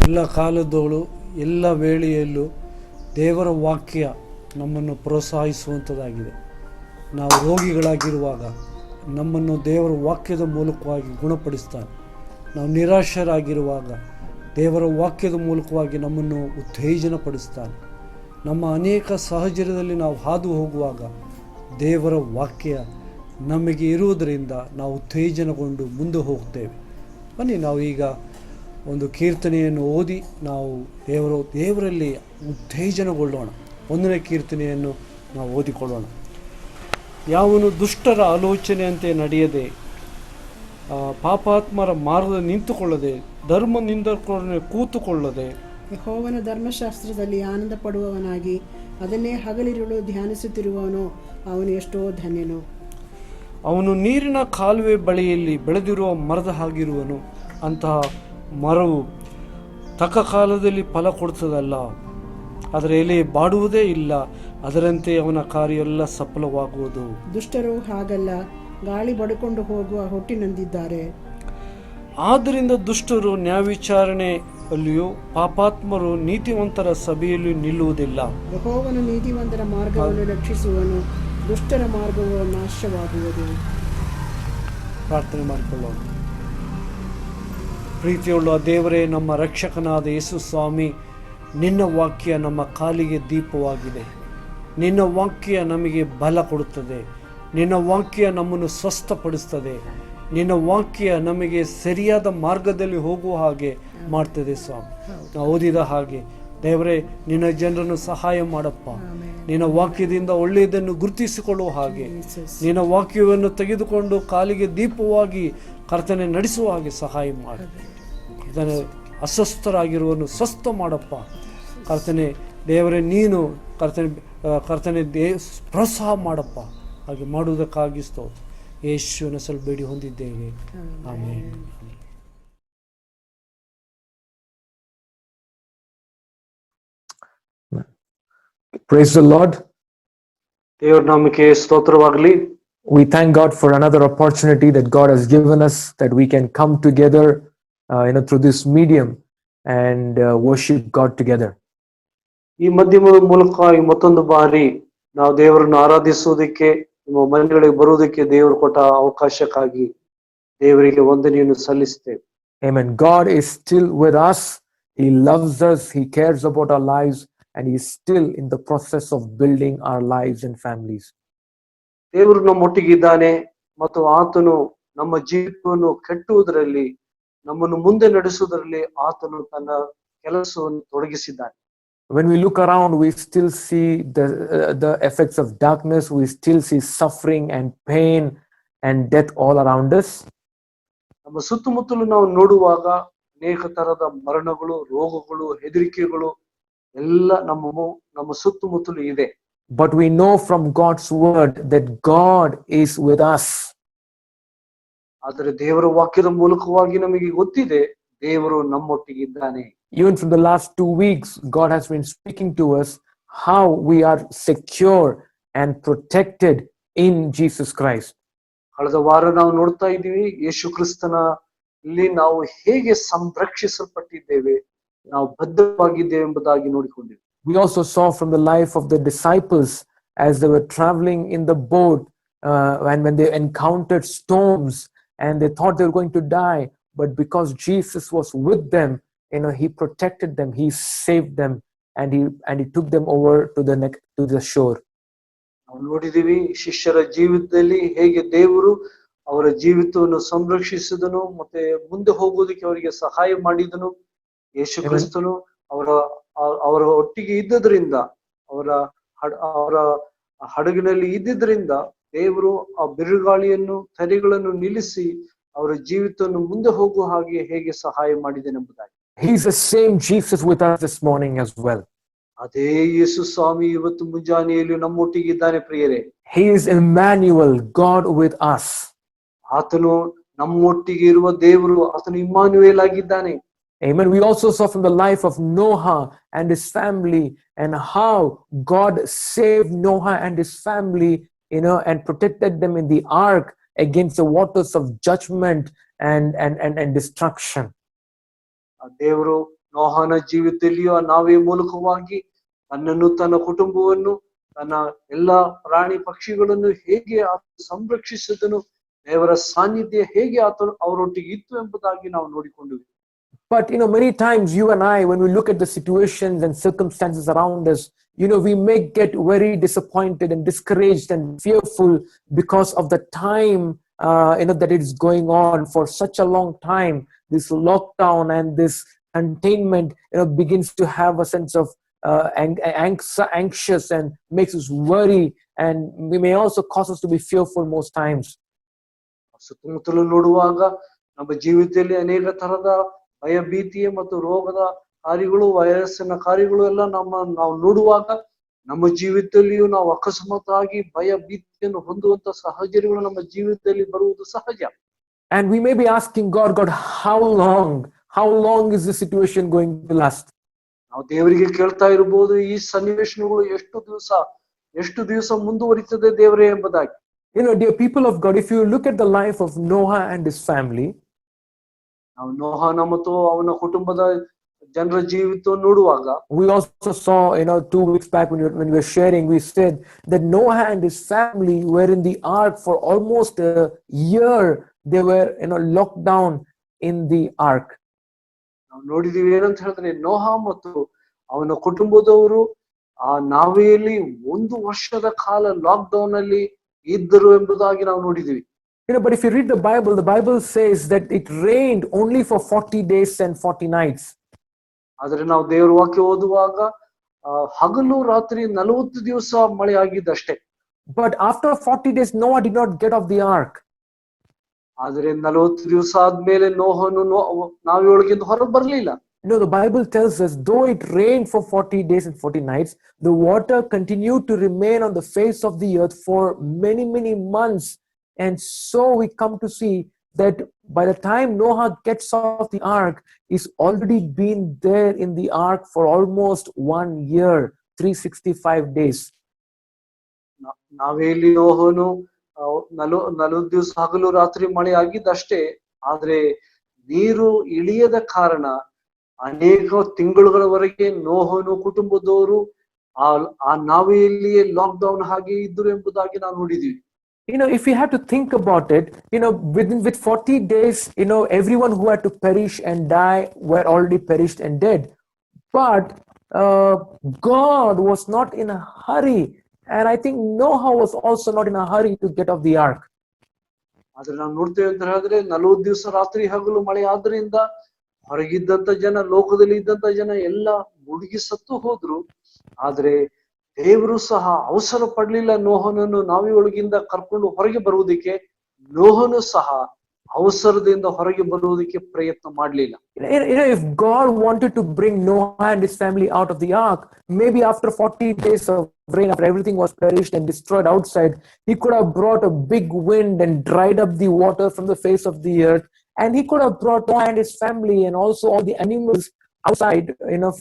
ಎಲ್ಲ ಕಾಲದೋಳು ಎಲ್ಲ ವೇಳೆಯಲ್ಲೂ ದೇವರ ವಾಕ್ಯ ನಮ್ಮನ್ನು ಪ್ರೋತ್ಸಾಹಿಸುವಂಥದ್ದಾಗಿದೆ. ನಾವು ರೋಗಿಗಳಾಗಿರುವಾಗ ನಮ್ಮನ್ನು ದೇವರ ವಾಕ್ಯದ ಮೂಲಕವಾಗಿ ಗುಣಪಡಿಸ್ತಾನೆ. ನಾವು ನಿರಾಶರಾಗಿರುವಾಗ ದೇವರ ವಾಕ್ಯದ ಮೂಲಕವಾಗಿ ನಮ್ಮನ್ನು ಉತ್ತೇಜನಪಡಿಸ್ತಾನೆ. ನಮ್ಮ ಅನೇಕ ಸಹಚರ್ಯದಲ್ಲಿ ನಾವು ಹಾದು ಹೋಗುವಾಗ ದೇವರ ವಾಕ್ಯ ನಮಗೆ ಇರುವುದರಿಂದ ನಾವು ಉತ್ತೇಜನಗೊಂಡು ಮುಂದೆ ಹೋಗ್ತೇವೆ. ಬನ್ನಿ ನಾವು ಈಗ ಒಂದು ಕೀರ್ತನೆಯನ್ನು ಓದಿ ನಾವು ದೇವರಲ್ಲಿ ಉತ್ತೇಜನಗೊಳ್ಳೋಣ. 1ನೇ ಕೀರ್ತನೆಯನ್ನು ನಾವು ಓದಿಕೊಳ್ಳೋಣ. ಯಾವನು ದುಷ್ಟರ ಆಲೋಚನೆಯಂತೆ ನಡೆಯದೆ, ಪಾಪಾತ್ಮರ ಮಾರ್ಗದಲ್ಲಿ ನಿಂತುಕೊಳ್ಳದೆ, ಧರ್ಮ ನಿಂದಕರೊಡನೆ ಕೂತುಕೊಳ್ಳದೆ, ಯೆಹೋವನ ಧರ್ಮಶಾಸ್ತ್ರದಲ್ಲಿ ಆನಂದ ಪಡುವವನಾಗಿ ಅದನ್ನೇ ಹಗಲಿರುಳು ಧ್ಯಾನಿಸುತ್ತಿರುವವನು ಅವನು ಎಷ್ಟೋ ಧನ್ಯನು. ಅವನು ನೀರಿನ ಕಾಲುವೆ ಬಳಿಯಲ್ಲಿ ಬೆಳೆದಿರುವ ಮರದ ಹಾಗಿರುವನು. ಅಂತಹ ಮರವು ತಕ್ಕ ಕಾಲದಲ್ಲಿ ಫಲ ಕೊಡುತ್ತದಲ್ಲ, ಅದರ ಎಲೆ ಬಾಡುವುದೇ ಇಲ್ಲ. ಅದರಂತೆ ಅವನ ಕಾರ್ಯ ಎಲ್ಲ ಸಫಲವಾಗುವುದು. ದುಷ್ಟರು ಹಾಗಲ್ಲ, ಗಾಳಿ ಬಡಿಕೊಂಡು ಹೋಗುವ ಹೊಟ್ಟಿನಂದಿದ್ದಾರೆ. ಆದ್ದರಿಂದ ದುಷ್ಟರು ನ್ಯಾಯವಿಚಾರಣೆಯಲ್ಲಿಯೂ ಪಾಪಾತ್ಮರು ನೀತಿವಂತರ ಸಭೆಯಲ್ಲಿ ನಿಲ್ಲುವುದಿಲ್ಲ. ಯೆಹೋವನು ನೀತಿವಂತರ ಮಾರ್ಗವನ್ನು ರಕ್ಷಿಸುವನು, ದುಷ್ಟರ ಮಾರ್ಗವು ನಾಶವಾಗುವುದು. ಪ್ರಾರ್ಥನೆ ಮಾಡಿಕೊಳ್ಳೋಣ. ಪ್ರೀತಿಯುಳ್ಳ ದೇವರೇ, ನಮ್ಮ ರಕ್ಷಕನಾದ ಯೇಸು ಸ್ವಾಮಿ, ನಿನ್ನ ವಾಕ್ಯ ನಮ್ಮ ಕಾಲಿಗೆ ದೀಪವಾಗಿದೆ. ನಿನ್ನ ವಾಕ್ಯ ನಮಗೆ ಬಲ ಕೊಡುತ್ತದೆ. ನಿನ್ನ ವಾಕ್ಯ ನಮ್ಮನ್ನು ಸ್ವಸ್ಥಪಡಿಸ್ತದೆ. ನಿನ್ನ ವಾಕ್ಯ ನಮಗೆ ಸರಿಯಾದ ಮಾರ್ಗದಲ್ಲಿ ಹೋಗುವ ಹಾಗೆ ಮಾಡ್ತದೆ ಸ್ವಾಮಿ. ನಾವು ಓದಿದ ಹಾಗೆ ದೇವರೇ, ನಿನ್ನ ಜನರನ್ನು ಸಹಾಯ ಮಾಡಪ್ಪ. ನಿನ್ನ ವಾಕ್ಯದಿಂದ ಒಳ್ಳೆಯದನ್ನು ಗುರುತಿಸಿಕೊಳ್ಳುವ ಹಾಗೆ, ನಿನ್ನ ವಾಕ್ಯವನ್ನು ತೆಗೆದುಕೊಂಡು ಕಾಲಿಗೆ ದೀಪವಾಗಿ ಕರ್ತನೆ ನಡೆಸುವ ಹಾಗೆ ಸಹಾಯ ಮಾಡು. ಕರ್ತನೆ, ಅಸ್ವಸ್ಥರಾಗಿರುವನ್ನು ಸ್ವಸ್ಥ ಮಾಡಪ್ಪ. ಕರ್ತನೆ ದೇವರೇ, ನೀನು ಕರ್ತನೆ ಪ್ರೋತ್ಸಾಹ ಮಾಡಪ್ಪ. ಹಾಗೆ ಮಾಡುವುದಕ್ಕಾಗಿ ಸ್ತೋತ್ರ. ಯೇಸುವಿನ ಹೆಸರಲ್ಲಿ ಬೇಡಿ ಹೊಂದಿದ್ದೇವೆ, ಆಮೆನ್. Praise the Lord. ದೇವರ ನಾಮಕ್ಕೆ ಸ್ತೋತ್ರವಾಗಲಿ. We thank God for another opportunity that God has given us, that we can come together through this medium and worship God together. ಈ ಮಾಧ್ಯಮದ ಮೂಲಕ ಮತ್ತೊಂದು ಬಾರಿ ನಾವು ದೇವರನ್ನು ಆರಾಧಿಸುವುದಕ್ಕೆ, ನಿಮ್ಮ ಮನೆಗಳಿಗೆ ಬರುವುದಕ್ಕೆ ದೇವರು ಕೊಟ್ಟ ಅವಕಾಶಕ್ಕಾಗಿ ದೇವರಿಗೆ ವಂದನೆಯನ್ನು ಸಲ್ಲಿಸುತ್ತೇವೆ. Amen. God is still with us. He loves us. He cares about our lives, and He is still in the process of building our lives and families. ದೇವರು ನಮ್ಮೊಟ್ಟಿಗಿದ್ದಾನೆ ಮತ್ತು ಆತನು ನಮ್ಮ ಜೀವಿತವನ್ನು ಕಟ್ಟುವುದರಲ್ಲಿ, ನಮ್ಮನ್ನು ಮುಂದೆ ನಡೆಸುವುದರಲ್ಲಿ ಆತನು ತನ್ನ ಕೆಲಸವನ್ನು ತೊಡಗಿಸಿದ್ದಾನೆ. When we look around, we still see the effects of darkness. We still see suffering and pain and death all around us. ನಮ್ಮ ಸುತ್ತಮುತ್ತಲು ನಾವು ನೋಡುವಾಗ ಅನೇಕ ತರದ ಮರಣಗಳು, ರೋಗಗಳು, ಹೆದರಿಕೆಗಳು ಎಲ್ಲ ನಮ್ಮ ಸುತ್ತಮುತ್ತಲು ಇದೆ. But we know from God's word that God is with us. ಆದರೆ ದೇವರ ವಾಕ್ಯದ ಮೂಲಕವಾಗಿ ನಮಗೆ ಗೊತ್ತಿದೆ, ದೇವರು ನಮ್ಮೊಟ್ಟಿಗಿದ್ದಾನೆ. Even from the last 2 weeks, God has been speaking to us how we are secure and protected in Jesus Christ. ಕಳೆದ ವಾರ ನಾವು ನೋಡ್ತಾ ಇದ್ದೀವಿ, ಯೇಸು ಕ್ರಿಸ್ತನಲ್ಲಿ ನಾವು ಹೇಗೆ ಸಂರಕ್ಷಿಸಲ್ಪಟ್ಟಿದ್ದೇವೆ, ನಾವು ಬದ್ಧವಾಗಿದ್ದೇವೆ ಎಂಬುದಾಗಿ ನೋಡಿಕೊಂಡಿದ್ದೇವೆ. We also saw from the life of the disciples as they were traveling in the boat and when they encountered storms and they thought they were going to die, but because Jesus was with them, He protected them, He saved them, and he took them over to the shore. ನಾವು ನೋಡಿದೀವಿ ಶಿಷ್ಯರ ಜೀವಿತದಲ್ಲಿ ಹೇಗೆ ದೇವರು ಅವರ ಜೀವಿತವನ್ನು ಸಂರಕ್ಷಿಸಿದನು, ಮತ್ತೆ ಮುಂದೆ ಹೋಗೋದಕ್ಕೆ ಅವರಿಗೆ ಸಹಾಯ ಮಾಡಿದನು. ಯೇಸು ಕ್ರಿಸ್ತನು ಅವರ ಒಟ್ಟಿಗೆ ಇದ್ದದ್ರಿಂದ, ಅವರ ಹಡಗಿನಲ್ಲಿ ಇದ್ದಿದ್ರಿಂದ ದೇವರು ಆ ಬಿರುಗಾಳಿಯನ್ನು, ತೆರೆಗಳನ್ನು ನಿಲ್ಲಿಸಿ ಅವರ ಜೀವಿತವನ್ನು ಮುಂದೆ ಹೋಗುವ ಹಾಗೆ ಹೇಗೆ ಸಹಾಯ ಮಾಡಿದನೆಂಬುದಾಗಿ. He's the same Jesus with us this morning as well. ಅದೇ ಯೇಸು ಸ್ವಾಮಿ ಇವತ್ತು ಮುಂಜಾನೆಯಲ್ಲಿ ನಮ್ಮೊಟ್ಟಿಗೆ ಇದ್ದಾನೆ ಪ್ರಿಯರೇ. He is Emmanuel, God with us. ಆತನು ನಮ್ಮೊಟ್ಟಿಗೆ ಇರುವ ದೇವರು, ಆತನು ಇಮ್ಮಾನುವೇಲ್ ಆಗಿದ್ದಾನೆ. Amen. We also saw from the life of Noah and his family and how God saved Noah and his family, and protected them in the ark against the waters of judgment and destruction. ದೇವರು ನೋಹನ ಜೀವಿತದಲ್ಲಿಯೂ ಆ ನಾವೇ ಮೂಲಕವಾಗಿ ತನ್ನನ್ನು ತನ್ನ ಕುಟುಂಬವನ್ನು ತನ್ನ ಎಲ್ಲ ಪ್ರಾಣಿ ಪಕ್ಷಿಗಳನ್ನು ಹೇಗೆ ಆತ ಸಂರಕ್ಷಿಸಿದನು, ದೇವರ ಸಾನ್ನಿಧ್ಯ ಹೇಗೆ ಆತ ಅವರೊಟ್ಟಿಗೆ ಇತ್ತು ಎಂಬುದಾಗಿ ನಾವು ನೋಡಿಕೊಂಡ್ವಿ. But many times you and I, when we look at the situations and circumstances around us, we may get very disappointed and discouraged and fearful because of the time that it is going on for such a long time. This lockdown and this containment begins to have a sense of anxious and makes us worry, and we may also cause us to be fearful most times. ಸುತ್ತಮುತ್ತಲು ನೋಡುವಾಗ ನಮ್ಮ ಜೀವಿತದಲ್ಲಿ ಅನೇಕ ತರದ ಭಯ ಭೀತಿಯ ಮತ್ತು ರೋಗದ ಕಾರ್ಯಗಳು, ವೈರಸ್ಸಿನ ಕಾರ್ಯಗಳು ಎಲ್ಲ ನಾವು ನೋಡುವಾಗ ನಮ್ಮ ಜೀವಿತದಲ್ಲಿಯೂ ನಾವು ಅಕಸ್ಮಾತ್ತಾಗಿ ಭಯ ಭೀತಿಯನ್ನು ಹೊಂದುವಂತ ಸಾಹಚರ್ಯಗಳು ನಮ್ಮ ಜೀವಿತದಲ್ಲಿ ಬರುವುದು ಸಹಜ. And we may be asking God, how long is this situation going to last? ನಾವು ದೇವರಿಗೆ ಕೇಳ್ತಾ ಇರಬಹುದು, ಈ ಸನ್ನಿವೇಶಗಳು ಎಷ್ಟು ದಿವಸ ಮುಂದುವರಿತದೆ ದೇವರೇ ಎಂಬುದಾಗಿ. Dear people of God, if you look at the life of Noah and his family, ನಾವು ನೋಹನ ಮತ್ತು ಅವನ ಕುಟುಂಬದ ಜನರ ಜೀವಿತ ನೋಡುವಾಗ, we also saw 2 weeks back when we were sharing, we said that Noah and his family were in the ark for almost a year. They were locked down in the ark. ನಾವು ನೋಡಿದೀವಿ ಏನಂತ ಹೇಳಿದ್ರೆ, ನೋಹ ಮತ್ತು ಅವನ ಕುಟುಂಬದವರು ಆ ನಾವೆಯಲ್ಲಿ 1 ವರ್ಷದ ಕಾಲ ಲಾಕ್ ಡೌನ್ ಅಲ್ಲಿ ಇದ್ದರು ಎಂಬುದಾಗಿ ನಾವು ನೋಡಿದೀವಿ. But if you read the Bible says that it rained only for 40 days and 40 nights. ಆದ್ರೆ ನಾವು ದೇವರ ವಾಕ್ಯ ಓದುವಾಗ ಹಗಲು ರಾತ್ರಿ 40 ದಿವಸ ಮಳೆ ಆಗಿದ್ದಷ್ಟೇ. But after 40 days Noah did not get off the ark. ಆದ್ರೆ 40 ದಿವಸ ಆದ್ಮೇಲೆ ನೋಹನು ನಾವೆಯೊಳಗಿಂದ ಹೊರಗೆ ಬರಲಿಲ್ಲ. The Bible tells us, though it rained for 40 days and 40 nights, the water continued to remain on the face of the earth for many, many months. And so we come to see that by the time Noah gets off the ark, he's already been there in the ark for almost 1 year, 365 days. ನಾವೆಲ್ಲಿ ನೋಹನು 40 ದಿವಸ ಹಗಲು ರಾತ್ರಿ ಮಳೆ ಆಗಿದ್ದಷ್ಟೇ. ಆದ್ರೆ ನೀರು ಇಳಿಯದ ಕಾರಣ ಅನೇಕ ತಿಂಗಳುಗಳವರೆಗೆ ನೋಹನು ಕುಟುಂಬದವರು ಆ ನಾವೆಯಲ್ಲಿಯೇ ಲಾಕ್ ಡೌನ್ ಹಾಗೆ ಇದ್ದರು ಎಂಬುದಾಗಿ ನಾವು ನೋಡಿದೀವಿ. If you have to think about it, with 40 days, everyone who had to perish and die were already perished and dead. But God was not in a hurry. And I think Noah was also not in a hurry to get off the ark. ಆದ್ರೆ ನಾವು ನೋಡ್ತೇವೆ ಅಂತ ಹೇಳಿದ್ರೆ 40 ದಿವಸ ರಾತ್ರಿ ಹಗಲು ಮಳೆ ಆದ್ರಿಂದ ಹೊರಗಿದ್ದಂತ ಜನ, ಲೋಕದಲ್ಲಿ ಇದ್ದಂತ ಜನ ಎಲ್ಲ ಮುಳುಗಿ ಸತ್ತು ಹೋದ್ರು. ಆದ್ರೆ ದೇವರು ಸಹ ಅವಸರ ಪಡ್ಲಿಲ್ಲ ನೋಹನನ್ನು ನಾವೆಯೊಳಗಿಂದ ಕರ್ಕೊಂಡು ಹೊರಗೆ ಬರುವುದಕ್ಕೆ. ನೋಹನು ಸಹ ಅವಸರದಿಂದ ಹೊರಗೆ ಬರುವುದಕ್ಕೆ ಪ್ರಯತ್ನ ಮಾಡಲಿಲ್ಲ. If God wanted to bring Noah and his family out of the ark, maybe after 40 days of rain, after everything was perished and destroyed outside, he could have brought a big wind and dried up the water from the face of the earth, and he could have brought Noah and his family and also all the animals outside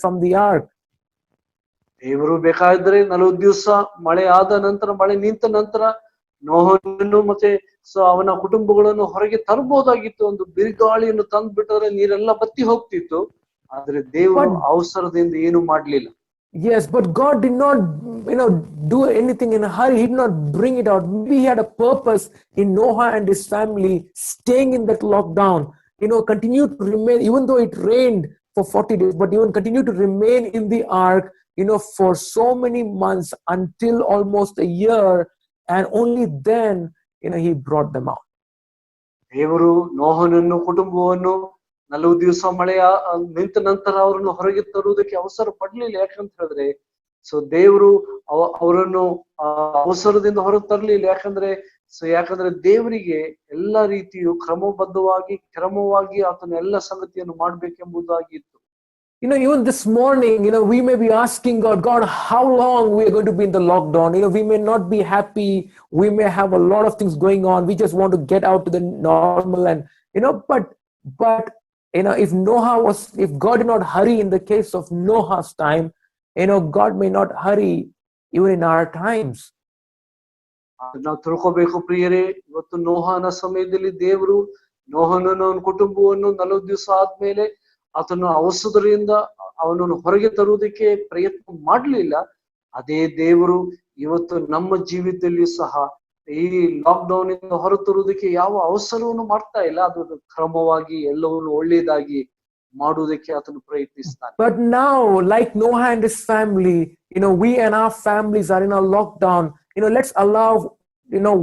from the ark. ದೇವರು ಬೇಕಾದ್ರೆ 40 ದಿವಸ ಮಳೆ ಆದ ನಂತರ, ಮಳೆ ನಿಂತ ನಂತರ ನೋಹನನ್ನು ಮತ್ತೆ ಅವನ ಕುಟುಂಬಗಳನ್ನು ಹೊರಗೆ ತರಬಹುದಾಗಿತ್ತು. ಒಂದು ಬಿರುಗಾಳಿಯನ್ನು ತಂದ್ಬಿಟ್ರೆ ನೀರೆಲ್ಲ ಬತ್ತಿ ಹೋಗ್ತಿತ್ತು. ಆದ್ರೆ ದೇವರು ಅವಸರದಿಂದ ಏನು ಮಾಡ್ಲಿಲ್ಲ. Yes, but God did not do anything in a hurry. He did not bring it out. Maybe he had a purpose in Noah and his family staying in that lockdown, continue to remain, even though it rained for 40 days, but even continue to remain in the ark for so many months until almost a year, and only then he brought them out. ದೇವರು ನೋಹನನ್ನು ಕುಟುಂಬವನ್ನು 40 ದಿವಸ ಮಳೆ ನಿಂತ ನಂತರ ಅವರನ್ನು ಹೊರಗೆ ತರುವುದಕ್ಕೆ ಅವಸರ ಪಡ್ಲಿಲ್ಲ. ಯಾಕಂತ ಹೇಳಿದ್ರೆ ದೇವರು ಅವರನ್ನು ಅವಸರದಿಂದ ಹೊರಗೆ ತರಲಿಲ್ಲ. ಯಾಕಂದ್ರೆ ದೇವರಿಗೆ ಎಲ್ಲ ರೀತಿಯು ಕ್ರಮವಾಗಿ ಆತನ ಎಲ್ಲ ಸಂಗತಿಯನ್ನು ಮಾಡ್ಬೇಕೆಂಬುದಾಗಿತ್ತು. Even this morning, we may be asking God, how long we are going to be in the lockdown? We may not be happy. We may have a lot of things going on. We just want to get out to the normal, and but if God did not hurry in the case of Noah's time, God may not hurry even in our times. ನಾವು ತಿಳ್ಕೋಬೇಕು ಪ್ರಿಯರೇ, ಇವತ್ತು ನೋಹನ ಸಮಯದಲ್ಲಿ ದೇವರು ನೋಹನನ್ನು ಅವನ ಕುಟುಂಬವನ್ನು 40 ದಿವಸ ಆದ್ಮೇಲೆ ಆತನ ಅವಸರದಿಂದ ಅವನನ್ನು ಹೊರಗೆ ತರುವುದಕ್ಕೆ ಪ್ರಯತ್ನ ಮಾಡಲಿಲ್ಲ. ಅದೇ ದೇವರು ಇವತ್ತು ನಮ್ಮ ಜೀವಿತದಲ್ಲಿಯೂ ಸಹ ಈ ಲಾಕ್ ಡೌನ್ ಇಂದ ಹೊರ ತರುವುದಕ್ಕೆ ಯಾವ ಅವಸರವನ್ನು ಮಾಡ್ತಾ ಇಲ್ಲ. ಅದು ಕ್ರಮವಾಗಿ ಎಲ್ಲವನ್ನು ಒಳ್ಳೆಯದಾಗಿ ಮಾಡುವುದಕ್ಕೆ ಆತನು ಪ್ರಯತ್ನಿಸ್ತಾನೆ. But now, like Noah and his family, we and our families are in a lockdown. Let's allow,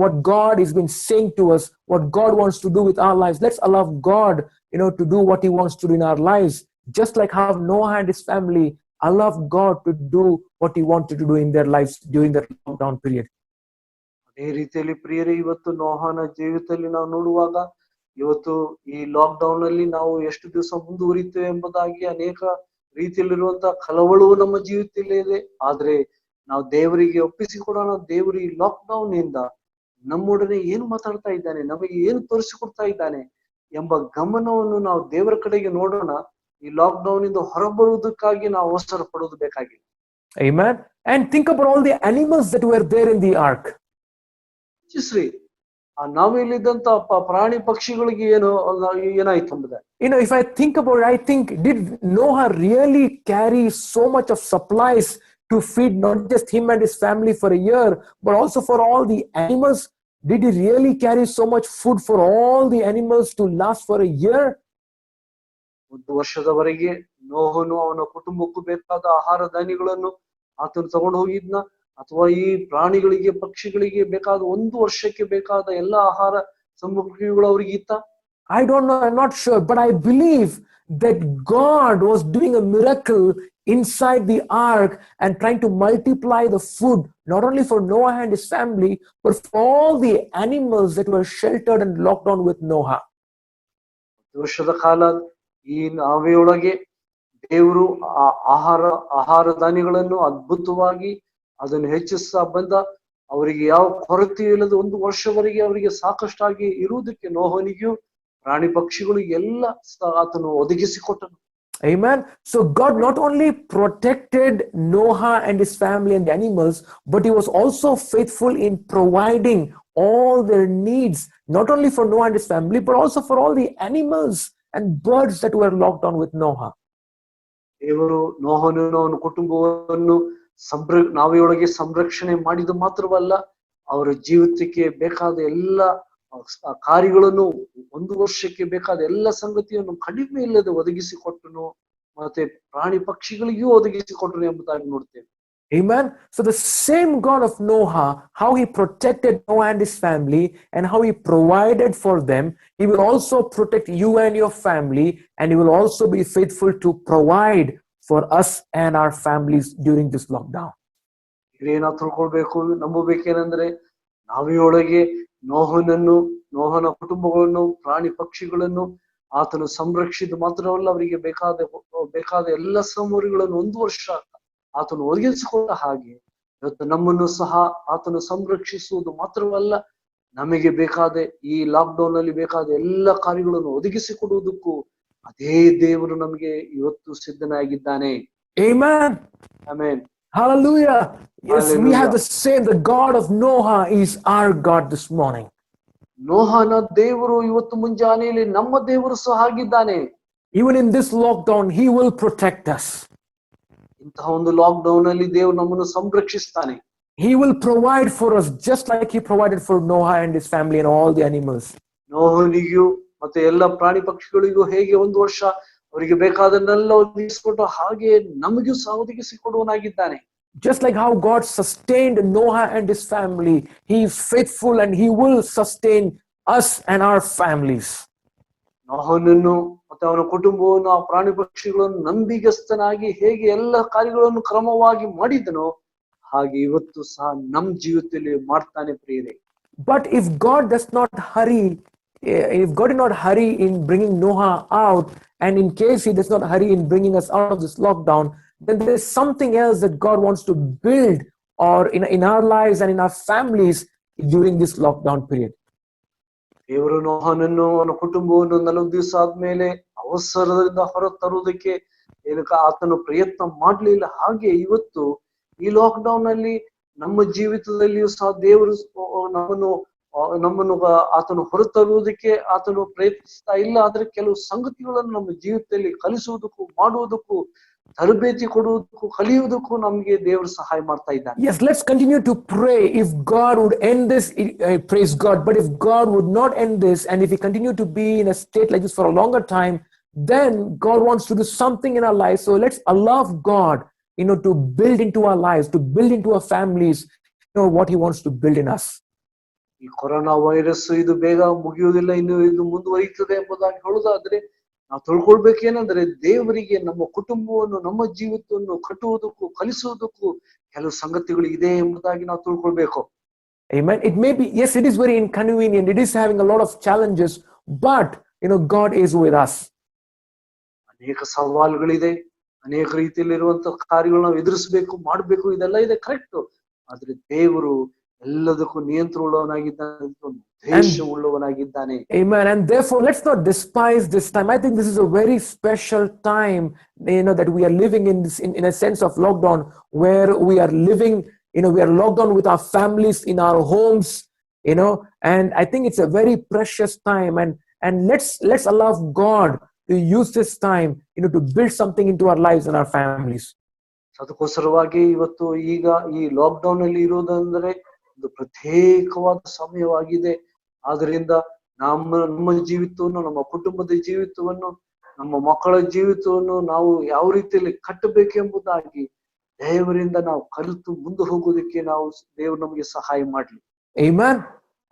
what God has been saying to us, what God wants to do with our lives. Let's allow God, to do what he wants to do in our lives. Just like how Noah and his family allowed God to do what he wanted to do in their lives during that lockdown period. ಅದೇ ರೀತಿಯಲ್ಲಿ ಪ್ರಿಯರೇ, ಇವತ್ತು ನೋಹನ ಜೀವಿತದಲ್ಲಿ ನಾವು ನೋಡುವಾಗ ಇವತ್ತು ಈ lock down ಅಲ್ಲಿ ನಾವು ಎಷ್ಟು ದಿವಸ ಮುಂದುವರಿತೇವೆ ಎಂಬುದಾಗಿ ಅನೇಕ ರೀತಿಯಲ್ಲಿರುವಂತಹ ಕಳವಳವು ನಮ್ಮ ಜೀವಿತದಲ್ಲಿ ಇದೆ. ಆದ್ರೆ ನಾವು ದೇವರಿಗೆ ಒಪ್ಪಿಸಿಕೊಡೋಣ. ದೇವರು ಈ ಲಾಕ್ ಡೌನ್ ನಿಂದ ನಮ್ಮೊಡನೆ ಏನು ಮಾತಾಡ್ತಾ ಇದ್ದಾನೆ, ನಮಗೆ ಏನು ತೋರಿಸಿಕೊಡ್ತಾ ಇದ್ದಾನೆ ಎಂಬ ಗಮನವನ್ನು ನಾವು ದೇವರ ಕಡೆಗೆ ನೋಡೋಣ. ಈ ಲಾಕ್ ಡೌನ್ ಇಂದ ಹೊರಬರುವುದಕ್ಕಾಗಿ ನಾವು ಅವಸರ ಪಡೋದು ಬೇಕಾಗಿಲ್ಲ. Amen. And think about all the animals that were there in the ark. Shri ನಾವಿಲ್ಲಿದ್ದಂತ ಪ್ರಾಣಿ ಪಕ್ಷಿಗಳಿಗೆ ಏನಾಯ್ತು ಎಂಬುದ. If I think about it, I think, did Noah really carry so much of supplies to feed not just him and his family for a year, but also for all the animals? Did he really carry so much food for all the animals to last for a year? ಒಂದು ವರ್ಷದವರೆಗೆ ನೋಹನು ಅವನ ಕುಟುಂಬಕ್ಕೂ ಬೇಕಾದ ಆಹಾರ ಧಾನ್ಯಗಳನ್ನು ಆತನು ತಗೊಂಡು ಹೋಗಿದ್ನ, ಅಥವಾ ಈ ಪ್ರಾಣಿಗಳಿಗೆ ಪಕ್ಷಿಗಳಿಗೆ ಬೇಕಾದ ಒಂದು ವರ್ಷಕ್ಕೆ ಬೇಕಾದ ಎಲ್ಲ ಆಹಾರ ಸಾಮಗ್ರಿಗಳು ಅವರಿಗೆ ಇತ್ತ? I don't know, I'm not sure, but I believe that God was doing a miracle inside the ark and trying to multiply the food, not only for Noah and his family, but for all the animals that were sheltered and locked down with Noah. ವರ್ಷದ ಕಾಲ ಈ ನಾವೆಯೊಳಗೆ ದೇವರು ಆಹಾರ ಧಾನ್ಯಗಳನ್ನು ಅದ್ಭುತವಾಗಿ ಅದನ್ನು ಹೆಚ್ಚಿಸ್ತಾ ಬಂದ. ಅವರಿಗೆ ಯಾವ ಕೊರತೆ ಇಲ್ಲದ ಒಂದು ವರ್ಷವರೆಗೆ ಅವರಿಗೆ ಸಾಕಷ್ಟಾಗಿ ಇರುವುದಕ್ಕೆ ನೋಹನಿಗೂ ಪ್ರಾಣಿ ಪಕ್ಷಿಗಳಿಗೆ ಎಲ್ಲ ಆತನು ಒದಗಿಸಿಕೊಟ್ಟನು. Amen. So God not only protected Noah and his family and the animals, but he was also faithful in providing all their needs, not only for Noah and his family, but also for all the animals and birds that were locked down with Noah. ದೇವರು ನೋಹನನ್ನು ಅವನ ಕುಟುಂಬವನ್ನು ನಾವೆಯೊಳಗೆ ಸಂರಕ್ಷಣೆ ಮಾಡಿದ ಮಾತ್ರವಲ್ಲ, ಅವರ ಜೀವಿತಕ್ಕೆ ಬೇಕಾದ ಎಲ್ಲ ಕಾರ್ಯಗಳನ್ನು ಒಂದು ವರ್ಷಕ್ಕೆ ಬೇಕಾದ ಎಲ್ಲ ಸಂಗತಿಯನ್ನು ಕಡಿಮೆ ಇಲ್ಲದೆ ಒದಗಿಸಿಕೊಟ್ಟನು, ಮತ್ತೆ ಪ್ರಾಣಿ ಪಕ್ಷಿಗಳಿಗೂ ಒದಗಿಸಿಕೊಟ್ಟನು ಎಂಬುದಾಗಿ ನೋಡ್ತೇವೆ. Amen. So the same God of Noah, how he protected Noah and his family and how he provided for them, he will also protect you and your family, and he will also be faithful to provide for us and our families during this lockdown. ಏನಾದ್ರು ತಿಳ್ಕೊಳ್ಬೇಕು, ನಂಬಬೇಕೇನೆಂದ್ರೆ ನಾವಿಯೊಳಗೆ ನೋಹನ ಕುಟುಂಬಗಳನ್ನು ಪ್ರಾಣಿ ಪಕ್ಷಿಗಳನ್ನು ಆತನು ಸಂರಕ್ಷಿತ ಮಾತ್ರವಲ್ಲ, ಅವರಿಗೆ ಬೇಕಾದ ಎಲ್ಲ ಸಾಮಗ್ರಿಗಳನ್ನು ಒಂದು ವರ್ಷ ಆತನು ಒದಗಿಸಿಕೊಂಡ ಹಾಗೆ ಇವತ್ತು ನಮ್ಮನ್ನು ಸಹ ಆತನು ಸಂರಕ್ಷಿಸುವುದು ಮಾತ್ರವಲ್ಲ, ನಮಗೆ ಬೇಕಾದ ಈ ಲಾಕ್ ಡೌನ್ ಅಲ್ಲಿ ಬೇಕಾದ ಎಲ್ಲ ಕಾರ್ಯಗಳನ್ನು ಒದಗಿಸಿಕೊಡುವುದಕ್ಕೂ ಅದೇ ದೇವರು ನಮಗೆ ಇವತ್ತು ಸಿದ್ಧನಾಗಿದ್ದಾನೆ. Amen. Amen. Hallelujah. Yes, Hallelujah. we have the same. The God of Noah is our God this morning. ನೋಹನ ದೇವರು ಇವತ್ತು ಮುಂಜಾನೆಯಲ್ಲಿ ನಮ್ಮ ದೇವರು ಸಹ ಆಗಿದ್ದಾನೆ. Even in this lockdown, he will protect us. ಇಂತಹ ಒಂದು ಲಾಕ್ ಡೌನ್ ಅಲ್ಲಿ ದೇವರು ನಮ್ಮನ್ನು ಸಂರಕ್ಷಿಸ್ತಾನೆ. He will provide for us just like he provided for Noah and his family and all the animals. ನೋಹನಿಗೂ ಮತ್ತೆ ಎಲ್ಲ ಪ್ರಾಣಿ ಪಕ್ಷಿಗಳಿಗೂ ಹೇಗೆ ಒಂದು ವರ್ಷ ಅವರಿಗೆ ಬೇಕಾದನ್ನೆಲ್ಲ ಒದಗಿಸಿಕೊಟ್ಟು ಹಾಗೆ ನಮಗೂ ಸಹ ಒದಗಿಸಿಕೊಡುವನಾಗಿದ್ದಾನೆ. Just like how God sustained Noah and his family, he is faithful and he will sustain us and our families. ನೋಹನನ್ನು ಮತ್ತೆ ಅವನ ಕುಟುಂಬವನ್ನು ಆ ಪ್ರಾಣಿ ಪಕ್ಷಿಗಳನ್ನು ನಂಬಿಗಸ್ತನಾಗಿ ಹೇಗೆ ಎಲ್ಲ ಕಾರ್ಯಗಳನ್ನು ಕ್ರಮವಾಗಿ ಮಾಡಿದನೋ ಹಾಗೆ ಇವತ್ತು ಸಹ ನಮ್ಮ ಜೀವಿತದಲ್ಲಿ ಮಾಡ್ತಾನೆ ಪ್ರಿಯರೇ. But if God did not hurry in bringing Noah out, and in case he does not hurry in bringing us out of this lockdown, then there is something else that God wants to build or in our lives and in our families during this lockdown period. ದೇವರು ನೋಹನನ್ನು ಅವನ ಕುಟುಂಬವನ್ನು 40 ದಿವಸ ಆದ್ಮೇಲೆ ಅವಸರದಿಂದ ಹೊರ ತರುವುದಕ್ಕೆ ಆತನು ಪ್ರಯತ್ನ ಮಾಡ್ಲಿಲ್ಲ. ಹಾಗೆ ಇವತ್ತು ಈ ಲಾಕ್ ಡೌನ್ ಅಲ್ಲಿ ನಮ್ಮ ಜೀವಿತದಲ್ಲಿಯೂ ಸಹ ದೇವರು ನಮ್ಮನ್ನು ನಮ್ಮನ್ನು ಆತನು ಹೊರತರುವುದಕ್ಕೆ ಆತನು ಪ್ರಯತ್ನಿಸ್ತಾ ಇಲ್ಲ. ಆದ್ರೆ ಕೆಲವು ಸಂಗತಿಗಳನ್ನು ನಮ್ಮ ಜೀವಿತದಲ್ಲಿ ಕಲಿಸುವುದಕ್ಕೂ ಮಾಡುವುದಕ್ಕೂ ತರಬೇತಿ ಕೊಡುವುದಕ್ಕೂ ಕಲಿಯುವುದಕ್ಕೂ ನಮ್ಗೆ ದೇವರು ಸಹಾಯ ಮಾಡ್ತಾ ಇದ್ದಾನೆ. Yes, let's continue to pray. If God would end this, praise God. But if God would not end this, and if we continue to be in a state like this for a longer time, then God wants to do something in our lives. So let's allow God, to build into our lives, to build into our families, what He wants to build in us. ಈ corona virus ಇದು ಬೇಗ ಮುಗಿಯುವುದಿಲ್ಲ, ಇನ್ನು ಇದು ಮುಂದುವರಿಯುತ್ತದೆ ಎಂಬುದಾಗಿ ಹೇಳುವುದಾದ್ರೆ ನಾವು ತಿಳ್ಕೊಳ್ಬೇಕೇನಂದ್ರೆ ದೇವರಿಗೆ ನಮ್ಮ ಕುಟುಂಬವನ್ನು ನಮ್ಮ ಜೀವಿತವನ್ನು ಕಟ್ಟುವುದಕ್ಕೂ ಕಲಿಸುವುದಕ್ಕೂ ಕೆಲವು ಸಂಗತಿಗಳು ಇದೆ ಎಂಬುದಾಗಿ ನಾವು ತಿಳ್ಕೊಳ್ಬೇಕು. Amen. It may be, yes, it is very inconvenient. It is having a lot of challenges, but God is with us. ಅನೇಕ ಸವಾಲುಗಳಿದೆ, ಅನೇಕ ರೀತಿಯಲ್ಲಿರುವಂತಹ ಕಾರ್ಯಗಳು ನಾವು ಎದುರಿಸಬೇಕು, ಮಾಡಬೇಕು, ಇದೆಲ್ಲ ಇದೆ ಕರೆಕ್ಟ್. ಆದ್ರೆ ದೇವರು ಎಲ್ಲದಕ್ಕೂ ನಿಯಂತ್ರಣವುಳ್ಳವನಾಗಿದ್ದಾನೆ, ಉದ್ದೇಶವುಳ್ಳವನಾಗಿದ್ದಾನೆ. Amen. And therefore, let's not despise this time. I think this is a very special time, that we are living in this, in a sense of lockdown, where we are living, we are locked down with our families in our homes, and I think it's a very precious time. And let's allow God to use this time, to build something into our lives and our families. ಅದಕ್ಕೋಸ್ಕರವಾಗಿ ಇವತ್ತು ಈಗ ಈ lock down ಅಲ್ಲಿ ಇರುವುದಂದ್ರೆ ಒಂದು ಪ್ರತ್ಯೇಕವಾದ ಸಮಯವಾಗಿದೆ. ಆದ್ರಿಂದ ನಮ್ಮ ಜೀವಿತವನ್ನು, ನಮ್ಮ ಕುಟುಂಬದ ಜೀವಿತವನ್ನು, ನಮ್ಮ ಮಕ್ಕಳ ಜೀವಿತವನ್ನು ನಾವು ಯಾವ ರೀತಿಯಲ್ಲಿ ಕಟ್ಟಬೇಕೆಂಬುದಾಗಿ ದೇವರಿಂದ ನಾವು ಕಲಿತು ಮುಂದೆ ಹೋಗೋದಕ್ಕೆ ದೇವರು ನಮಗೆ ಸಹಾಯ ಮಾಡ್ಲಿ. Amen.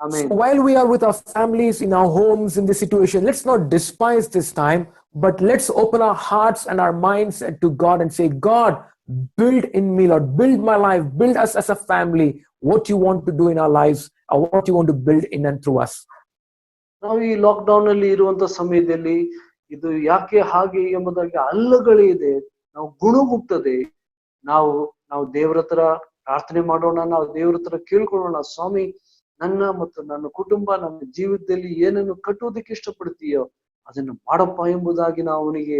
Amen. So while we are with our families in our homes in this situation, let's not despise this time, but let's open our hearts and our minds to God and say, God, build in me, Lord, build my life, build us as a family, what you want to do in our lives, or what you want to build in and through us. ನಾವು ಈ lock down ಅಲ್ಲಿ ಇರುವಂತ ಸಮಯದಲ್ಲಿ ಇದು ಯಾಕೆ ಹಾಗೆ ಎಂಬುದಾಗಿ ಅಲ್ಲಗಳಿದೆ, ನಾವು ಗುಣಗುಟ್ಟದೆ ನಾವು ದೇವರ ಹತ್ರ ಪ್ರಾರ್ಥನೆ ಮಾಡೋಣ, ನಾವು ದೇವರ ಹತ್ರ ಕೇಳ್ಕೊಳ್ಳೋಣ. ಸ್ವಾಮಿ, ನನ್ನ ಮತ್ತು ನನ್ನ ಕುಟುಂಬ, ನನ್ನ ಜೀವಿತದಲ್ಲಿ ಏನನ್ನು ಕಟ್ಟುವುದಕ್ಕೆ ಇಷ್ಟಪಡ್ತೀಯೋ ಅದನ್ನು ಮಾಡಪ್ಪ ಎಂಬುದಾಗಿ ನಾವು ಅವನಿಗೆ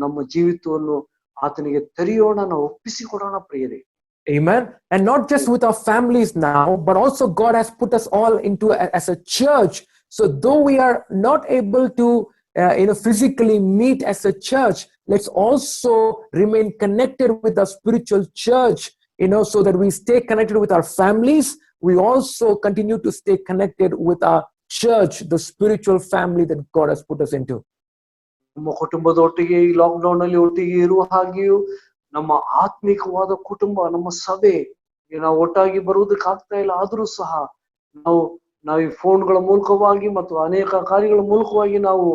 ನಮ್ಮ ಜೀವಿತವನ್ನು ಆತನಿಗೆ ತೆರೆಯೋಣ, ನಾವು ಒಪ್ಪಿಸಿಕೊಡೋಣ ಪ್ರಿಯರೇ. Amen. And not just with our families now, but also God has put us all into as a church. So though we are not able to physically meet as a church, let's also remain connected with our spiritual church, so that we stay connected with our families. We also continue to stay connected with our church, the spiritual family that God has put us into. ನಮ್ಮ ಕುಟುಂಬದ ಒಟ್ಟಿಗೆ ಈ lock down ಅಲ್ಲಿ ಒಟ್ಟಿಗೆ ಇರುವ ಹಾಗೆಯೂ ನಮ್ಮ ಆತ್ಮಿಕವಾದ ಕುಟುಂಬ, ನಮ್ಮ ಸಭೆ ನಾವು ಒಟ್ಟಾಗಿ ಬರುವುದಕ್ಕೆ ಆಗ್ತಾ ಇಲ್ಲ. ಆದ್ರೂ ಸಹ ನಾವು ಈ ಫೋನ್ಗಳ ಮೂಲಕವಾಗಿ ಮತ್ತು ಅನೇಕ ಕಾರ್ಯಗಳ ಮೂಲಕವಾಗಿ ನಾವು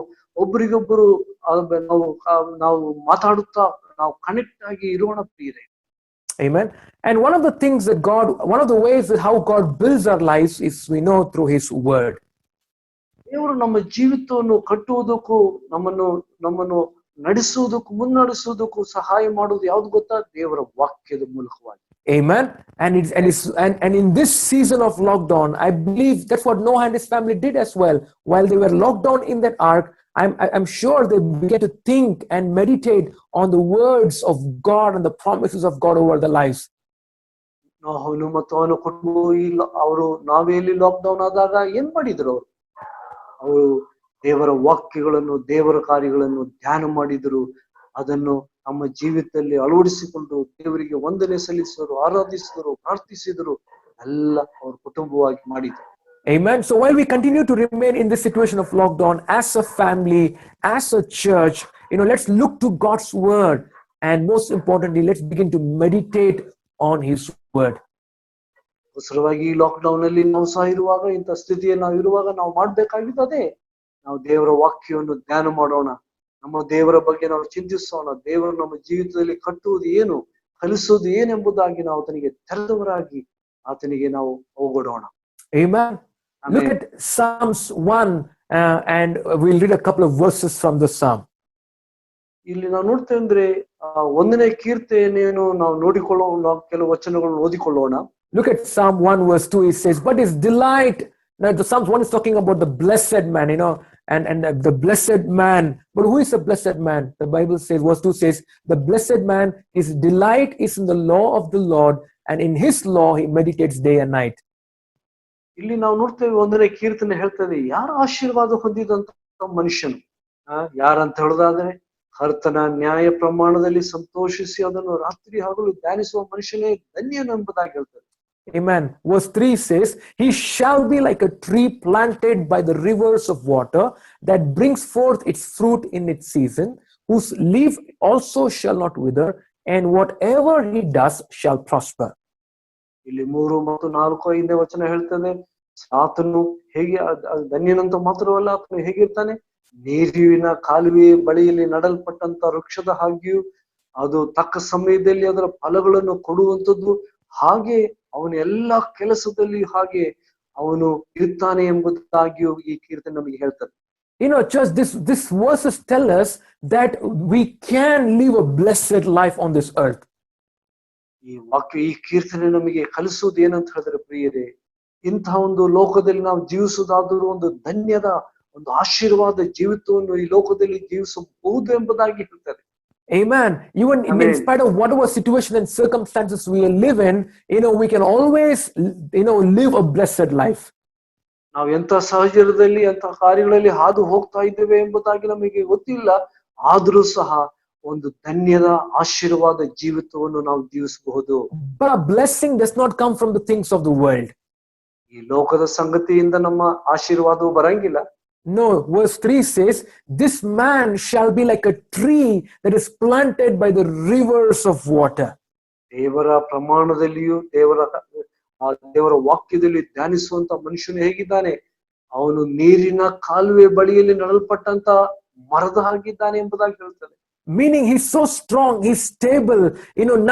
ಒಬ್ಬರಿಗೊಬ್ಬರು ನಾವು ಮಾತಾಡುತ್ತಾ ನಾವು ಕನೆಕ್ಟ್ ಆಗಿ ಇರೋಣ ಪ್ರಿಯರೇ. Amen. And one of the ways that how God builds our lives is, we know, through His word. ದೇವರು ನಮ್ಮ ಜೀವಿತವನ್ನು ಕಟ್ಟುವುದಕ್ಕೂ ನಮ್ಮನ್ನು ನಡೆಸುವುದಕ್ಕೂ ಮುನ್ನಡೆಸುವುದಕ್ಕೂ ಸಹಾಯ ಮಾಡುವುದು ಯಾವ್ದು ಗೊತ್ತಾ? ದೇವರ ವಾಕ್ಯದ ಮೂಲಕವಾಗಿ. Amen. And in this season of lockdown, I believe that's what Noah and his family did as well. While they were locked down in that ark, I'm sure they began to think and meditate on the words of God and the promises of God over their lives. ಅವನು ಮತ್ತು ಅವನ ಕುಟುಂಬ ಅವರು ನಾವೆಲ್ಲಿ lock down ಆದಾಗ ಏನ್ ಮಾಡಿದ್ರು? ಅವರು ದೇವರ ವಾಕ್ಯಗಳನ್ನು, ದೇವರ ಕಾರ್ಯಗಳನ್ನು ಧ್ಯಾನ ಮಾಡಿದ್ರು. ಅದನ್ನು ನಮ್ಮ ಜೀವಿತದಲ್ಲಿ ಅಳವಡಿಸಿಕೊಂಡು ದೇವರಿಗೆ ವಂದನೆ ಸಲ್ಲಿಸಿದರು, ಆರಾಧಿಸಿದರು, ಪ್ರಾರ್ಥಿಸಿದರು. ಎಲ್ಲ ಅವ್ರ ಕುಟುಂಬವಾಗಿ ಮಾಡಿದ್ರು. Amen. So while we continue to remain in this situation of lockdown, as a family, as a church, let's look to God's word, and most importantly, let's begin to meditate on His word. ಅವಸರವಾಗಿ lockdown ಅಲ್ಲಿ ನಾವು ಸಹ ಇರುವಾಗ, ಇಂಥ ಸ್ಥಿತಿಯಲ್ಲಿ ನಾವು ಇರುವಾಗ ನಾವು ಮಾಡ್ಬೇಕಾಗಿದ್ದದೆ ನಾವು ದೇವರ ವಾಕ್ಯವನ್ನು ಧ್ಯಾನ ಮಾಡೋಣ, ನಮ್ಮ ದೇವರ ಬಗ್ಗೆ ನಾವು ಚಿಂತಿಸೋಣ. ದೇವರು ನಮ್ಮ ಜೀವಿತದಲ್ಲಿ ಕಟ್ಟುವುದು ಏನು, ಕಲಿಸುವುದು ಏನೆಂಬುದಾಗಿ ನಾವು ಆತನಿಗೆ ತೆರೆದವರಾಗಿ ಆತನಿಗೆ ನಾವು ಹೋಗೋಣ. Amen. Look at Psalms 1, and we'll read a couple of verses from the Psalm. ಇಲ್ಲಿ ನಾವು ನೋಡ್ತೇವೆ ಅಂದ್ರೆ 1ನೇ ಕೀರ್ತನೆಯನ್ನು ನಾವು ನೋಡಿಕೊಳ್ಳೋಣ, ಕೆಲವು ವಚನಗಳನ್ನು ಓದಿಕೊಳ್ಳೋಣ. Look at Psalm 1 verse 2. It says, but his delight. Now the Psalms 1 is talking about the blessed man, and the blessed man. But who is the blessed man? The Bible says, verse 2 says, the blessed man, his delight is in the law of the Lord, and in His law he meditates day and night. ಇಲ್ಲಿ ನಾವು ನೋಡ್ತೇವೆ, 1ನೇ ಕೀರ್ತನೆ ಹೇಳ್ತದೆ, ಯಾರು ಆಶೀರ್ವಾದ ಹೊಂದಿದಂತ ಮನುಷ್ಯನು, ಯಾರಂತ ಹೇಳೋದಾದ್ರೆ, ಕರ್ತನ ನ್ಯಾಯ ಪ್ರಮಾಣದಲ್ಲಿ ಸಂತೋಷಿಸಿ ಅದನ್ನು ರಾತ್ರಿ ಹಗಲು ಧ್ಯಾನಿಸುವ ಮನುಷ್ಯನೇ ಧನ್ಯನು ಎಂಬುದಾಗಿ ಹೇಳ್ತದೆ. Amen. Verse 3 says, he shall be like a tree planted by the rivers of water that brings forth its fruit in its season, whose leaf also shall not wither, and whatever he does shall prosper. ಇಲ್ಲಿ 3 ಮತ್ತು 4, 5ನೇ ವಚನ ಹೇಳ್ತದೆ, ಆತನು ಹೇಗೆ ಧನ್ಯನಂತ ಮಾತ್ರವಲ್ಲ, ಆತನು ಹೇಗಿರ್ತಾನೆ, ನೀರಿನ ಕಾಲುವೆ ಬಳಿಯಲ್ಲಿ ನಡಲ್ಪಟ್ಟಂತ ವೃಕ್ಷದ ಹಾಗೆಯೂ ಅದು ತಕ್ಕ ಸಮಯದಲ್ಲಿ ಅದರ ಫಲಗಳನ್ನು ಕೊಡುವಂಥದ್ದು, ಹಾಗೆ ಅವನ ಎಲ್ಲಾ ಕೆಲಸದಲ್ಲಿ ಹಾಗೆ ಅವನು ಇರ್ತಾನೆ ಎಂಬುದಾಗಿಯೂ ಈ ಕೀರ್ತನೆ ನಮಗೆ ಹೇಳ್ತದೆ. Church, this verses tell us that we can live a blessed life on this earth. ಈ ವಾಕ್ಯ, ಈ ಕೀರ್ತನೆ ನಮಗೆ ಕಲಿಸುವುದು ಏನಂತ ಹೇಳಿದ್ರೆ ಪ್ರಿಯರೇ, ಇಂತಹ ಒಂದು ಲೋಕದಲ್ಲಿ ನಾವು ಜೀವಿಸುವುದಾದರೂ ಒಂದು ಧನ್ಯದ ಒಂದು ಆಶೀರ್ವಾದ ಜೀವಿತವನ್ನು ಈ ಲೋಕದಲ್ಲಿ ಜೀವಿಸಬಹುದು ಎಂಬುದಾಗಿ ಹೇಳ್ತಾರೆ. Amen. Even in spite of whatever situation and circumstances we live in, we can always, live a blessed life. ನಾವು ಎಂತ ಸಹಜರದಲ್ಲಿ ಎಂತ ಕಾರ್ಯಗಳಲ್ಲಿ ಹಾದು ಹೋಗ್ತಾ ಇದ್ದೇವೆ ಎಂಬುದಾಗಿ ನಮಗೆ ಗೊತ್ತಿಲ್ಲ, ಆದರೂ ಸಹ ಒಂದು ಧನ್ಯದ ಆಶೀರ್ವಾದ ಜೀವಿತವನ್ನು ನಾವು ಜೀವಿಸಬಹುದು. But a blessing does not come from the things of the world. ಈ ಲೋಕದ ಸಂಗತಿಯಿಂದ ನಮ್ಮ ಆಶೀರ್ವಾದವು ಬರಂಗಿಲ್ಲ. No, verse 3 says, this man shall be like a tree that is planted by the rivers of water. ದೇವರ ಪ್ರಮಾಣದಲ್ಲಿಯೂ ದೇವರ ವಾಕ್ಯದಲ್ಲಿ ಧ್ಯಾನಿಸುವಂತ ಮನುಷ್ಯನು ಹೇಗಿದ್ದಾನೆ, ಅವನು ನೀರಿನ ಕಾಲುವೆ ಬಳಿಯಲ್ಲಿ ನಡಲ್ಪಟ್ಟಂತ ಮರದ ಹಾಗಿದ್ದಾನೆ ಎಂಬುದಾಗಿ ಹೇಳ್ತಾನೆ. Meaning he's so strong, he's stable,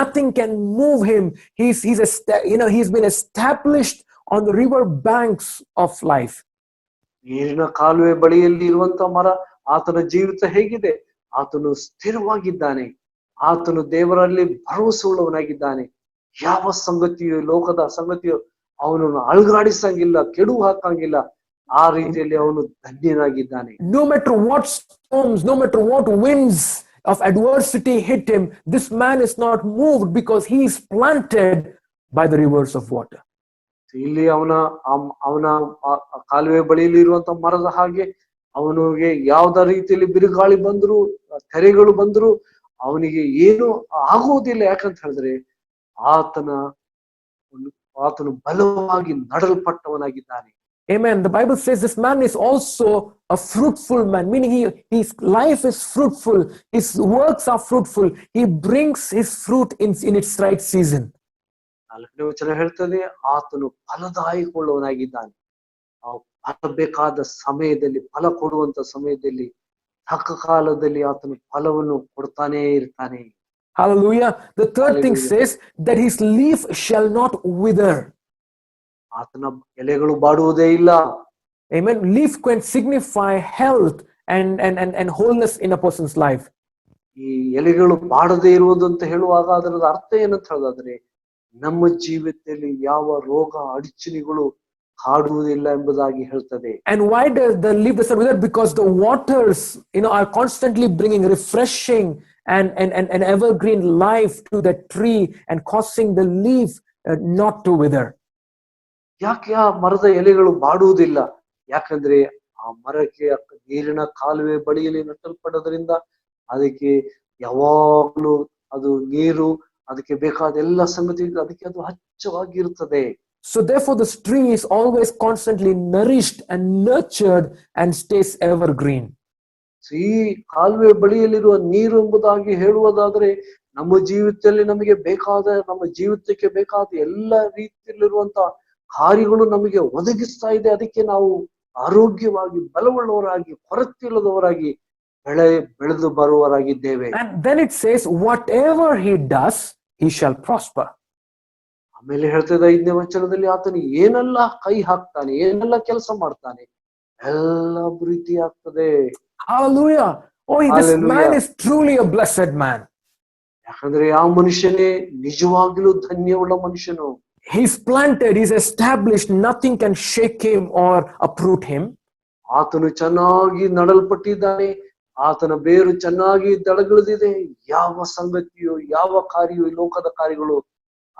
nothing can move him. He's been established on the river banks of life. ನೀರಿನ ಕಾಲುವೆ ಬಳಿಯಲ್ಲಿ ಇರುವಂತ ಮರ, ಆತನ ಜೀವಿತ ಹೇಗಿದೆ, ಆತನು ಸ್ಥಿರವಾಗಿದ್ದಾನೆ, ಆತನು ದೇವರಲ್ಲಿ ಭರವಸೆ ಉಳ್ಳವನಾಗಿದ್ದಾನೆ. ಯಾವ ಸಂಗತಿಯು, ಲೋಕದ ಸಂಗತಿಯು ಅವನನ್ನು ಅಳಗಾಡಿಸಂಗಿಲ್ಲ, ಕೆಡು ಹಾಕಂಗಿಲ್ಲ, ಆ ರೀತಿಯಲ್ಲಿ ಅವನು ಧನ್ಯನಾಗಿದ್ದಾನೆ. No matter what storms, no matter what winds of adversity hit him, this man is not moved because he is planted by the rivers of water. ಇಲ್ಲಿ ಅವನ ಕಾಲುವೆ ಬಳಿಯಲ್ಲಿ ಇರುವಂತ ಮರದ ಹಾಗೆ ಅವನಿಗೆ ಯಾವ್ದ ರೀತಿಯಲ್ಲಿ ಬಿರುಗಾಳಿ ಬಂದ್ರು, ತೆರೆಗಳು ಬಂದ್ರು ಅವನಿಗೆ ಏನು ಆಗುವುದಿಲ್ಲ. ಯಾಕಂತ ಹೇಳಿದ್ರೆ ಆತನು ಬಲವಾಗಿ ನಡಲ್ಪಟ್ಟವನಾಗಿದ್ದಾನೆ. Amen. The Bible says this man is also a fruitful man, meaning his life is fruitful, his works are fruitful, he brings his fruit in its right season. 4ನೇ ವಚನ ಹೇಳ್ತದೆ, ಆತನು ಫಲದಾಯಕವುಳ್ಳವನಾಗಿದ್ದಾನೆ. ಫಲ ಬೇಕಾದ ಸಮಯದಲ್ಲಿ, ಫಲ ಕೊಡುವಂತ ಸಮಯದಲ್ಲಿ, ತಕ್ಕ ಕಾಲದಲ್ಲಿ ಆತನು ಫಲವನ್ನು ಕೊಡ್ತಾನೇ ಇರ್ತಾನೆ. Hallelujah. The third thing says that his leaf shall not wither. ಆತನ ಎಲೆಗಳು ಬಾಡುವುದೇ ಇಲ್ಲ. Amen. Leaf can signify health and wholeness in a person's life. ಈ ಎಲೆಗಳು ಬಾಡದೇ ಇರುವುದು ಅಂತ ಹೇಳುವಾಗ ಅದರ ಅರ್ಥ ಏನಂತ ಹೇಳೋದಾದ್ರೆ, ನಮ್ಮ ಜೀವಿತದಲ್ಲಿ ಯಾವ ರೋಗ ಅಡಚಣೆಗಳು ಕಾಡುವುದಿಲ್ಲ ಎಂಬುದಾಗಿ ಹೇಳ್ತದೆ. And why does the leaf doesn't wither? Because the waters, are constantly bringing refreshing and evergreen life to the tree and causing the leaf not to wither. ಯಾಕೆ ಆ ಮರದ ಎಲೆಗಳು ಬಾಡುವುದಿಲ್ಲ? ಯಾಕಂದ್ರೆ ಆ ಮರಕ್ಕೆ ನೀರಿನ ಕಾಲುವೆ ಬಳಿಯಲ್ಲಿ ನಟ್ಟಲ್ಪಡೋದ್ರಿಂದ ಅದಕ್ಕೆ ಯಾವಾಗಲೂ ಅದು ನೀರು, ಅದಕ್ಕೆ ಬೇಕಾದ ಎಲ್ಲ ಸಂಗತಿ, ಅದಕ್ಕೆ ಅದು ಹಚ್ಚವಾಗಿರುತ್ತದೆ. So therefore the tree is always constantly nourished and nurtured and stays evergreen. ಈ ಕಾಲುವೆ ಬಳಿಯಲ್ಲಿರುವ ನೀರು ಎಂಬುದಾಗಿ ಹೇಳುವುದಾದ್ರೆ, ನಮ್ಮ ಜೀವಿತದಲ್ಲಿ ನಮಗೆ ಬೇಕಾದ, ನಮ್ಮ ಜೀವಿತಕ್ಕೆ ಬೇಕಾದ ಎಲ್ಲ ರೀತಿಯಲ್ಲಿರುವಂತ ಕಾರ್ಯಗಳು ನಮಗೆ ಒದಗಿಸ್ತಾ ಇದೆ. ಅದಕ್ಕೆ ನಾವು ಆರೋಗ್ಯವಾಗಿ, ಬಲವುಳ್ಳವರಾಗಿ, ಕೊರತಿಲ್ಲದವರಾಗಿ ಬೆಳೆದು ಬರುವವರಾಗಿದ್ದೇವೆ. And then it says, whatever he does, he shall prosper. ಆಮೇಲೆ ಹೇಳ್ತದೆ 5ನೇ ವಚನದಲ್ಲಿ, ಆತನು ಏನೆಲ್ಲ ಕೈ ಹಾಕ್ತಾನೆ, ಏನೆಲ್ಲ ಕೆಲಸ ಮಾಡ್ತಾನೆ, ಎಲ್ಲ ಅಭಿವೃದ್ಧಿ ಆಗ್ತದೆ. Hallelujah. Oh, this man is truly a blessed man. ಯಾಕಂದ್ರೆ ಆ ಮನುಷ್ಯನೇ ನಿಜವಾಗ್ಲೂ ಧನ್ಯವುಳ್ಳ ಮನುಷ್ಯನು. He's planted, he's established, nothing can shake him or uproot him. ಆತನು ಚೆನ್ನಾಗಿ ನಡಲ್ಪಟ್ಟಿದ್ದಾನೆ, ಆತನ ಬೇರು ಚೆನ್ನಾಗಿ ದಡಗಿಳಿದಿದೆ. ಯಾವ ಸಂಗತಿಯು, ಯಾವ ಕಾರ್ಯವು, ಲೋಕದ ಕಾರ್ಯಗಳು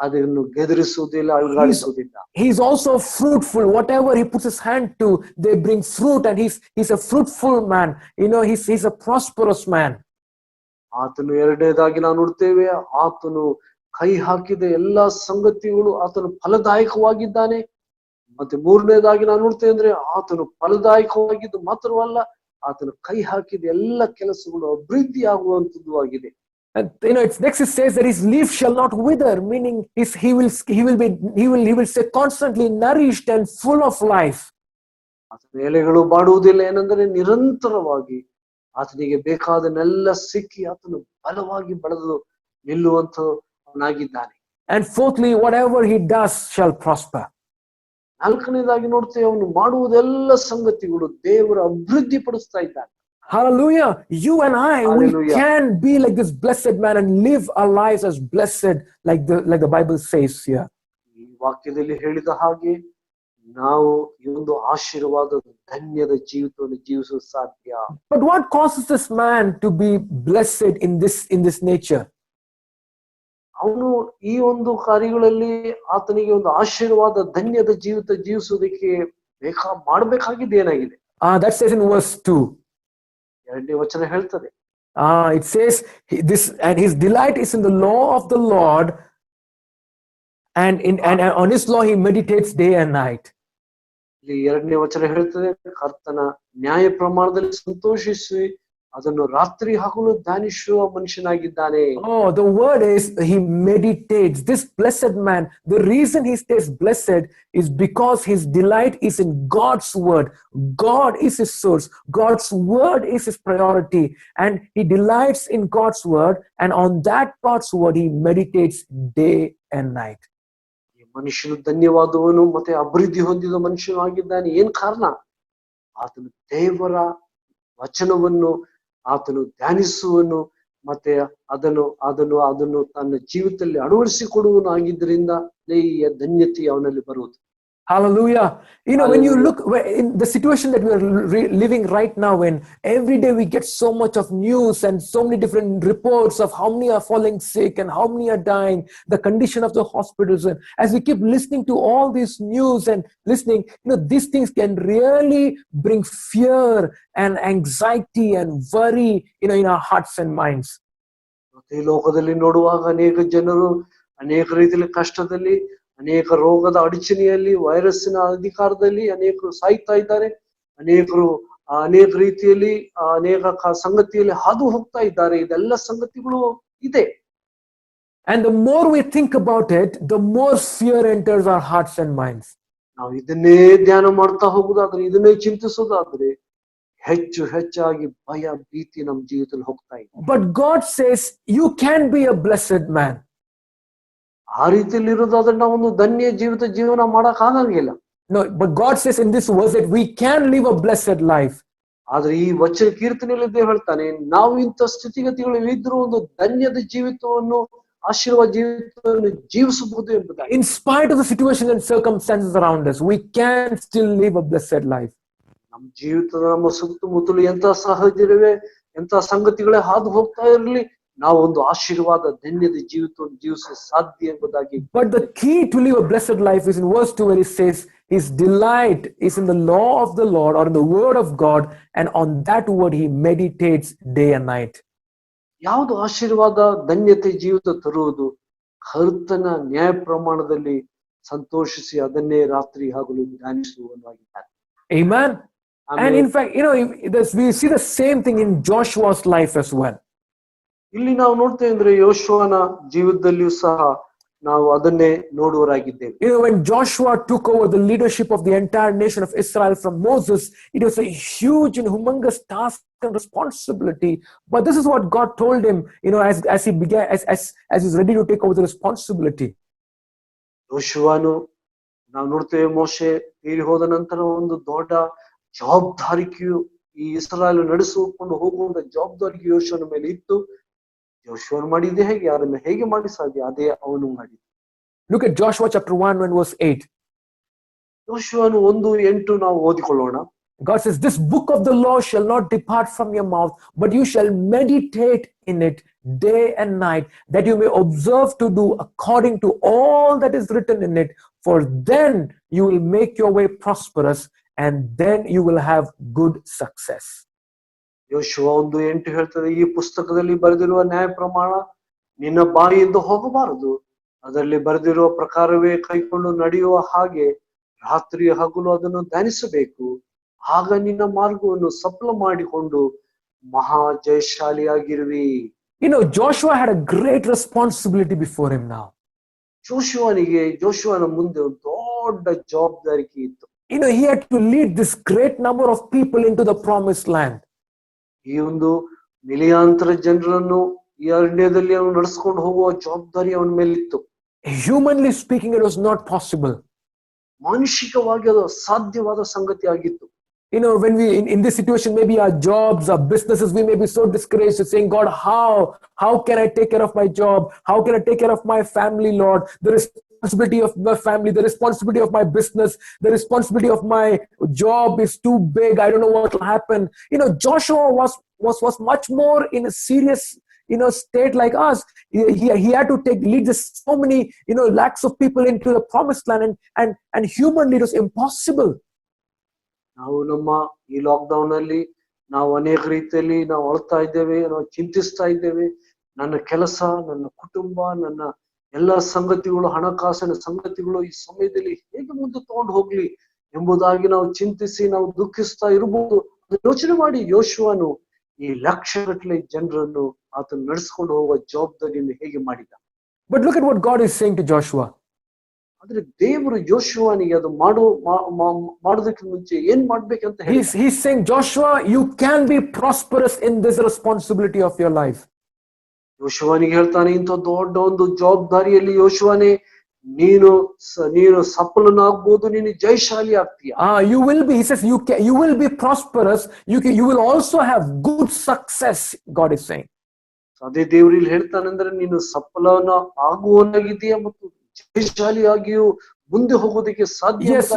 ಅದನ್ನು ಗೆದರಿಸುವುದಿಲ್ಲ, ಅಲುಗಾಡಿಸುವುದಿಲ್ಲ. He's also fruitful. Whatever he puts his hand to, they bring fruit, and he's a fruitful man. He's a prosperous man. ಆತನು ಎರಡನೇದಾಗಿ ನಾವು ನೋಡ್ತೇವೆ, ಆತನು ಕೈ ಹಾಕಿದ ಎಲ್ಲಾ ಸಂಗತಿಗಳು ಆತನು ಫಲದಾಯಕವಾಗಿದ್ದಾನೆ. ಮತ್ತೆ ಮೂರನೇದಾಗಿ ನಾವು ನೋಡ್ತೇವೆ ಅಂದ್ರೆ ಆತನು ಫಲದಾಯಕವಾಗಿದ್ದು ಮಾತ್ರವಲ್ಲ, ಆತನು ಕೈ ಹಾಕಿದ ಎಲ್ಲ ಕೆಲಸಗಳು ಅಭಿವೃದ್ಧಿ ಆಗುವಂತದ್ದು ಆಗಿದೆ. And it's next it says that his leaf shall not wither, meaning he will stay constantly nourished and full of life. ಆತನ ಎಲೆಗಳು ಬಾಡುವುದಿಲ್ಲ, ಏನಂದ್ರೆ ನಿರಂತರವಾಗಿ ಆತನಿಗೆ ಬೇಕಾದನ್ನೆಲ್ಲ ಸಿಕ್ಕಿ ಆತನು ಬಲವಾಗಿ ಬೆಳೆದು ನಿಲ್ಲುವಂತವನಾಗಿದ್ದಾನೆ. And fourthly, whatever he does shall prosper. ನಾಲ್ಕನೇದಾಗಿ ನೋಡ್ತೇವೆ, ಅವನು ಮಾಡುವುದೆಲ್ಲ ಸಂಗತಿಗಳು ದೇವರ ಅಭಿವೃದ್ಧಿ ಪಡಿಸ್ತಾ ಇದ್ದಾನೆ. Hallelujah. You and I, Hallelujah. we can be like this blessed man and live our lives as blessed, like the Bible says here. ಈ ವಾಕ್ಯದಲ್ಲಿ ಹೇಳಿದ ಹಾಗೆ ನಾವು ಈ ಒಂದು ಆಶೀರ್ವಾದದ ಧನ್ಯದ ಜೀವಿತವನ್ನು ಜೀವಿಸಲು ಸಾಧ್ಯ. But what causes this man to be blessed in this nature? ಅವನು ಈ ಒಂದು ಕಾರ್ಯಗಳಲ್ಲಿ ಆತನಿಗೆ ಒಂದು ಆಶೀರ್ವಾದ ಧನ್ಯದ ಜೀವಿತ ಜೀವಿಸುವುದಕ್ಕೆ ಮಾಡಬೇಕಾಗಿದ್ದು ಏನಾಗಿದೆ? That says in verse 2. ಎರಡನೇ ವಚನ ಹೇಳ್ತದೆ, it says and his delight is in the law of the Lord, and on his law he meditates day and night. ಇಲ್ಲಿ ಎರಡನೇ ವಚನ ಹೇಳ್ತದೆ, ಕರ್ತನ ನ್ಯಾಯ ಪ್ರಮಾಣದಲ್ಲಿ ಸಂತೋಷಿಸಿ ಅದನ್ನು ರಾತ್ರಿ ಹಗಲು ಧ್ಯಾನಿಸುವ ಮನುಷ್ಯನಾಗಿದ್ದಾನೆ. Oh, the word is he meditates. This blessed man, the reason he stays blessed is because his delight is in God's word. God is his source. God's word is his priority, and he delights in God's word, and on that God's word he meditates day and night. ಈ ಮನುಷ್ಯನು ಧನ್ಯವಾದವನು ಮತ್ತೆ ಅಭಿವೃದ್ಧಿ ಹೊಂದಿದ ಮನುಷ್ಯನು ಆಗಿದ್ದಾನೆ. ಏನ್ ಕಾರಣ? ಆತನು ದೇವರ ವಚನವನ್ನು ಆತನು ಧ್ಯಾನಿಸುವನು, ಮತ್ತೆ ಅದನ್ನು ತನ್ನ ಜೀವಿತದಲ್ಲಿ ಅಳವಡಿಸಿಕೊಡುವನು ಆಗಿದ್ದರಿಂದ ಈ ಧನ್ಯತೆ ಅವನಲ್ಲಿ ಬರುವುದು. Hallelujah. When you look in the situation that we are living right now, when every day we get so much of news and so many different reports of how many are falling sick and how many are dying, the condition of the hospitals, and as we keep listening to all this news and listening, these things can really bring fear and anxiety and worry, in our hearts and minds. ಈ ಲೋಕದಲ್ಲಿ ನೋಡುವಾಗ ಅನೇಕ ಜನರು ಅನೇಕ ರೀತಿಯಲ್ಲಿ ಕಷ್ಟದಲ್ಲಿ, ಅನೇಕ ರೋಗದ ಅಡಚಣೆಯಲ್ಲಿ, ವೈರಸ್ಸಿನ ಅಧಿಕಾರದಲ್ಲಿ ಅನೇಕರು ಸಾಯ್ತಾ ಇದ್ದಾರೆ. ಅನೇಕರು ಅನೇಕ ರೀತಿಯಲ್ಲಿ ಅನೇಕ ಸಂಗತಿಯಲ್ಲಿ ಹಾದು ಹೋಗ್ತಾ ಇದ್ದಾರೆ. ಇದೆಲ್ಲ ಸಂಗತಿಗಳು ಇದೆ. And the more we think about it, the more fear enters our hearts and minds. ನಾವು ಇದನ್ನೇ ಧ್ಯಾನ ಮಾಡ್ತಾ ಹೋಗುದಾದ್ರೆ, ಇದನ್ನೇ ಚಿಂತಿಸೋದಾದ್ರೆ ಹೆಚ್ಚಾಗಿ ಭಯ ಭೀತಿ ನಮ್ಮ ಜೀವಿತದಲ್ಲಿ ಹೋಗ್ತಾ ಇದೆ. But God says you can be a blessed man. ಆ ರೀತಿಯಲ್ಲಿ ಇರೋದಾದ್ರೆ ನಾವೊಂದು ಧನ್ಯ ಜೀವನ ಮಾಡಕ್ ಆಗಂಗಿಲ್ಲ. No, but God says in this verse that we can live a blessed life. ಆದ್ರೆ ಈ ವಚನ ಕೀರ್ತನೆಯಲ್ಲಿ ದೇವರು ಹೇಳ್ತಾನೆ, ನಾವು ಇಂಥ ಸ್ಥಿತಿಗತಿಗಳಲ್ಲಿ ಇದ್ರೂ ಒಂದು ಧನ್ಯದ ಜೀವಿತವನ್ನು, ಆಶೀರ್ವಾದ ಜೀವಿತವನ್ನು ಜೀವಿಸಬಹುದು ಎಂಬುದಾಗಿ. In spite of the situation and circumstances around us, we can still live a blessed life. ನಮ್ಮ ಜೀವಿತದ ನಮ್ಮ ಸುತ್ತಮುತ್ತಲು ಎಂತ ಸಾಹಚರ್ಯವೇ, ಎಂತ ಸಂಗತಿಗಳೇ ಹಾದು ಹೋಗ್ತಾ ಇರಲಿ, ನಾವು ಒಂದು ಆಶೀರ್ವಾದ ಧನ್ಯದ ಜೀವಿತವನ್ನು ಜೀವಿಸಲು ಸಾಧ್ಯ ಎಂಬುದಾಗಿ. But the key to live a blessed life is in verse 2 where it says his delight is in the law of the Lord, or in the word of God, and on that word he meditates day and night. ಯಾವುದು ಆಶೀರ್ವಾದ ಧನ್ಯತೆ ಜೀವಿತ ತರುವುದು? ಕರ್ತನ ನ್ಯಾಯ ಪ್ರಮಾಣದಲ್ಲಿ ಸಂತೋಷಿಸಿ ಅದನ್ನೇ ರಾತ್ರಿ ಹಗಲು ಧ್ಯಾನಿಸುವವನಾಗಿದ್ದಾನೆ. Amen. And in fact, we see the same thing in Joshua's life as well. ಇಲ್ಲಿ ನಾವು ನೋಡ್ತೇವೆ ಅಂದ್ರೆ ಯೋಶುವನ ಜೀವಿತದಲ್ಲಿಯೂ ಸಹ ನಾವು ಅದನ್ನೇ ನೋಡುವರಾಗಿದ್ದೇವೆ. When Joshua took over the leadership of the entire nation of Israel from Moses, it was a huge and humongous task and responsibility. But this is what God told him, as he began, as he's ready to take over the responsibility. ಯೋಶುವನು ನಾವು ನೋಡ್ತೇವೆ, ಮೋಶೆ ತೀರಿ ಹೋದ ನಂತರ ಒಂದು ದೊಡ್ಡ ಜವಾಬ್ದಾರಿಕೆಯು ಈ ಇಸ್ರಾಯೇಲ್ ನಡೆಸಿಕೊಂಡು ಹೋಗುವಂತ ಜವಾಬ್ದಾರಿಕೆ ಯೋಶುವನ ಮೇಲೆ ಇತ್ತು. ಯೋಶುವನು ಮಾಡಿದ್ದೆ ಹೇಗೆ, ಅದನ್ನು ಹೇಗೆ ಮಾಡಿ ಸಾಧ್ಯ, ಅದೇ ಅವನು ಮಾಡಿದ. Look at Joshua chapter 1 and verse 8. ಯೋಶುವನು 1:8 ನಾವು ಓದಿಕೊಳ್ಳೋಣ. God says, this book of the law shall not depart from your mouth, but you shall meditate in it day and night, that you may observe to do according to all that is written in it. For then you will make your way prosperous, and then you will have good success. ಯೋಶುವ 1:8 ಹೇಳ್ತದೆ, ಈ ಪುಸ್ತಕದಲ್ಲಿ ಬರೆದಿರುವ ನ್ಯಾಯ ಪ್ರಮಾಣ ನಿನ್ನ ಬಾಯಿಯಿಂದ ಹೋಗಬಾರದು, ಅದರಲ್ಲಿ ಬರೆದಿರುವ ಪ್ರಕಾರವೇ ಕೈಕೊಂಡು ನಡೆಯುವ ಹಾಗೆ ರಾತ್ರಿ ಹಗಲು ಅದನ್ನು ಧ್ಯಾನಿಸಬೇಕು. ಆಗ ನಿನ್ನ ಮಾರ್ಗವನ್ನು ಸಫಲ ಮಾಡಿಕೊಂಡು ಮಹಾ ಜಯಶಾಲಿಯಾಗಿರುವಿ. Joshua had a great responsibility before him now. ಜೋಶುವನ ಮುಂದೆ ಒಂದು ದೊಡ್ಡ ಜವಾಬ್ದಾರಿಕೆ ಇತ್ತು. He had to lead this great number of people into the promised land. ಈ ಒಂದು ಮಿಲಿಯಾಂತರ ಜನರನ್ನು ಈ ಅರಣ್ಯದಲ್ಲಿ ಅವನು ನಡೆಸ್ಕೊಂಡು ಹೋಗುವ ಜವಾಬ್ದಾರಿ ಅವನ ಮೇಲಿತ್ತು. Humanly speaking, it was not possible. ಮಾನುಷಿಕವಾಗಿ ಅದು ಅಸಾಧ್ಯವಾದ ಸಂಗತಿ ಆಗಿತ್ತು. When we in this situation, maybe our jobs, our businesses, we may be so discouraged, saying, God, how can I take care of my job? How can I take care of my family, Lord? The responsibility of my family, the responsibility of my business, the responsibility of my job is too big. I don't know what will happen. Joshua was much more in a serious state like us. He had to lead so many lakhs of people into the promised land, and humanly it was impossible. ನಾವು ನಮ್ಮ ಈ lockdown ಅಲ್ಲಿ ನಾವು ಅನೇಕ ರೀತಿಯಲ್ಲಿ ನಾವು ಅಳ್ತಾ ಇದ್ದೇವೆ, ನಾವು ಚಿಂತಿಸ್ತಾ ಇದ್ದೇವೆ. ನನ್ನ ಕೆಲಸ, ನನ್ನ ಕುಟುಂಬ, ನನ್ನ ಎಲ್ಲ ಸಂಗತಿಗಳು, ಹಣಕಾಸಿನ ಸಂಗತಿಗಳು ಈ ಸಮಯದಲ್ಲಿ ಹೇಗೆ ಮುಂದೆ ತಗೊಂಡು ಹೋಗ್ಲಿ ಎಂಬುದಾಗಿ ನಾವು ಚಿಂತಿಸಿ ನಾವು ದುಃಖಿಸ್ತಾ ಇರಬಹುದು. ಯೋಚನೆ ಮಾಡಿ, ಯೋಶುವನು ಈ ಲಕ್ಷಗಟ್ಟಲೆ ಜನರನ್ನು ಆತನು ನಡೆಸ್ಕೊಂಡು ಹೋಗುವ ಜವಾಬ್ದಾರಿಯನ್ನು ಹೇಗೆ ಮಾಡಿದ. But look at what God is saying to Joshua. ಆದ್ರೆ ದೇವರು ಯೋಶುವನಿಗೆ ಅದು ಮಾಡೋದಕ್ಕೆ ಮುಂಚೆ ಏನ್ ಮಾಡ್ಬೇಕಂತ ಹೇಳಿ, he's saying, Joshua, you can be prosperous in this responsibility of your life. ಯೋಶುವನಿಗೆ ಹೇಳ್ತಾನೆ, ಇಂಥ ದೊಡ್ಡ ಒಂದು ಜವಾಬ್ದಾರಿಯಲ್ಲಿ ಯೋಶುವನೇ ನೀನು ಸಫಲನಾಗ್ಬೋದು, ನೀನು ಜಯಶಾಲಿ ಆಗ್ತೀಯ. You will be, he says, you will be prosperous. You will also have good success, God is saying. ಅದೇ ದೇವರು ಇಲ್ಲಿ ಹೇಳ್ತಾನೆ, ಅಂದ್ರೆ ನೀನು ಸಫಲನ ಆಗುವನಾಗಿದೆಯ ಮತ್ತು ಜಯಶಾಲಿಯಾಗಿಯೂ ಮುಂದೆ ಹೋಗೋದಕ್ಕೆ ಸಾಧ್ಯ. Yes,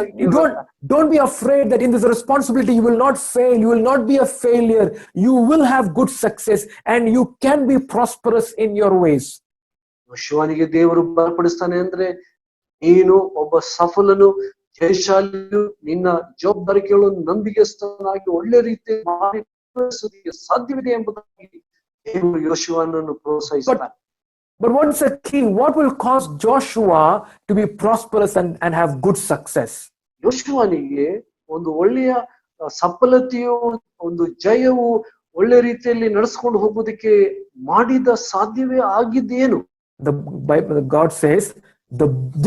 don't be afraid that in this responsibility you will not fail, you will not be a failure, you will have good success, and you can be prosperous in your ways. ಯೋಶುವನಿಗೆ ದೇವರು ಬಲಪಡಿಸ್ತಾನೆ, ಅಂದ್ರೆ ನೀನು ಒಬ್ಬ ಸಫಲನು, ಜಯಶಾಲಿಯು, ನಿನ್ನ ಜವಾಬ್ದಾರಿಕೆಗಳನ್ನು ನಂಬಿಕೆಸ್ತನಾಗಿ ಒಳ್ಳೆ ರೀತಿ ಮಾಡಿ ಸಾಧ್ಯವಿದೆ ಎಂಬುದಾಗಿ ದೇವರು ಯೋಶುವನನ್ನು ಪ್ರೋತ್ಸಾಹಿಸ್ತಾನೆ. But what's the key? What will cause Joshua to be prosperous and have good success? ಯೋಶುವನಿಗೆ ಒಂದು ಒಳ್ಳೆಯ ಸಫಲತೆಯು, ಒಂದು ಜಯವು ಒಳ್ಳೆ ರೀತಿಯಲ್ಲಿ ನಡೆಸ್ಕೊಂಡು ಹೋಗೋದಕ್ಕೆ ಮಾಡಿದ ಸಾಧ್ಯವೇ ಆಗಿದ್ದೇನು? The Bible, God says,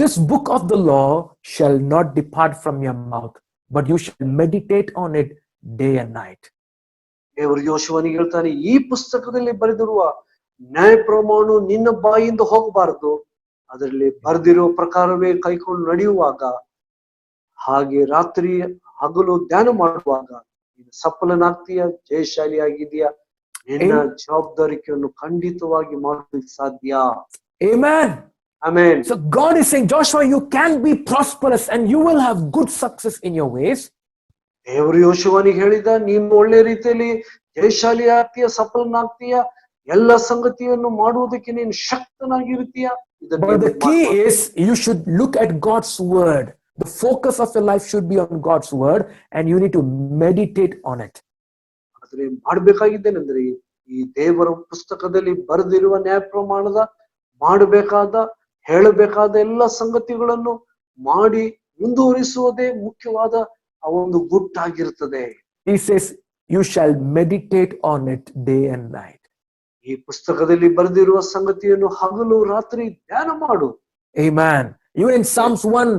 this book of the law shall not depart from your mouth, but you shall meditate on it day and night. ದೇವರು ಯೋಶುವನಿಗೆ ಹೇಳ್ತಾನೆ, ಈ ಪುಸ್ತಕದಲ್ಲಿ ಬರೆದಿರುವ ನ್ಯಾಯ ಪ್ರಮಾಣ ನಿನ್ನ ಬಾಯಿಂದ ಹೋಗಬಾರದು, ಅದರಲ್ಲಿ ಬರೆದಿರುವ ಪ್ರಕಾರವೇ ಕೈಕೊಂಡು ನಡೆಯುವಾಗ, ಹಾಗೆ ರಾತ್ರಿ ಹಗಲು ಧ್ಯಾನ ಮಾಡುವಾಗ ನೀನು ಸಫಲನಾಗ್ತೀಯ, ಜಯಶಾಲಿಯಾಗಿದೆಯಾ, ನಿನ್ನ ಜವಾಬ್ದಾರಿಕೆಯನ್ನು ಖಂಡಿತವಾಗಿ ಮಾಡೋದಕ್ಕೆ ಸಾಧ್ಯ. Amen. Amen. So God is saying, Joshua, you can be prosperous and you will have good success in your ways. ದೇವರು ಯೋಶುವನಿಗೆ ಹೇಳಿದ, ನೀನು ಒಳ್ಳೆ ರೀತಿಯಲ್ಲಿ ಜಯಶಾಲಿ ಆಗ್ತೀಯ, ಸಫಲನಾಗ್ತೀಯ, ಎಲ್ಲ ಸಂಗತಿಯನ್ನು ಮಾಡುವುದಕ್ಕೆ ನೀನು ಶಕ್ತನಾಗಿರ್ತೀಯ. But the key is you should look at God's word. The focus of your life should be on God's word, and you need to meditate on it. ಆದ್ರೆ ಮಾಡ್ಬೇಕಾಗಿದ್ದೇನೆಂದ್ರೆ, ಈ ದೇವರ ಪುಸ್ತಕದಲ್ಲಿ ಬರೆದಿರುವ ನ್ಯಾಯ ಪ್ರಮಾಣದ ಮಾಡಬೇಕಾದ, ಹೇಳಬೇಕಾದ ಎಲ್ಲ ಸಂಗತಿಗಳನ್ನು ಮಾಡಿ ಮುಂದುವರಿಸುವುದೇ ಮುಖ್ಯವಾದ ಆ ಒಂದು ಗುಟ್ಟಾಗಿರ್ತದೆ. He says, you shall meditate on it day and night. ಈ ಪುಸ್ತಕದಲ್ಲಿ ಬರೆದಿರುವ ಸಂಗತಿಯನ್ನು ಹಗಲು ರಾತ್ರಿ ಧ್ಯಾನ ಮಾಡು. Amen. Even in Psalms 1,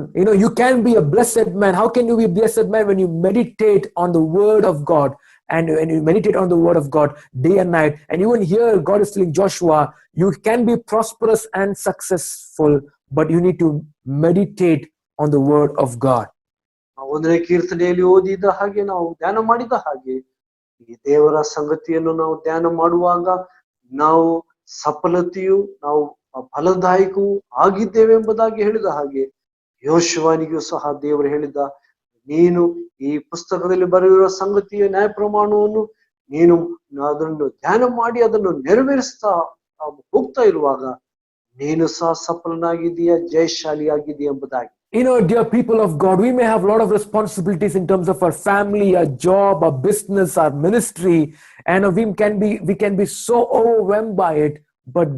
you can be a blessed man. How can you be a blessed man when you meditate on the word of God? And when you meditate on the word of God day and night. And even here, God is telling Joshua, you can be prosperous and successful, but you need to meditate on the word of God. ಒಂದನೇ ಕೀರ್ತನೆಯಲ್ಲಿ ಓದಿದ ಹಾಗೆ, ನಾವು ಧ್ಯಾನ ಮಾಡಿದ ಹಾಗೆ, ಈ ದೇವರ ಸಂಗತಿಯನ್ನು ನಾವು ಧ್ಯಾನ ಮಾಡುವಾಗ ನಾವು ಸಫಲತೆಯು, ನಾವು ಫಲದಾಯಕವೂ ಆಗಿದ್ದೇವೆ ಎಂಬುದಾಗಿ ಹೇಳಿದ ಹಾಗೆ, ಯೋಶುವನಿಗೂ ಸಹ ದೇವರು ಹೇಳಿದ, ನೀನು ಈ ಪುಸ್ತಕದಲ್ಲಿ ಬರೆದಿರುವ ಸಂಗತಿಯ ನ್ಯಾಯ ಪ್ರಮಾಣವನ್ನು ನೀನು ಅದನ್ನು ಧ್ಯಾನ ಮಾಡಿ ಅದನ್ನು ನೆರವೇರಿಸ್ತಾ ಹೋಗ್ತಾ ಇರುವಾಗ ನೀನು ಸಹ ಸಫಲನಾಗಿದೀಯ, ಜಯಶಾಲಿಯಾಗಿದೀಯ ಎಂಬುದಾಗಿ. Dear people of God, we may have a lot of responsibilities in terms of our family, our job, our business, our ministry, and we can be so overwhelmed by it. But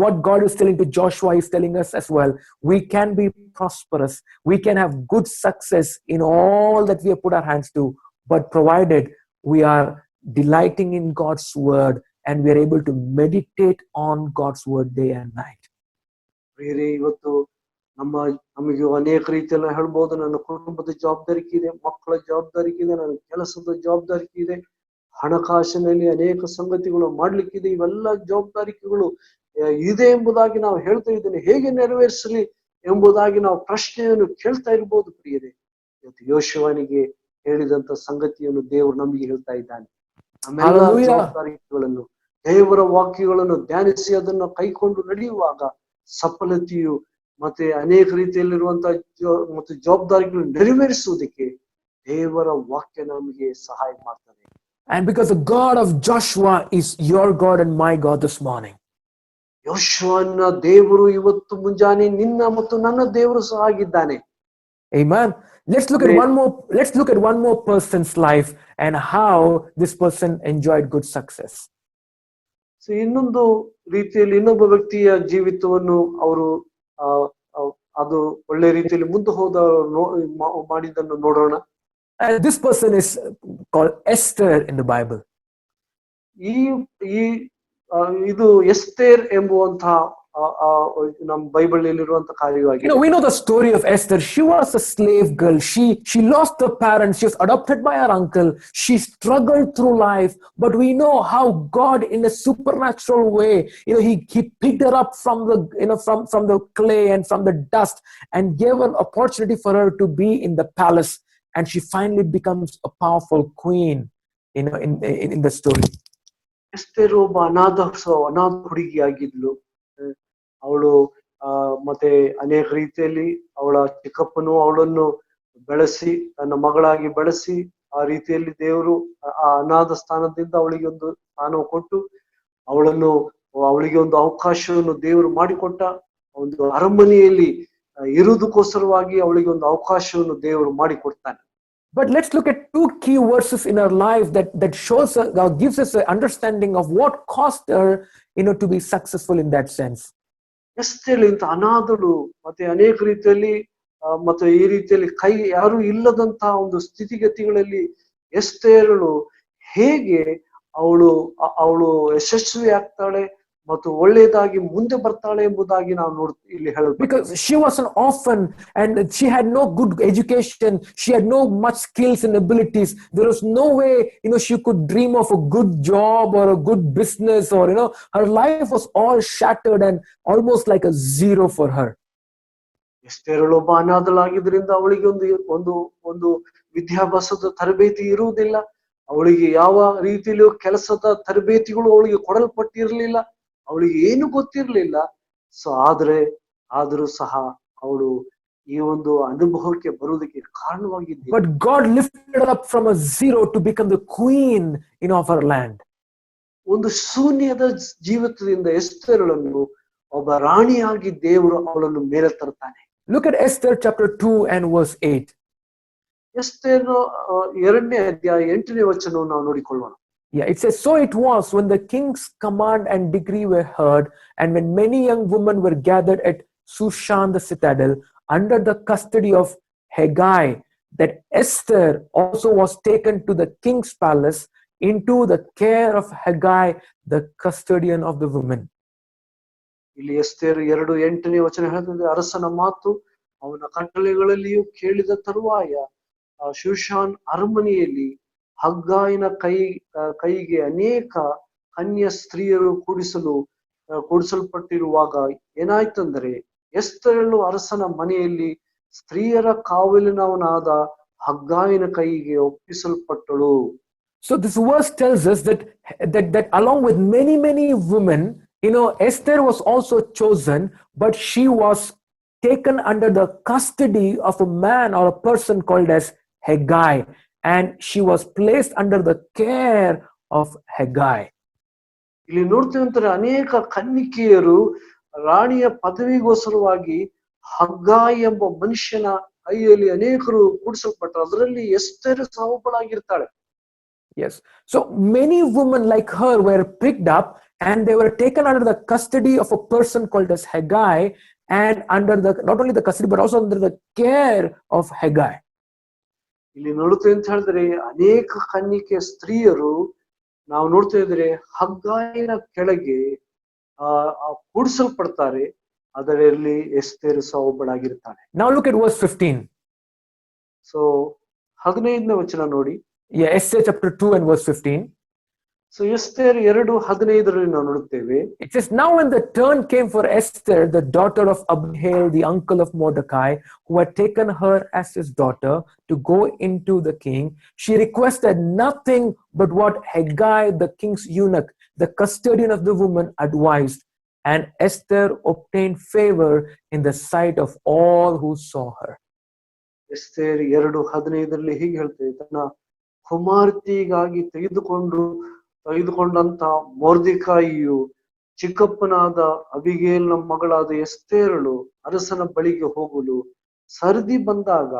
what God is telling to Joshua is telling us as well. We can be prosperous. We can have good success in all that we have put our hands to, but provided we are delighting in God's word and we are able to meditate on God's word day and night. ಇವತ್ತು ನಮಗೆ ಅನೇಕ ರೀತಿಯಲ್ಲಿ ಹೇಳ್ಬೋದು, ನನ್ನ ಕುಟುಂಬದ ಜವಾಬ್ದಾರಿಕೆ ಇದೆ, ಮಕ್ಕಳ ಜವಾಬ್ದಾರಿಕೆ ಇದೆ, ನನ್ನ ಕೆಲಸದ ಜವಾಬ್ದಾರಿಕೆ ಇದೆ, ಹಣಕಾಸಿನಲ್ಲಿ ಅನೇಕ ಸಂಗತಿಗಳು ಮಾಡ್ಲಿಕ್ಕಿದೆ. ಇವೆಲ್ಲ ಜವಾಬ್ದಾರಿಕೆಗಳು ಇದೆ ಎಂಬುದಾಗಿ ನಾವು ಹೇಳ್ತಾ ಇದ್ದೇನೆ. ಹೇಗೆ ನೆರವೇರಿಸಲಿ ಎಂಬುದಾಗಿ ನಾವು ಪ್ರಶ್ನೆಯನ್ನು ಕೇಳ್ತಾ ಇರ್ಬೋದು ಪ್ರಿಯರೇ. ಇವತ್ತು ಯೋಶುವನಿಗೆ ಹೇಳಿದಂತ ಸಂಗತಿಯನ್ನು ದೇವರು ನಮಗೆ ಹೇಳ್ತಾ ಇದ್ದಾನೆ. ನಮ್ಮೆಲ್ಲ ಜವಾಬ್ದಾರಿಕೆಗಳನ್ನು, ದೇವರ ವಾಕ್ಯಗಳನ್ನು ಧ್ಯಾನಿಸಿ ಅದನ್ನು ಕೈಕೊಂಡು ನಡೆಯುವಾಗ ಸಫಲತೆಯು ಮತ್ತೆ ಅನೇಕ ರೀತಿಯಲ್ಲಿರುವಂತಹ ಮತ್ತು ಜವಾಬ್ದಾರಿಗಳನ್ನು ನೆರವೇರಿಸುವುದಕ್ಕೆ ದೇವರ ವಾಕ್ಯ ನಮಗೆ ಸಹಾಯ ಮಾಡ್ತದೆ. And because the God of Joshua is your God and my God this morning. ಯೋಶುವನ ದೇವರು ಇವತ್ತು ಮುಂಜಾನೆ ನಿನ್ನ ಮತ್ತು ನನ್ನ ದೇವರು ಸಹ ಆಗಿದ್ದಾನೆ. Amen. Let's look at one more person's life and how this person enjoyed good success. So ಇನ್ನೊಂದು ರೀತಿಯಲ್ಲಿ ಇನ್ನೊಬ್ಬ ವ್ಯಕ್ತಿಯ ಜೀವಿತವನ್ನು ಅವರು ಅದು ಒಳ್ಳೆ ರೀತಿಯಲ್ಲಿ ಮುಂದೆ ಹೋದ ಮಾಡಿದ್ದನ್ನು ನೋಡೋಣ. And this person is called Esther in the Bible. ಇದು ಎಸ್ತೇರ್ ಎಂಬುವಂತಹ ನಮ್ಮ ಬೈಬಲ್ ನಲ್ಲಿರುವಂತಹ ಕಾರ್ಯವಾಗಿದೆ. We know the story of Esther. She was a slave girl. She lost her parents. She was adopted by her uncle. She struggled through life, but we know how God, in a supernatural way, he picked her up from the from the clay and from the dust and gave her opportunity for her to be in the palace, and she finally becomes a powerful queen. In the story. Esther ಒಬ್ಬ ಅನಾಥ ಹುಡುಗಿಯಾಗಿದ್ಲು. ಅವಳು ಮತ್ತೆ ಅನೇಕ ರೀತಿಯಲ್ಲಿ ಅವಳ ಚಿಕ್ಕಪ್ಪನು ಅವಳನ್ನು ಬೆಳೆಸಿ ತನ್ನ ಮಗಳಾಗಿ ಬೆಳೆಸಿ ಆ ರೀತಿಯಲ್ಲಿ ದೇವರು ಆ ಅನಾಥ ಸ್ಥಾನದಿಂದ ಅವಳಿಗೆ ಒಂದು ಸ್ಥಾನ ಕೊಟ್ಟು ಅವಳಿಗೆ ಒಂದು ಅವಕಾಶವನ್ನು ದೇವರು ಮಾಡಿಕೊಟ್ಟ. ಒಂದು ಅರಮನೆಯಲ್ಲಿ ಇರುವುದಕ್ಕೋಸ್ಕರವಾಗಿ ಅವಳಿಗೆ ಒಂದು ಅವಕಾಶವನ್ನು ದೇವರು ಮಾಡಿಕೊಡ್ತಾನೆ. But let's look at two key verses in her life that shows gives us an understanding of what caused her to be successful in that sense. Esther ಇಂತ ಅನಾಥಳು ಮತ್ತೆ ಅನೇಕ ರೀತಿಯಲ್ಲಿ ಮತ್ತೆ ಈ ರೀತಿಯಲ್ಲಿ ಯಾರು ಇಲ್ಲದಂತಹ ಒಂದು ಸ್ಥಿತಿಗತಿಗಳಲ್ಲಿ ಎಸ್ತೇರಳು ಹೇಗೆ ಅವಳು ಯಶಸ್ವಿ ಆಗ್ತಾಳೆ ಮತ್ತು ಒಳ್ಳೆಯದಾಗಿ ಮುಂದೆ ಬರ್ತಾಳೆ ಎಂಬುದಾಗಿ ನಾವು ಇಲ್ಲಿ ಹೇಳಬೇಕು. Because she was an orphan and she had no good education, she had no much skills and abilities. There was no way she could dream of a good job or a good business, or her life was all shattered and almost like a zero for her. ಎಸ್ತೇರಳು ಒಬ್ಬ ಅನಾಥಳಾಗಿದ್ದರಿಂದ ಅವಳಿಗೆ ಒಂದು ವಿದ್ಯಾಭ್ಯಾಸದ ತರಬೇತಿ ಇರುವುದಿಲ್ಲ. ಅವಳಿಗೆ ಯಾವ ರೀತಿಯಲ್ಲೂ ಕೆಲಸದ ತರಬೇತಿಗಳು ಅವಳಿಗೆ ಕೊಡಲ್ಪಟ್ಟಿರಲಿಲ್ಲ. ಅವಳಿಗೆ ಏನು ಗೊತ್ತಿರಲಿಲ್ಲ. ಸೊ ಆದರೂ ಸಹ ಅವಳು ಈ ಒಂದು ಅನುಭವಕ್ಕೆ ಬರುವುದಕ್ಕೆ ಕಾರಣವಾಗಿದ್ದ. But God lifted her up from a zero to become the queen of her land. ಒಂದು ಶೂನ್ಯದ ಜೀವಿತದಿಂದ ಎಸ್ತೇರಳನ್ನು ಒಬ್ಬ ರಾಣಿಯಾಗಿ ದೇವರು ಅವಳನ್ನು ಮೇಲೆ ತರ್ತಾನೆ. Look at Esther chapter 2 and verse 8. Esther 2ನೇ ಅಧ್ಯಾಯ 8ನೇ ವಚನವನ್ನು ನಾವು ನೋಡಿಕೊಳ್ಳೋಣ. Yeah, it says, so it was when the king's command and decree were heard, and when many young women were gathered at Shushan the citadel under the custody of Hegai, that Esther also was taken to the king's palace into the care of Hegai, the custodian of the women. ಇಲ್ಲಿ Esther 2:8ನೇ ವಚನ ಹೇಳ್ತದೆ, ಅರಸನ ಮಾತು ಅವನ ಕಟ್ಟಳೆಗಳಲ್ಲಿಯೂ ಕೇಳಿದ ತರುವಾಯ ಶೂಷಾನ್ ಅರಮನೆಯಲ್ಲಿ ಹಗ್ಗಾಯಿನ ಕೈಗೆ ಅನೇಕ ಅನ್ಯ ಸ್ತ್ರೀಯರು ಕೂಡಿಸಲ್ಪಟ್ಟಿರುವಾಗ ಏನಾಯ್ತಂದ್ರೆ ಎಸ್ತೇರಳು ಅರಸನ ಮನೆಯಲ್ಲಿ ಸ್ತ್ರೀಯರ ಕಾವಲಿನವನಾದ ಹಗ್ಗಾಯಿನ ಕೈಗೆ ಒಪ್ಪಿಸಲ್ಪಟ್ಟಳು. So this verse tells us that along with many women, Esther was also chosen, but she was taken under the custody of a man or a person called as Haggai, and she was placed under the care of Haggai. ಇಲ್ಲಿ ನೋಡ್ತೇವೆ ಅಂತಾರೆ ಅನೇಕ ಕನ್ನಿಕೆಯರು ರಾಣಿಯ ಪದವಿಗೋಸ್ಕರವಾಗಿ ಹಗ್ಗಾಯಿ ಎಂಬ ಮನುಷ್ಯನ ಕೈಯಲ್ಲಿ ಅನೇಕರು ಕೂಡಿಸಲ್ಪಟ್ಟರು. ಅದರಲ್ಲಿ ಎಸ್ತೇರ್ ಸಹ ಒಬ್ಬಳಾಗಿರ್ತಾಳೆ. Yes. So many women like her were picked up and they were taken under the custody of a person called as Haggai, and under the not only the custody but also under the care of Haggai. ಇಲ್ಲಿ ನೋಡುತ್ತೇವೆ ಅಂತ ಹೇಳಿದ್ರೆ ಅನೇಕ ಕನ್ನಿಕೆ ಸ್ತ್ರೀಯರು ನಾವು ನೋಡ್ತಾ ಇದ್ರೆ ಹಗ್ಗಾಯಿನ ಕೆಳಗೆ ಕೂಡಿಸಲ್ಪಡ್ತಾರೆ. ಅದರಲ್ಲಿ ಎಸ್ತೇರ್ ಸಹ ಒಬ್ಬಳಾಗಿರ್ತಾಳೆ. Now look at verse 15. So 15ನೇ ವಚನ ನೋಡಿ. Yeah, Esther chapter 2 and verse 15. So Esther 2:15 ನಾವು ನೋಡುತ್ತೇವೆ. It says, now when the turn came for Esther, the daughter of Abihail, the uncle of Mordecai, who had taken her as his daughter to go into the king, she requested nothing but what Haggai, the king's eunuch, the custodian of the woman, advised. And Esther obtained favor in the sight of all who saw her. Esther 2:15 ಹೀಗೆ ಹೇಳ್ತೇವೆ, ತನ್ನ ಕುಮಾರ್ತಿಗಾಗಿ ತೆಗೆದುಕೊಂಡಂತ ಮೊರ್ದೆಕಾಯಿಯು ಚಿಕ್ಕಪ್ಪನಾದ ಅಬಿಗೇಲ್ನ ಮಗಳಾದ ಎಸ್ತೇರಳು ಅರಸನ ಬಳಿಗೆ ಹೋಗಲು ಸರದಿ ಬಂದಾಗ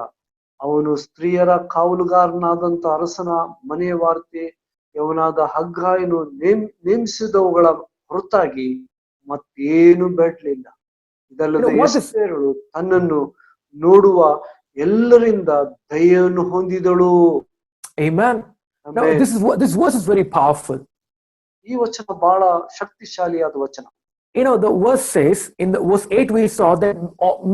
ಅವನು ಸ್ತ್ರೀಯರ ಕಾವಲುಗಾರನಾದಂತ ಅರಸನ ಮನೆಯ ವಾರ್ತೆ ಯವನಾದ ಹಗ್ಗಾಯನು ನೇಮಿಸಿದವುಗಳ ಹೊರತಾಗಿ ಮತ್ತೇನು ಬೇಡಲಿಲ್ಲ. ಇದಲ್ಲದೆ ಎಸ್ತೇರಳು ತನ್ನನ್ನು ನೋಡುವ ಎಲ್ಲರಿಂದ ದಯೆಯನ್ನು ಹೊಂದಿದಳು. Amen. Now, this verse is very powerful. ಈ ವಚನ ಬಹಳ ಶಕ್ತಿಶಾಲಿಯಾದ ವಚನ. The verse says, in the verse 8 we saw that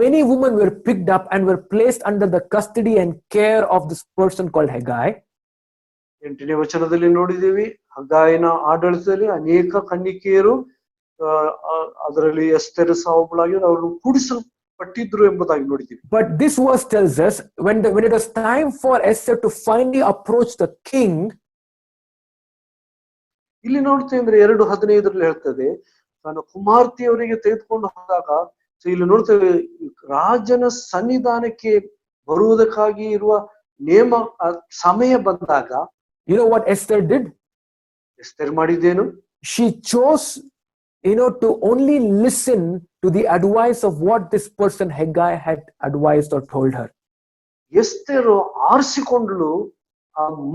many women were picked up and were placed under the custody and care of this person called Haggai. 8ನೇ ವಚನದಲ್ಲಿ ನೋಡಿದ್ದೇವೆ, ಹಗ್ಗಾಯನ ಆಡಳಿತದಲ್ಲಿ ಅನೇಕ ಕನ್ನಿಕೆಯರು ಅದರಲ್ಲಿ Esther ಸಹ ಒಬ್ಬಳಾಗಿ ಅವರು ಕೂಡಿಸಲ್ಪಟ್ಟಿದ್ರು ಎಂಬುದಾಗಿ ನೋಡಿದ್ದೀವಿ. But this verse tells us when it was time for Esther to finally approach the king, ಇಲ್ಲಿ ನೋಡ್ತೇವೆ ಅಂದ್ರೆ 2:15 ಹೇಳ್ತದೆ, ತಾನು ಕುಮಾರ್ತಿಯವರಿಗೆ ತೆಗೆದುಕೊಂಡು ಹೋದಾಗ ಇಲ್ಲಿ ನೋಡ್ತೇವೆ ರಾಜನ ಸನ್ನಿಧಾನಕ್ಕೆ ಬರುವುದಕ್ಕಾಗಿ ಇರುವ ನೇಮ ಸಮಯ ಬಂದಾಗ you know what Esther did? Esther ಮಾಡಿದ್ದೇನು? She chose to only listen to the advice of what this person Haggai had advised or told her. ಎಸ್ತೇರು ಆರಿಸಿಕೊಂಡಳು,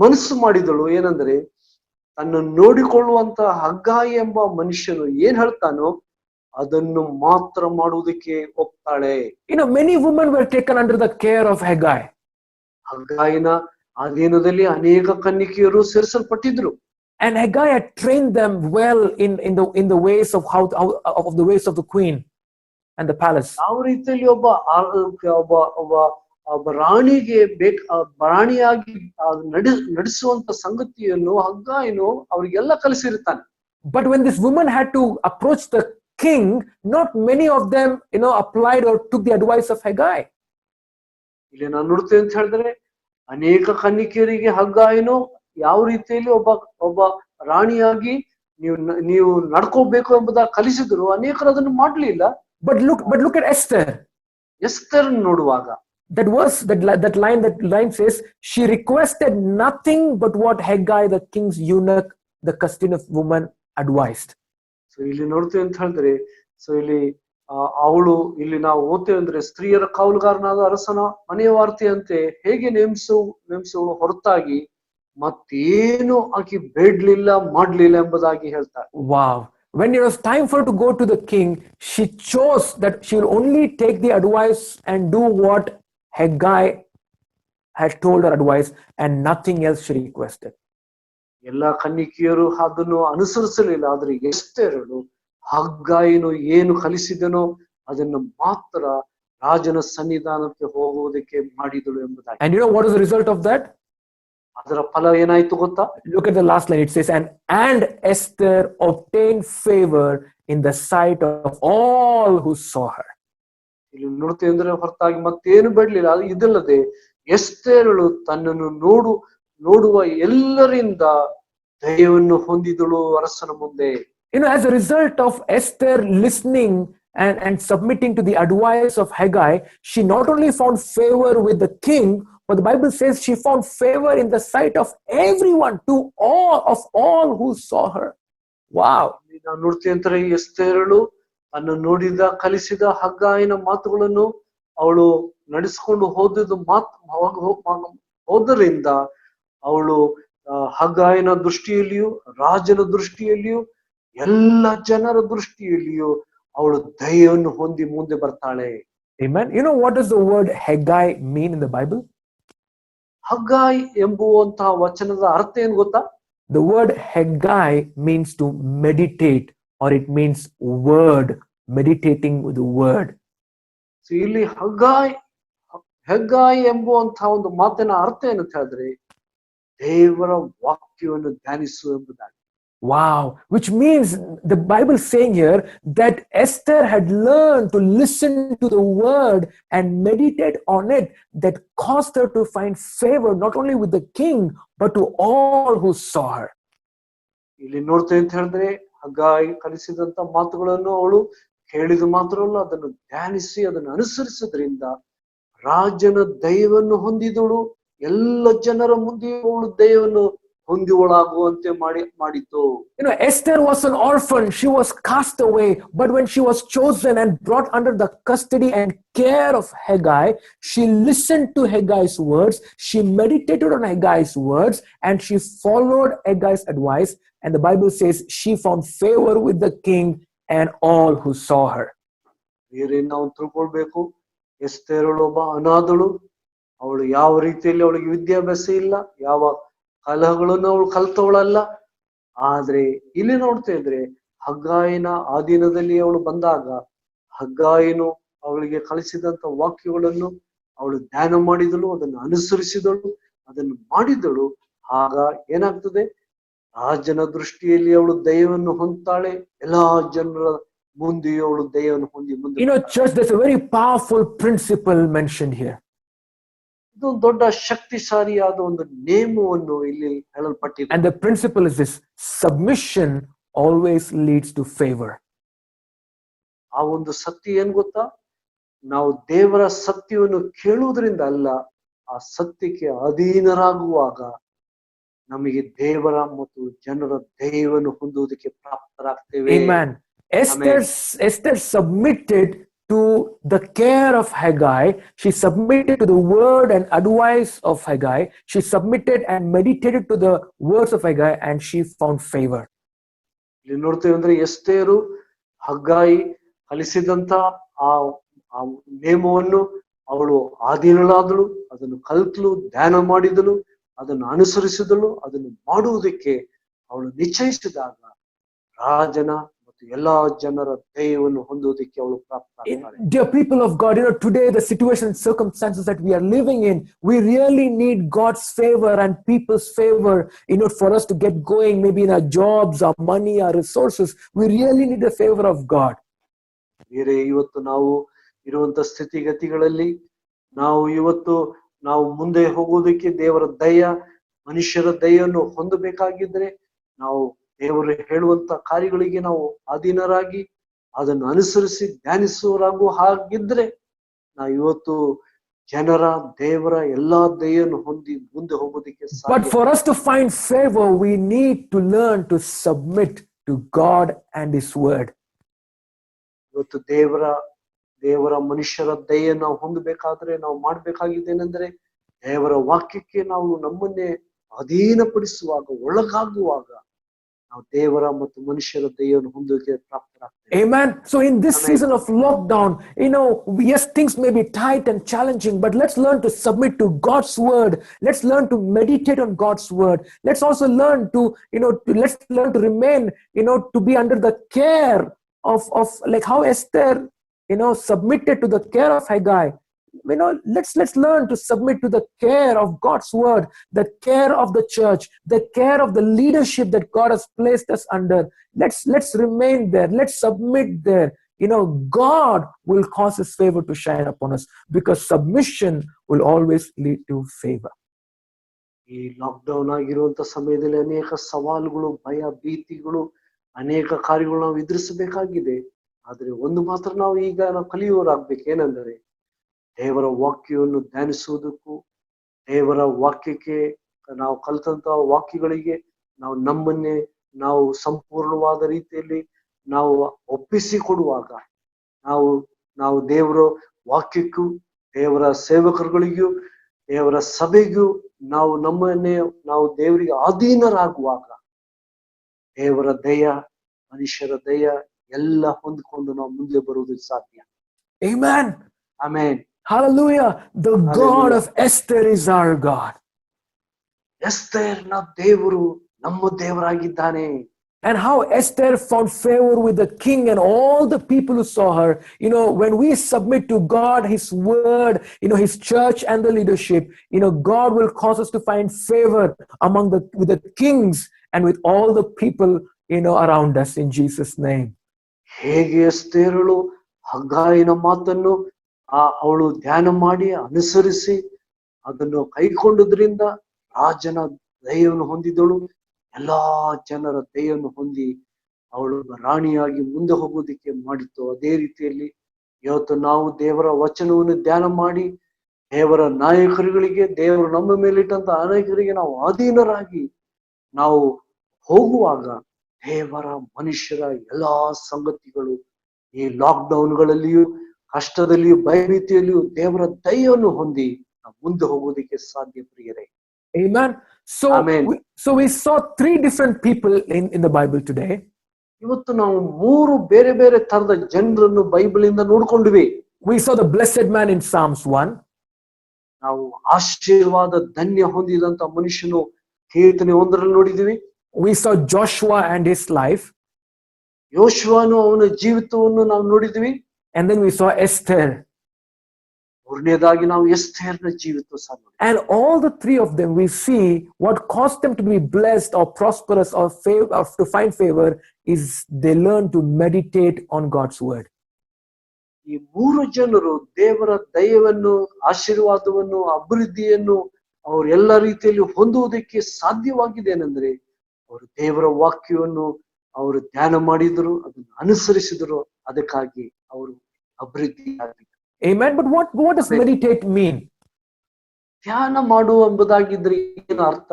ಮನಸ್ಸು ಮಾಡಿದಳು ಏನಂದ್ರೆ ತನ್ನ ನೋಡಿಕೊಳ್ಳುವಂತ ಹಗ್ಗಾಯಿ ಎಂಬ ಮನುಷ್ಯನು ಏನ್ ಹೇಳ್ತಾನೋ ಅದನ್ನು ಮಾತ್ರ ಮಾಡುವುದಕ್ಕೆ ಹೋಗ್ತಾಳೆ. Many women were taken under the care of Haggai. ಹಗ್ಗಾಯಿನ ಅಧೀನದಲ್ಲಿ ಅನೇಕ ಕನ್ನಿಕೆಯರು ಸೇರಿಸಲ್ಪಟ್ಟಿದ್ರು. And Haggai had trained them well in the ways of of the ways of the queen and the palace. ಯಾವ ರೀತಿಯಲ್ಲಿ ಒಬ್ಬ ರಾಣಿಗೆ ರಾಣಿಯಾಗಿ ನಡೆಸುವಂತ ಸಂಗತಿಯನ್ನು ಹಗ್ಗಾಯನು ಅವರಿಗೆಲ್ಲ ಕಲಿಸಿರ್ತಾನೆ. But when this woman had to approach the king, not many of them applied or took the advice of Haggai. ಇಲ್ಲಿ ನಾನು ನೋಡ್ತೇನೆ ಅಂತ ಹೇಳಿದ್ರೆ ಅನೇಕ ಕನ್ನಿಕೆಯರಿಗೆ ಹಗ್ಗಾಯನು ಯಾವ ರೀತಿಯಲ್ಲಿ ಒಬ್ಬ ರಾಣಿಯಾಗಿ ನೀವು ನಡ್ಕೋಬೇಕು ಎಂಬುದಾಗಿ ಕಲಿಸಿದ್ರು, ಅನೇಕರು ಅದನ್ನು ಮಾಡ್ಲಿಲ್ಲ. But look at Esther. Esther ನೋಡುವಾಗ that line says she requested nothing but what Haggai, the king's eunuch, the custodian of woman, advised. So ಇಲ್ಲಿ ನೋಡ್ತೇವೆ ಅಂತ ಹೇಳಿದ್ರೆ ಇಲ್ಲಿ ಅವಳು ಇಲ್ಲಿ ನಾವು ಓದ್ತೇವೆ ಅಂದ್ರೆ ಸ್ತ್ರೀಯರ ಕಾವಲುಗಾರನಾದ ಅರಸನ ಮನೆಯ ವಾರ್ತೆಯಂತೆ ಹೇಗೆ ನೇಮಿಸುವಳು ಹೊರತಾಗಿ ಮತ್ತೇನು ಆಕಿ ಬೇಡ್ಲಿಲ್ಲ ಮಾಡ್ಲಿಲ್ಲ ಎಂಬುದಾಗಿ ಹೇಳ್ತಾರೆ. Wow. When it was time for her to go to the king, she chose that she will only take the advice and do what Haggai had told her advice and nothing else she requested. ಎಲ್ಲ ಕನ್ನಿಕೆಯರು ಅದನ್ನು ಅನುಸರಿಸಲಿಲ್ಲ, ಆದ್ರೆ ಎಸ್ತೇರಳು ಹಗ್ಗಾಯನು ಏನು ಕಲಿಸಿದನೋ ಅದನ್ನು ಮಾತ್ರ ರಾಜನ ಸನ್ನಿಧಾನಕ್ಕೆ ಹೋಗುವುದಕ್ಕೆ ಮಾಡಿದಳು ಎಂಬುದಾಗಿ. And what is the result of that? ಅದರ ಫಲ ಏನಾಯ್ತು ಗೊತ್ತಾ? Look at the last line. It says, and Esther obtained favor in the sight of all who saw her. ಇಲ್ಲಿ ನೋಡ್ತೇವೆ ಅಂದ್ರೆ ಹೊರತಾಗಿ ಮತ್ತೇನು ಬೇಡಲಿಲ್ಲ. ಇದಲ್ಲದೆ ಎಸ್ತೇರಳು ತನ್ನನ್ನು ನೋಡುವ ಎಲ್ಲರಿಂದ ದಯವನ್ನು ಹೊಂದಿದಳು ಅರಸನ ಮುಂದೆ. As a result of Esther listening and submitting to the advice of Haggai, she not only found favor with the king, but the Bible says she found favor in the sight of everyone, to all who saw her. Wow. ನಾವು ನೋಡ್ತೀವಿ ಅಂತಾರೆ ಎಸ್ತೇರಳು ಅನ್ನು ನೋಡಿದ ಕಲಿಸಿದ ಹಗ್ಗಾಯಿನ ಮಾತುಗಳನ್ನು ಅವಳು ನಡೆಸಿಕೊಂಡು ಹೋದರಿಂದ ಅವಳು ಹಗ್ಗಾಯಿನ ದೃಷ್ಟಿಯಲ್ಲಿಯೂ ರಾಜನ ದೃಷ್ಟಿಯಲ್ಲಿಯೂ ಎಲ್ಲ ಜನರ ದೃಷ್ಟಿಯಲ್ಲಿಯೂ ಅವಳು ದಯೆಯನ್ನು ಹೊಂದಿ ಮುಂದೆ ಬರ್ತಾಳೆ. Amen. You know what does the word Haggai mean in the Bible? ಹಗ್ಗಾಯಿ ಎಂಬುವಂತಹ ವಚನದ ಅರ್ಥ ಏನ್ ಗೊತ್ತಾ? The word Haggai means to meditate, or it means word, meditating with the word. So ಇಲ್ಲಿ ಹಗ್ಗಾಯಿ ಎಂಬುವಂತಹ ಒಂದು ಮಾತಿನ ಅರ್ಥ ಏನಂತ ಹೇಳಿದ್ರೆ ದೇವರ ವಾಕ್ಯವನ್ನು ಧ್ಯಾನಿಸು ಎಂಬುದಾಗಿ. Wow, which means the Bible is saying here that Esther had learned to listen to the word and meditate on it, that caused her to find favor not only with the king but to all who saw her. ಇಲ್ಲಿ ನೋಡ್ತೇವೆ ಅಂತ ಹೇಳಿದ್ರೆ ಹಗ್ಗಾಯಿ ಕಲಿಸಿದಂತ ಮಾತುಗಳನ್ನು ಅವಳು ಕೇಳಿದ ಮಾತ್ರವಲ್ಲ, ಅದನ್ನು ಧ್ಯಾನಿಸಿ ಅದನ್ನು ಅನುಸರಿಸೋದ್ರಿಂದ ರಾಜನ ದಯವನ್ನು ಹೊಂದಿದಳು, ಎಲ್ಲ ಜನರ ಮುಂದೆ ಅವಳು ದಯವನ್ನು ಹೊಂದಿವಳಾಗುವಂತೆ ಮಾಡಿತು. You know, Esther was an orphan. She was cast away. But when she was chosen and brought under the custody and care of Haggai, she listened to Haggai's words. She meditated on Haggai's words, and she followed Haggai's advice. And the Bible says she found favor with the king and all who saw her. ನಾವು ತಿಳ್ಕೊಳ್ಬೇಕು, ಎಸ್ತೇರಳು ಒಬ್ಬ ಅನಾಥಳು. ಅವಳು ಯಾವ ರೀತಿಯಲ್ಲಿ ಅವಳಿಗೆ ವಿದ್ಯಾಭ್ಯಾಸ ಇಲ್ಲ, ಯಾವ ಕಲಹಗಳನ್ನು ಅವಳು ಕಲ್ತವಳಲ್ಲ. ಆದ್ರೆ ಇಲ್ಲಿ ನೋಡ್ತಾ ಇದ್ರೆ ಹಗ್ಗಾಯಿನ ಆಧೀನದಲ್ಲಿ ಅವಳು ಬಂದಾಗ ಹಗ್ಗಾಯಿನು ಅವಳಿಗೆ ಕಲಿಸಿದಂತ ವಾಕ್ಯಗಳನ್ನು ಅವಳು ಧ್ಯಾನ ಮಾಡಿದಳು, ಅದನ್ನು ಅನುಸರಿಸಿದಳು, ಅದನ್ನು ಮಾಡಿದಳು. ಆಗ ಏನಾಗ್ತದೆ, ರಾಜನ ದೃಷ್ಟಿಯಲ್ಲಿ ಅವಳು ದಯವನ್ನು ಹೊಂದ್ತಾಳೆ, ಎಲ್ಲಾ ಜನರ ಮುಂದೆಯೂ ಅವಳು ದಯವನ್ನು ಹೊಂದಿ ಮುಂದೆ. You know, church, there's a very powerful principle mentioned here. ಇದು ದೊಡ್ಡ ಶಕ್ತಿಶಾಲಿಯಾದ ಒಂದು ನೇಮವನ್ನು ಇಲ್ಲಿ ಹೇಳಲ್ಪಟ್ಟಿದೆ. And the principle is this: submission always leads to favor. ಆ ಒಂದು ಸತ್ಯ ಏನ್ ಗೊತ್ತಾ, ನಾವು ದೇವರ ಸತ್ಯವನ್ನು ಕೇಳುವುದರಿಂದ ಅಲ್ಲ, ಆ ಸತ್ಯಕ್ಕೆ ಅಧೀನರಾಗುವಾಗ ನಮಗೆ ದೇವರ ಮತ್ತು ಜನರ ದಯವನ್ನು ಹೊಂದುವುದಕ್ಕೆ ಪ್ರಾಪ್ತರಾಗ್ತೇವೆ. Amen. Esther submitted to the care of Haggai. She submitted to the word and advice of Haggai. She submitted and meditated to the words of Haggai, and she found favor. ಇಲ್ಲಿ ನೋಡ್ತೇವೆ ಅಂದ್ರೆ ಎಸ್ತೇರು ಹಗ್ಗಾಯಿ ಕಲಿಸಿದಂತ ಆ ನೇಮವನ್ನು ಅವಳು ಆಧೀನಳಾದಳು, ಅದನ್ನು ಕಲ್ತಳು, ಧ್ಯಾನ ಮಾಡಿದಳು, ಅದನ್ನು ಅನುಸರಿಸಿದಳು. ಅದನ್ನು ಮಾಡುವುದಕ್ಕೆ ಅವಳು ನಿಶ್ಚಯಿಸಿದಾಗ ರಾಜನ ಎಲ್ಲಾ ಜನರ ದಯವನ್ನು ಹೊಂದುವುದಕ್ಕೆ ಅವಳು ಪ್ರಾಪ್ತರಾಗ್ತಾಳೆ. Dear people of God, you know, today the situation and circumstances that we are living in, we really need God's favor and people's favor, you know, for us to get going, maybe in our jobs, our money, our resources. We really need the favor of God. ಬೇರೆ ಇವತ್ತು ನಾವು ಇರುವಂತ ಸ್ಥಿತಿಗತಿಗಳಲ್ಲಿ ನಾವು ಮುಂದೆ ಹೋಗೋದಕ್ಕೆ ದೇವರ ದಯ, ಮನುಷ್ಯರ ದಯವನ್ನು ಹೊಂದಬೇಕಾಗಿದ್ರೆ ನಾವು ದೇವರು ಹೇಳುವಂತ ಕಾರ್ಯಗಳಿಗೆ ನಾವು ಅಧೀನರಾಗಿ ಅದನ್ನು ಅನುಸರಿಸಿ ಧ್ಯಾನಿಸುವರಾಗು ಹಾಗಿದ್ರೆ ನಾವು ಇವತ್ತು ಜನರ ದೇವರ ಎಲ್ಲಾ ದಯೆಯನ್ನು ಹೊಂದಿ ಮುಂದೆ ಹೋಗೋದಕ್ಕೆ ಸಾಧ್ಯ. But for us to find favor, we need to learn to submit to God and His word. ಇವತ್ತು ದೇವರ ಮನುಷ್ಯರ ದಯೆಯನ್ನು ನಾವು ಹೊಂದಬೇಕಾದ್ರೆ ನಾವು ಮಾಡ್ಬೇಕಾಗಿದ್ದೇನೆಂದ್ರೆ ದೇವರ ವಾಕ್ಯಕ್ಕೆ ನಾವು ನಮ್ಮನ್ನೇ ಅಧೀನಪಡಿಸುವಾಗ, ಒಳಗಾಗುವಾಗ ನಾವು ದೇವರ ಮತ್ತು ಮನುಷ್ಯರ ದಯೆಯನ್ನು ಹೊಂದೋಕೆ ಪ್ರಾಪ್ತರಾಗ್ತೇವೆ. Amen. So in this season of lockdown, you know, yes, things may be tight and challenging, but let's learn to submit to God's word. Let's learn to meditate on God's word. Let's also learn to, you know, let's learn to remain, you know, to be under the care of like how Esther, you know, submitted to the care of Haggai. You know, let's learn to submit to the care of God's word, the care of the church, the care of the leadership that God has placed us under. Let's remain there. Let's submit there. You know, God will cause His favor to shine upon us, because submission will always lead to favor. ಈ lockdown ಆಗಿರುವಂತ ಸಮಯದಲ್ಲಿ ಅನೇಕ ಸವಾಲುಗಳು, ಭಯ, ಭೀತಿಗಳು, ಅನೇಕ ಕಾರ್ಯಗಳು ನಾವು ಎದುರಿಸಬೇಕಾಗಿದೆ. ಆದ್ರೆ ಒಂದು ಮಾತ್ರ ನಾವು ಕಲಿಯುವರಾಗ್ಬೇಕು, ಏನಂದರೆ ದೇವರ ವಾಕ್ಯವನ್ನು ಧ್ಯಾನಿಸುವುದಕ್ಕೂ ದೇವರ ವಾಕ್ಯಕ್ಕೆ ನಾವು ಕಲಿತಂತಹ ವಾಕ್ಯಗಳಿಗೆ ನಾವು ನಮ್ಮನ್ನೇ ನಾವು ಸಂಪೂರ್ಣವಾದ ರೀತಿಯಲ್ಲಿ ನಾವು ಒಪ್ಪಿಸಿಕೊಡುವಾಗ ನಾವು ದೇವರ ವಾಕ್ಯಕ್ಕೂ ದೇವರ ಸೇವಕರುಗಳಿಗೂ ದೇವರ ಸಭೆಗೂ ನಮ್ಮನ್ನೇ ನಾವು ದೇವರಿಗೆ ಅಧೀನರಾಗುವಾಗ ದೇವರ ದಯ ಮನುಷ್ಯರ ದಯ ಎಲ್ಲ ಹೊಂದಿಕೊಂಡು ನಾವು ಮುಂದೆ ಬರುವುದಕ್ಕೆ ಸಾಧ್ಯ. Amen. Amen. Hallelujah. The God Hallelujah. of Esther is our God. ಎಸ್ತೇರನ ದೇವರು ನಮ್ಮ ದೇವರಾಗಿದ್ದಾನೆ. And how Esther found favor with the king and all the people who saw her. When we submit to God, His word, His church and the leadership, God will cause us to find favor with the kings and with all the people, around us in Jesus' name. ಹೇಗೆ ಎಸ್ತೇರಳು ಹಗ್ಗಾಯಿನ ಮಾತನ್ನು ಅವಳು ಧ್ಯಾನ ಮಾಡಿ ಅನುಸರಿಸಿ ಅದನ್ನು ಕೈಕೊಂಡುದ್ರಿಂದ ರಾಜನ ದಯವನ್ನು ಹೊಂದಿದಳು, ಎಲ್ಲಾ ಜನರ ದಯವನ್ನು ಹೊಂದಿ ಅವಳು ರಾಣಿಯಾಗಿ ಮುಂದೆ ಹೋಗೋದಿಕ್ಕೆ ಮಾಡಿತ್ತು. ಅದೇ ರೀತಿಯಲ್ಲಿ ಇವತ್ತು ನಾವು ದೇವರ ವಚನವನ್ನು ಧ್ಯಾನ ಮಾಡಿ ದೇವರ ನಾಯಕರುಗಳಿಗೆ, ದೇವರು ನಮ್ಮ ಮೇಲಿಟ್ಟಂತ ಅನೇಕರಿಗೆ ನಾವು ಅಧೀನರಾಗಿ ನಾವು ಹೋಗುವಾಗ ದೇವರ ಮನುಷ್ಯರ ಎಲ್ಲಾ ಸಂಗತಿಗಳು ಈ ಲಾಕ್ಡೌನ್ಗಳಲ್ಲಿಯೂ ಕಷ್ಟದಲ್ಲಿಯೂ ಭಯಭೀತಿಯಲ್ಲಿಯೂ ದೇವರ ದಯವನ್ನು ಹೊಂದಿ ನಾವು ಮುಂದೆ ಹೋಗೋದಿಕ್ಕೆ ಸಾಧ್ಯ ಪ್ರಿಯರೇ. Amen. Amen. So we saw 3 different people in the Bible today. ಇವತ್ತು ನಾವು 3 ಬೇರೆ ಬೇರೆ ತರದ ಜನರನ್ನು ಬೈಬಲ್ ಇಂದ ನೋಡ್ಕೊಂಡ್ವಿ. We saw the blessed man in Psalms 1. ನಾವು ಆಶೀರ್ವಾದ ಧನ್ಯ ಹೊಂದಿದಂತ ಮನುಷ್ಯನು ಕೀರ್ತನೆ 1ರಲ್ಲಿ ನೋಡಿದ್ವಿ. We saw Joshua and his life. ಯೋಶುವನು ಅವನ ಜೀವಿತವನ್ನು ನಾವು ನೋಡಿದ್ವಿ. And then we saw Esther. ಮೂರನೇದಾಗಿ ನಾವು ಎಸ್ತೇರನ ಜೀವಿತ ಸಹ ನೋಡಿದ್ವಿ. And all the 3 of them, we see what caused them to be blessed or prosperous or to find favor is they learn to meditate on God's word. ಈ 3 ಜನರು ದೇವರ ದಯವನ್ನು, ಆಶೀರ್ವಾದವನ್ನು, ಅಭಿವೃದ್ಧಿಯನ್ನು ಅವರು ಎಲ್ಲ ರೀತಿಯಲ್ಲಿ ಹೊಂದುವುದಕ್ಕೆ ಸಾಧ್ಯವಾಗಿದೆ ಏನಂದ್ರೆ ಅವರು ದೇವರ ವಾಕ್ಯವನ್ನು ಅವರು ಧ್ಯಾನ ಮಾಡಿದರು, ಅದನ್ನು ಅನುಸರಿಸಿದರು, ಅದಕ್ಕಾಗಿ ಅವರು ಅಭಿವೃದ್ಧಿ ಆಗಿದ್ರು. Amen. But what does meditate mean? ಧ್ಯಾನ ಮಾಡುವ ಎಂಬುದಾಗಿದ್ರೆ ಏನು ಅರ್ಥ?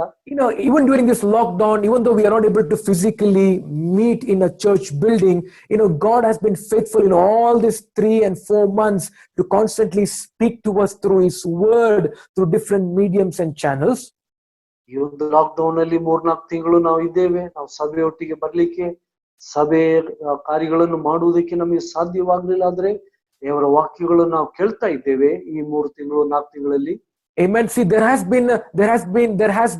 Even during this lockdown, even though we are not able to physically meet in a church building, God has been faithful in all these 3 and 4 months to constantly speak to us through His word, through different mediums and channels. ಈ ಒಂದು lockdown ಅಲ್ಲಿ 3-4 ತಿಂಗಳು ನಾವು ಇದ್ದೇವೆ. ನಾವು ಸಭೆಯೊಟ್ಟಿಗೆ ಬರ್ಲಿಕ್ಕೆ, ಸಭೆ ಕಾರ್ಯಗಳನ್ನು ಮಾಡುವುದಕ್ಕೆ ನಮಗೆ ಸಾಧ್ಯವಾಗ್ಲಿಲ್ಲ. ಆದ್ರೆ ದೇವರ ವಾಕ್ಯಗಳನ್ನು ನಾವು ಕೇಳ್ತಾ ಇದ್ದೇವೆ ಈ 3 ತಿಂಗಳು 4 ತಿಂಗಳಲ್ಲಿ. Amen. See, there has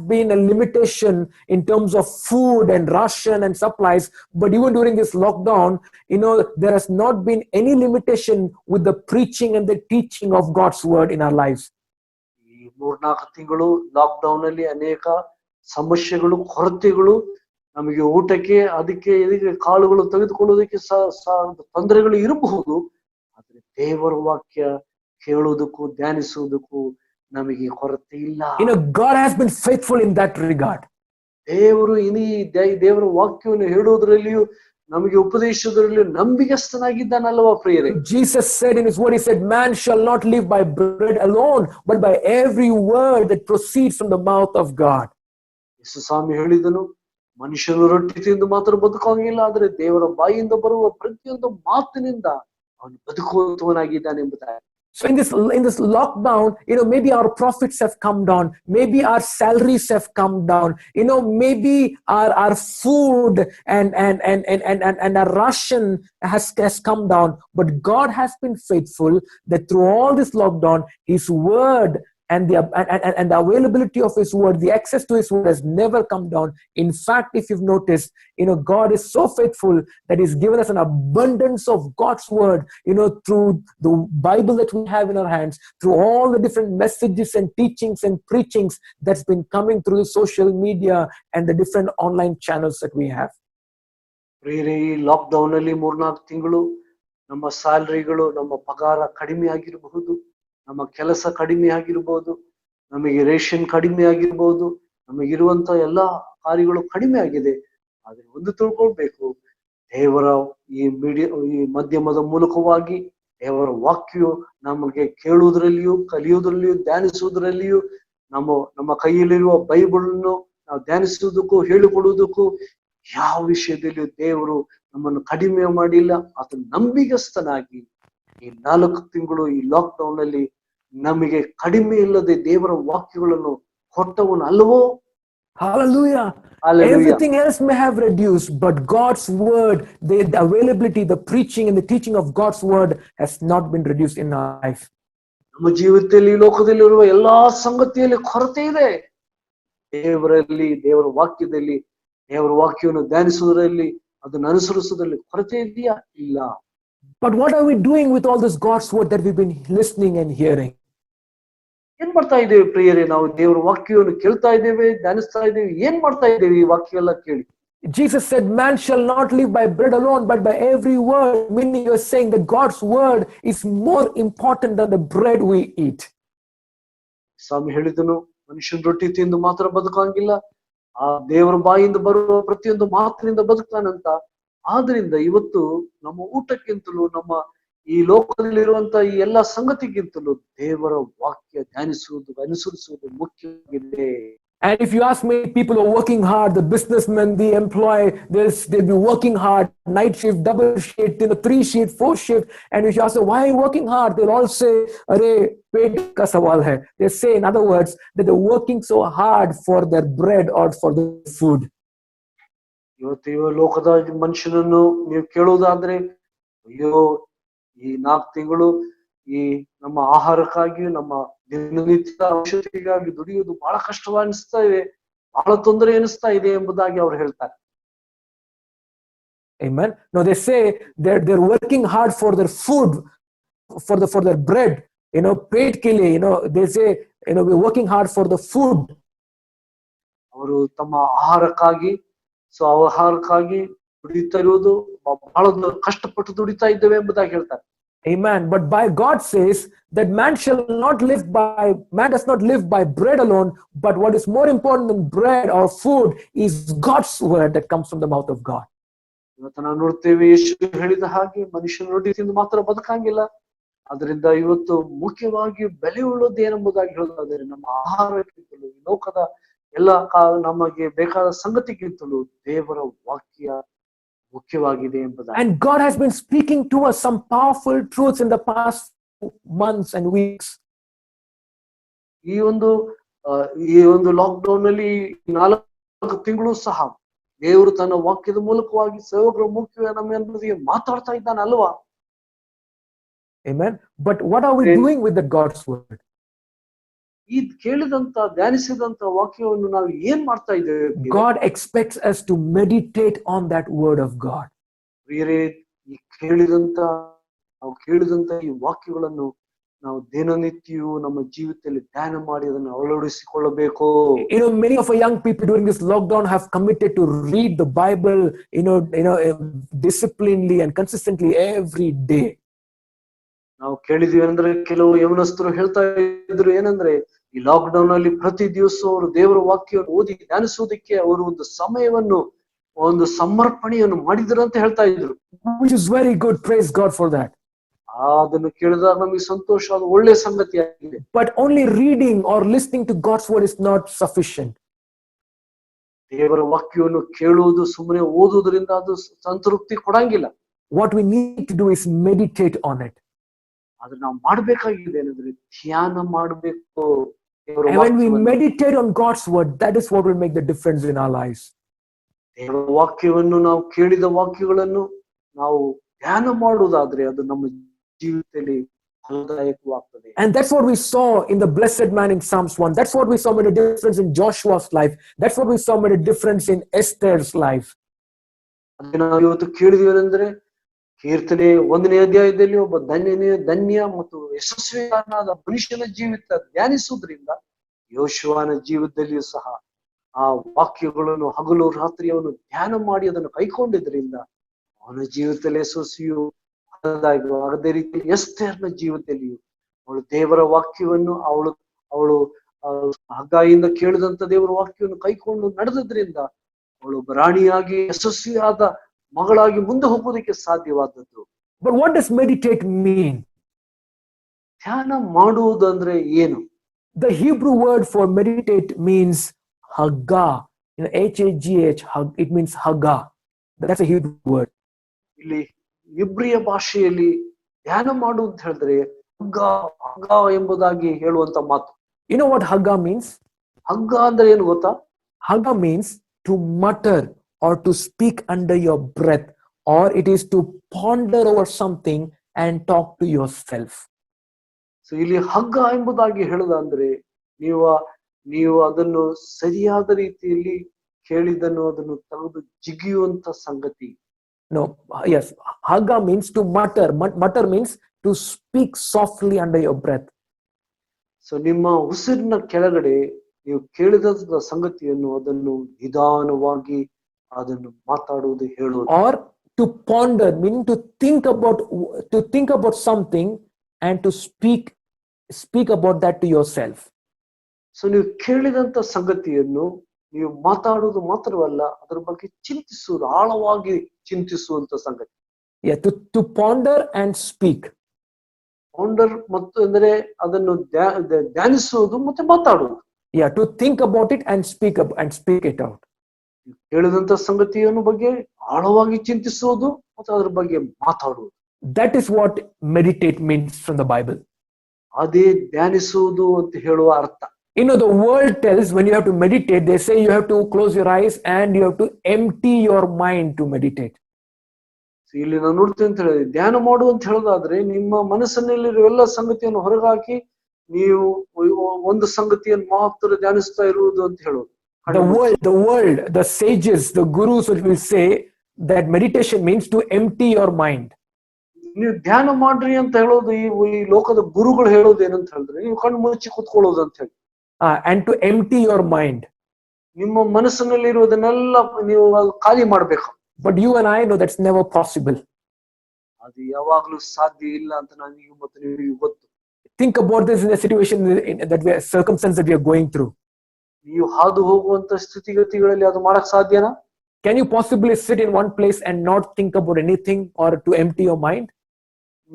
been a limitation in terms of food and ration and supplies. But even during this lockdown, there has not been any limitation with the preaching and the teaching of God's word in our lives. ಈ 3-4 ತಿಂಗಳು lockdown ಅಲ್ಲಿ ಅನೇಕ ಸಮಸ್ಯೆಗಳು, ಕೊರತೆಗಳು, ನಮಗೆ ಊಟಕ್ಕೆ ಇದಕ್ಕೆ ಕಾಳುಗಳು ತೆಗೆದುಕೊಳ್ಳುವುದಕ್ಕೆ ತೊಂದರೆಗಳು ಇರಬಹುದು. ಆದ್ರೆ ದೇವರ ವಾಕ್ಯ ಕೇಳುವುದಕ್ಕೂ ಧ್ಯಾನಿಸುವುದಕ್ಕೂ ನಮಗೆ ಕೊರತೆ ಇಲ್ಲ. God has been faithful in that regard. ದೇವರು ದೇವರ ವಾಕ್ಯವನ್ನು ಹೇಳುವುದರಲ್ಲಿಯೂ ನಮಗೆ ಉಪದೇಶದಲ್ಲಿಯೂ ನಂಬಿಗಸ್ತನಾಗಿದ್ದಾನಲ್ವಾ ಪ್ರಿಯರೇ? Jesus said in His word, He said, man shall not live by bread alone, but by every word that proceeds from the mouth of God. ಯೇಸು ಸ್ವಾಮಿ ಹೇಳಿದನು, ಮನುಷ್ಯನು ರೊಟ್ಟಿ ತಿಂದು ಮಾತ್ರ ಬದುಕುವಂಗಿಲ್ಲ, ಆದ್ರೆ ದೇವರ ಬಾಯಿಯಿಂದ ಬರುವ ಪ್ರತಿಯೊಂದು ಮಾತಿನಿಂದ ಅವನು ಬದುಕುವಂತವನಾಗಿದ್ದಾನೆ ಎಂಬುದಾಗಿ. So in this lockdown, maybe our profits have come down, maybe our salaries have come down, maybe our food and our ration has come down. But God has been faithful that through all this lockdown, His word and the availability of His word, the access to His word has never come down. In fact, if you've noticed, God is so faithful that He's given us an abundance of God's word, through the Bible that we have in our hands, through all the different messages and teachings and preachings that's been coming through the social media and the different online channels that we have. ಪ್ರಿಯರೇ, ಈ lockdown ಅಲ್ಲಿ 3-4 ತಿಂಗಳು ನಮ್ಮ ಸ್ಯಾಲರಿಗಳು, ನಮ್ಮ ಪಗಾರ ಕಡಿಮೆ ಆಗಿರಬಹುದು, ನಮ್ಮ ಕೆಲಸ ಕಡಿಮೆ ಆಗಿರ್ಬೋದು, ನಮಗೆ ರೇಷನ್ ಕಡಿಮೆ ಆಗಿರ್ಬೋದು, ನಮಗಿರುವಂತ ಎಲ್ಲಾ ಕಾರ್ಯಗಳು ಕಡಿಮೆ ಆಗಿದೆ. ಆದ್ರೆ ಒಂದು ತಿಳ್ಕೊಳ್ಬೇಕು, ದೇವರ ಈ ಮಾಧ್ಯಮದ ಮೂಲಕವಾಗಿ ದೇವರ ವಾಕ್ಯವು ನಮಗೆ ಕೇಳುವುದರಲ್ಲಿಯೂ, ಕಲಿಯುವುದರಲ್ಲಿಯೂ, ಧ್ಯಾನಿಸುವುದರಲ್ಲಿಯೂ ನಮ್ಮ ಕೈಯಲ್ಲಿರುವ ಬೈಬಲ್ನು ನಾವು ಧ್ಯಾನಿಸುವುದಕ್ಕೂ ಹೇಳಿಕೊಡುವುದಕ್ಕೂ ಯಾವ ವಿಷಯದಲ್ಲಿ ದೇವರು ನಮ್ಮನ್ನು ಕಡಿಮೆ ಮಾಡಿಲ್ಲ. ಆತನ ನಂಬಿಗಸ್ತನಾಗಿ ಈ 4 ತಿಂಗಳು ಈ ಲಾಕ್ಡೌನ್ ಅಲ್ಲಿ ನಮಗೆ ಕಡಿಮೆ ಇಲ್ಲದೆ ದೇವರ ವಾಕ್ಯಗಳನ್ನು ಕೊಟ್ಟವನು ಅಲ್ವೋ. Hallelujah. Hallelujah. Everything else may have reduced, but God's word, the availability, the preaching and the teaching of God's word has not been reduced in our life. ನಮ್ಮ ಜೀವಿತದಲ್ಲಿ ಈ ಲೋಕದಲ್ಲಿರುವ ಎಲ್ಲಾ ಸಂಗತಿಯಲ್ಲಿ ಕೊರತೆ ಇದೆ. ದೇವರಲ್ಲಿ, ದೇವರ ವಾಕ್ಯದಲ್ಲಿ, ದೇವರ ವಾಕ್ಯವನ್ನು ಧ್ಯಾನಿಸುವುದರಲ್ಲಿ, ಅದನ್ನು ಅನುಸರಿಸುವುದರಲ್ಲಿ ಕೊರತೆ ಇದೆಯಾ? ಇಲ್ಲ. But what are we doing with all this God's word that we've been listening and hearing? ಏನ್ ಮಾಡ್ತಾ ಇದ್ದೇವೆ ಪ್ರಿಯರೇ? ನಾವು ದೇವರ ವಾಕ್ಯವನ್ನು ಕೇಳ್ತಾ ಇದ್ದೇವೆ, ಧ್ಯಾನಿಸ್ತಾ ಇದ್ದೇವೆ. ಏನ್ ಮಾಡ್ತಾ ಇದ್ದೇವೆ ಈ ವಾಕ್ಯ ಎಲ್ಲ ಕೇಳಿ? Jesus said, man shall not live by bread alone, but by every word. Meaning you're saying that God's word is more important than the bread we eat. ಸ್ವಾಮಿ ಹೇಳಿದನು, ಮನುಷ್ಯನ ರೊಟ್ಟಿ ತಿಂದು ಮಾತ್ರ ಬದುಕಂಗಿಲ್ಲ, ಆ ದೇವರ ಬಾಯಿಂದ ಬರುವ ಪ್ರತಿಯೊಂದು ಮಾತಿನಿಂದ ಬದುಕ್ತಾನಂತ. ಆದ್ರಿಂದ ಇವತ್ತು ನಮ್ಮ ಊಟಕ್ಕಿಂತಲೂ, ನಮ್ಮ ಈ ಲೋಕದಲ್ಲಿರುವಂತ ಈ ಎಲ್ಲಾ ಸಂಗತಿಗಿಂತಲೂ ದೇವರ ವಾಕ್ಯ ಧ್ಯಾನಿಸುವುದು, ಅನುಸರಿಸುವುದು ಮುಖ್ಯವಾಗಿದೆ. And if you ask me, people are working hard, the businessmen, the employee, they'll be working hard, night shift, double shift, 3 shift, 4 shift. And if you ask them, why are you working hard? They'll all say, "Arey, pet ka sawal hai." They say, in other words, that they're working so hard for their bread or for the food. ಇವತ್ತು ಇವ ಲೋಕದ ಮನುಷ್ಯನನ್ನು ನೀವು ಕೇಳುವುದಾದ್ರೆ, ಅಯ್ಯೋ ಈ 4 ತಿಂಗಳು ಈ ನಮ್ಮ ಆಹಾರಕ್ಕಾಗಿ, ನಮ್ಮ ದಿನನಿತ್ಯದ ಔಷಧಿಗಾಗಿ ದುಡಿಯುವುದು ಬಹಳ ಕಷ್ಟವಾಗಿ ಅನಿಸ್ತಾ ಇದೆ, ಬಹಳ ತೊಂದರೆ ಅನಿಸ್ತಾ ಇದೆ ಎಂಬುದಾಗಿ ಅವ್ರು ಹೇಳ್ತಾರೆ. Amen. No, they say they're working hard for their food, for their bread. Pet ke liye, they say, we're working hard for the food. ಅವರು ತಮ್ಮ ಆಹಾರಕ್ಕಾಗಿ, ಆಹಾರಕ್ಕಾಗಿ ದುಡಿತಾ ಇರುವುದು, ಬಹಳ ಕಷ್ಟಪಟ್ಟು ದುಡಿತಾ ಇದ್ದೇವೆ ಎಂಬುದಾಗಿ ಹೇಳ್ತಾರೆ. Amen. But by God says that man does not live by bread alone, but what is more important than bread or food is God's word that comes from the mouth of God. ಇವತ್ತು ನಾವು ನೋಡ್ತೇವೆ, ಯೇಸು ಹೇಳಿದ ಹಾಗೆ ಮನುಷ್ಯನ ರೊಟ್ಟಿ ತಿಂದು ಮಾತ್ರ ಬದುಕಂಗಿಲ್ಲ. ಅದರಿಂದ ಇವತ್ತು ಮುಖ್ಯವಾಗಿ ಬೆಲೆ ಉಳ್ಳದ್ದು ಏನೆಂಬುದಾಗಿ ಹೇಳೋದಾದರೆ, ನಮ್ಮ ಆಹಾರಕ್ಕಿಂತಲೂ, ಈ ಲೋಕದ ಎಲ್ಲ ನಮಗೆ ಬೇಕಾದ ಸಂಗತಿಗಿಂತಲೂ ದೇವರ ವಾಕ್ಯ ಮುಖ್ಯವಾಗಿದೆ ಎಂಬುದಾಗಿ. And God has been speaking to us some powerful truths in the past months and weeks. ಈ ಒಂದು ಲಾಕ್ಡೌನ್ ಅಲ್ಲಿ 4 ತಿಂಗಳು ಸಹ ದೇವರು ತನ್ನ ವಾಕ್ಯದ ಮೂಲಕವಾಗಿ ಸೇವಕರ ಮುಖ್ಯ ನಮಗೆ ಮಾತಾಡ್ತಾ ಇದ್ದಾನೆ ಅಲ್ವಾ? Amen. But what are we doing with the God's word? ಈ ಕೇಳಿದಂತ, ಧ್ಯಾನಿಸಿದಂತ ವಾಕ್ಯವನ್ನು ನಾವು ಏನ್ ಮಾಡ್ತಾ ಇದ್ದೇವೆ? God expects us to meditate on that word of God. ಪ್ರಿಯರೇ, ನಾವು ಕೇಳಿದಂತ ಈ ವಾಕ್ಯಗಳನ್ನು ನಾವು ದಿನನಿತ್ಯವೂ ನಮ್ಮ ಜೀವಿತದಲ್ಲಿ ಧ್ಯಾನ ಮಾಡಿ ಅದನ್ನು ಅಳವಡಿಸಿಕೊಳ್ಳಬೇಕು. Many of our young people during this lockdown have committed to read the Bible, disciplinedly and consistently every day. ನಾವು ಕೇಳಿದ್ವಿ ಅಂದ್ರೆ, ಕೆಲವು ಯೌವನಸ್ಥರು ಹೇಳ್ತಾ ಇದ್ರು ಏನಂದ್ರೆ, ಈ ಲಾಕ್ ಡೌನ್ ಅಲ್ಲಿ ಪ್ರತಿ ದಿವಸ ಅವರು ದೇವರ ವಾಕ್ಯವನ್ನು ಓದಿ ಧ್ಯಾನಿಸುವುದಕ್ಕೆ ಅವರು ಒಂದು ಸಮರ್ಪಣೆಯನ್ನು ಮಾಡಿದ್ರು ಅಂತ ಹೇಳ್ತಾ ಇದ್ರು. Which is very good. Praise God for that. ಅದನ್ನು ಕೇಳಿದಾಗ ನಮಗೆ ಸಂತೋಷ, ಅದು ಒಳ್ಳೆ ಸಂಗತಿ ಆಗಿದೆ. But only reading or listening to God's word is not sufficient. ದೇವರ ವಾಕ್ಯವನ್ನು ಕೇಳುವುದು, ಸುಮ್ಮನೆ ಓದುವುದರಿಂದ ಅದು ಸಂತೃಪ್ತಿ ಕೊಡಂಗಿಲ್ಲ. What we need to do is meditate on it. ಅದನ್ನ ನಾವು ಮಾಡ್ಬೇಕಾಗಿದೆ ಏನಂದ್ರೆ, ಧ್ಯಾನ ಮಾಡಬೇಕು. And when we meditate on God's word, that is what will make the difference in our lives. ದೇವರ ವಾಕ್ಯವನ್ನು, ನಾವು ಕೇಳಿದ ವಾಕ್ಯಗಳನ್ನು ನಾವು ಧ್ಯಾನ ಮಾಡುವುದಾದ್ರೆ ಅದು ನಮ್ಮ ಜೀವಿತದಲ್ಲಿ ಫಲದಾಯಕವಾಗ್ತದೆ. And that's what we saw in the blessed man in Psalms 1. That's what we saw made a difference in Joshua's life. That's what we saw made a difference in Esther's life. ಅದನ್ನ ನಾವು ಇವತ್ತು ಕೇಳಿದ್ವಿ ಏನಂದ್ರೆ, ಕೀರ್ತನೆ 1ನೇ ಅಧ್ಯಾಯದಲ್ಲಿ ಒಬ್ಬ ಧನ್ಯ ಮತ್ತು ಯಶಸ್ವಿಯಾದ ಮನುಷ್ಯನ ಜೀವಿತ ಧ್ಯಾನಿಸುವುದರಿಂದ ಯೋಶುವನ ಜೀವಿತದಲ್ಲಿಯೂ ಸಹ ಆ ವಾಕ್ಯಗಳನ್ನು ಹಗಲು ರಾತ್ರಿ ಅವನು ಧ್ಯಾನ ಮಾಡಿ ಅದನ್ನು ಕೈಕೊಂಡಿದ್ರಿಂದ ಅವನ ಜೀವಿತದಲ್ಲಿ ಯಶಸ್ವಿಯು ಅದೇ ರೀತಿ ಎಸ್ತೇರನ ಜೀವಿತದಲ್ಲಿಯೂ ಅವಳು ದೇವರ ವಾಕ್ಯವನ್ನು ಅವಳು ಹಗ್ಗಾಯಿಂದ ಕೇಳಿದಂತ ದೇವರ ವಾಕ್ಯವನ್ನು ಕೈಕೊಂಡು ನಡೆದ್ರಿಂದ ಅವಳು ರಾಣಿಯಾಗಿ ಯಶಸ್ವಿಯಾದ ಮಗಳಾಗಿ ಮುಂದೆ ಹೋಗೋದಕ್ಕೆ ಸಾಧ್ಯವಾದದ್ದು. But what does meditate mean? ಧ್ಯಾನ ಮಾಡುವುದಂದ್ರೆ ಏನು? The Hebrew word for meditate means haggah. H-A-G-H, it means haggah. That's a Hebrew word. ಇಲ್ಲಿ ಇಬ್ರಿಯ ಭಾಷೆಯಲ್ಲಿ ಧ್ಯಾನ ಮಾಡು ಅಂತ ಹೇಳಿದ್ರೆ ಹಗ್ಗ ಹಗ್ಗ ಎಂಬುದಾಗಿ ಹೇಳುವಂತ ಮಾತು. You know what haggah means? ಹಗ್ಗ ಅಂದ್ರೆ ಏನು ಗೊತ್ತಾ? Haggah means to mutter or to speak under your breath, or it is to ponder over something and talk to yourself. So ಇಲ್ಲಿ ಹಗ್ಗ ಎಂಬುದಾಗಿ ಹೇಳುದಂದ್ರೆ ನೀವು ಅದನ್ನು ಸರಿಯಾದ ರೀತಿಯಲ್ಲಿ ಕೇಳಿದನ್ನು ಅದನ್ನು ತೆಗೆದು ಜಿಗಿಯುವಂತ ಸಂಗತಿ. No, yes, haggah means to mutter. Mutter means to speak softly under your breath. So ನಿಮ್ಮ ಉಸಿರಿನ ಕೆಳಗಡೆ ನೀವು ಕೇಳಿದ ಸಂಗತಿಯನ್ನು ಅದನ್ನು ನಿಧಾನವಾಗಿ ಅದನ್ನು ಮಾತಾಡುವುದು ಹೇಳುವುದು. Or to ponder, meaning to think about something and to speak about that to yourself. So ನೀವು ಕೇಳಿದಂತ ಸಂಗತಿಯನ್ನು ನೀವು ಮಾತಾಡುವುದು ಮಾತ್ರವಲ್ಲ, ಅದರ ಬಗ್ಗೆ ಚಿಂತಿಸುವುದು, ಆಳವಾಗಿ ಚಿಂತಿಸುವಂತ ಸಂಗತಿ. Yeah, to ponder and speak. ಪೌಂಡರ್ ಮತ್ತು ಅಂದ್ರೆ ಅದನ್ನು ಧ್ಯಾನಿಸುವುದು ಮತ್ತೆ ಮಾತಾಡುವುದು. Yeah, to think about it and speak it out. ಕೇಳಿದಂತ ಸಂಗತಿಯನ್ನು ಬಗ್ಗೆ ಆಳವಾಗಿ ಚಿಂತಿಸುವುದು ಮತ್ತು ಅದರ ಬಗ್ಗೆ ಮಾತಾಡುವುದು. That is what meditate means from the Bible. ಅದೇ ಧ್ಯಾನಿಸುವುದು ಅಂತ ಹೇಳುವ ಅರ್ಥ. You know, the world tells when you have to meditate, they say you have to close your eyes and you have to empty your mind to meditate. ಇಲ್ಲಿ ನಾನು ನೋಡ್ತೀನಿ ಅಂತ ಹೇಳಿದ್ರೆ ಧ್ಯಾನ ಮಾಡು ಅಂತ ಹೇಳೋದಾದ್ರೆ ನಿಮ್ಮ ಮನಸ್ಸಿನಲ್ಲಿರುವ ಎಲ್ಲ ಸಂಗತಿಯನ್ನು ಹೊರಗಾಕಿ ನೀವು ಒಂದು ಸಂಗತಿಯನ್ನು ಮಾತ್ರ ಧ್ಯಾನಿಸ್ತಾ ಇರುವುದು ಅಂತ ಹೇಳೋದು. The world, the sages, the gurus will say that meditation means to empty your mind. ನೀವು ಧ್ಯಾನ ಮಾಡ್ರಿ ಅಂತ ಹೇಳೋದು ಈ ಲೋಕದ ಗುರುಗಳು ಹೇಳೋದು ಏನಂತ ಹೇಳಿದ್ರೆ ನೀವು ಕಣ್ಣು ಮುಚ್ಚಿ ಕೂತ್ಕೊಳ್ಳೋದು ಅಂತ ಹೇಳಿ. And to empty your mind. ನಿಮ್ಮ ಮನಸ್ಸಿನಲ್ಲಿ ಇರುವುದನ್ನೆಲ್ಲ ನೀವು ಖಾಲಿ ಮಾಡ್ಬೇಕು. But you and I know that's never possible. ಅದು ಯಾವಾಗ್ಲೂ ಸಾಧ್ಯ ಇಲ್ಲ ಅಂತ ನನಗೆ ಮತ್ತು ನಿಮಗೆ ಗೊತ್ತು. Think about this in a situation circumstance that we are going through. ನೀವು ಹಾದು ಹೋಗುವಂತ ಸ್ಥಿತಿಗತಿಗಳಲ್ಲಿ ಅದು ಮಾಡಕ್ ಸಾಧ್ಯನಾ? Can you possibly sit in one place and not think about anything or to empty your mind?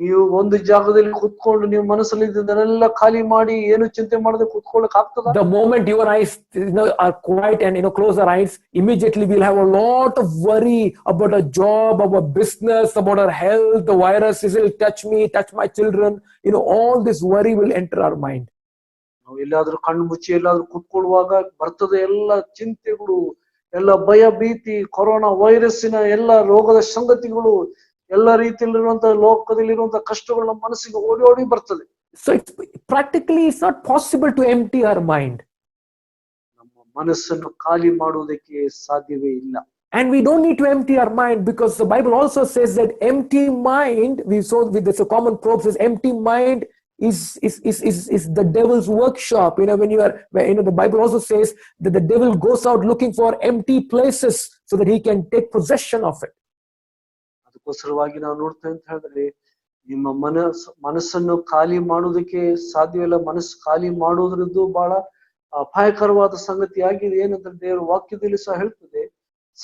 ನೀವು ಒಂದು ಜಾಗದಲ್ಲಿ ಕೂತ್ಕೊಂಡು ನೀವು ಮನಸ್ಸಲ್ಲಿ ಇದನ್ನೆಲ್ಲ ಖಾಲಿ ಮಾಡಿ ಏನು ಚಿಂತೆ ಮಾಡದೆ ಕೂತ್ಕೊಳ್ಳಕ್ ಆಗ್ತದ? The moment your eyes are quiet and close our eyes, immediately we'll have a lot of worry about a job, about business, about our health. The virus will touch me, touch my children. All this worry will enter our mind. ನಾವು ಎಲ್ಲಾದ್ರೂ ಕಣ್ಣು ಮುಚ್ಚಿ ಎಲ್ಲಾದ್ರೂ ಕೂತ್ಕೊಳ್ಳುವಾಗ ಬರ್ತದೆ ಎಲ್ಲ ಚಿಂತೆಗಳು, ಎಲ್ಲ ಭಯ ಭೀತಿ, ಕೊರೋನಾ ವೈರಸ್ಸಿನ ಎಲ್ಲ ರೋಗದ ಸಂಗತಿಗಳು, ಎಲ್ಲ ರೀತಿಯಲ್ಲಿರುವಂತಹ ಲೋಕದಲ್ಲಿರುವಂತಹ ಕಷ್ಟಗಳು ನಮ್ಮ ಮನಸ್ಸಿಗೆ ಓಡಿ ಬರ್ತದೆ. So practically it's not possible to empty our mind. ನಮ್ಮ ಮನಸ್ಸನ್ನು ಖಾಲಿ ಮಾಡುವುದಕ್ಕೆ ಸಾಧ್ಯವೇ ಇಲ್ಲ. And we don't need to empty our mind because the Bible also says that empty mind, we saw with this common probe says empty mind is the devil's workshop. The Bible also says that the devil goes out looking for empty places so that he can take possession of it. ಅದಕ್ಕೋಸ್ಕರವಾಗಿ ನಾವು ನೋಡ್ತೇವೆ ಅಂತ ಹೇಳಿದ್ರೆ ನಿಮ್ಮ ಮನಸ್ಸನ್ನು ಖಾಲಿ ಮಾಡುವುದಕ್ಕೆ ಸಾಧ್ಯವಿಲ್ಲ. ಮನಸ್ಸು ಖಾಲಿ ಮಾಡುವುದ್ರದ್ದು ಬಹಳ ಅಪಾಯಕರವಾದ ಸಂಗತಿ ಆಗಿದೆ. ಏನಂದ್ರೆ ದೇವರ ವಾಕ್ಯದಲ್ಲಿ ಸಹ ಹೇಳ್ತದೆ,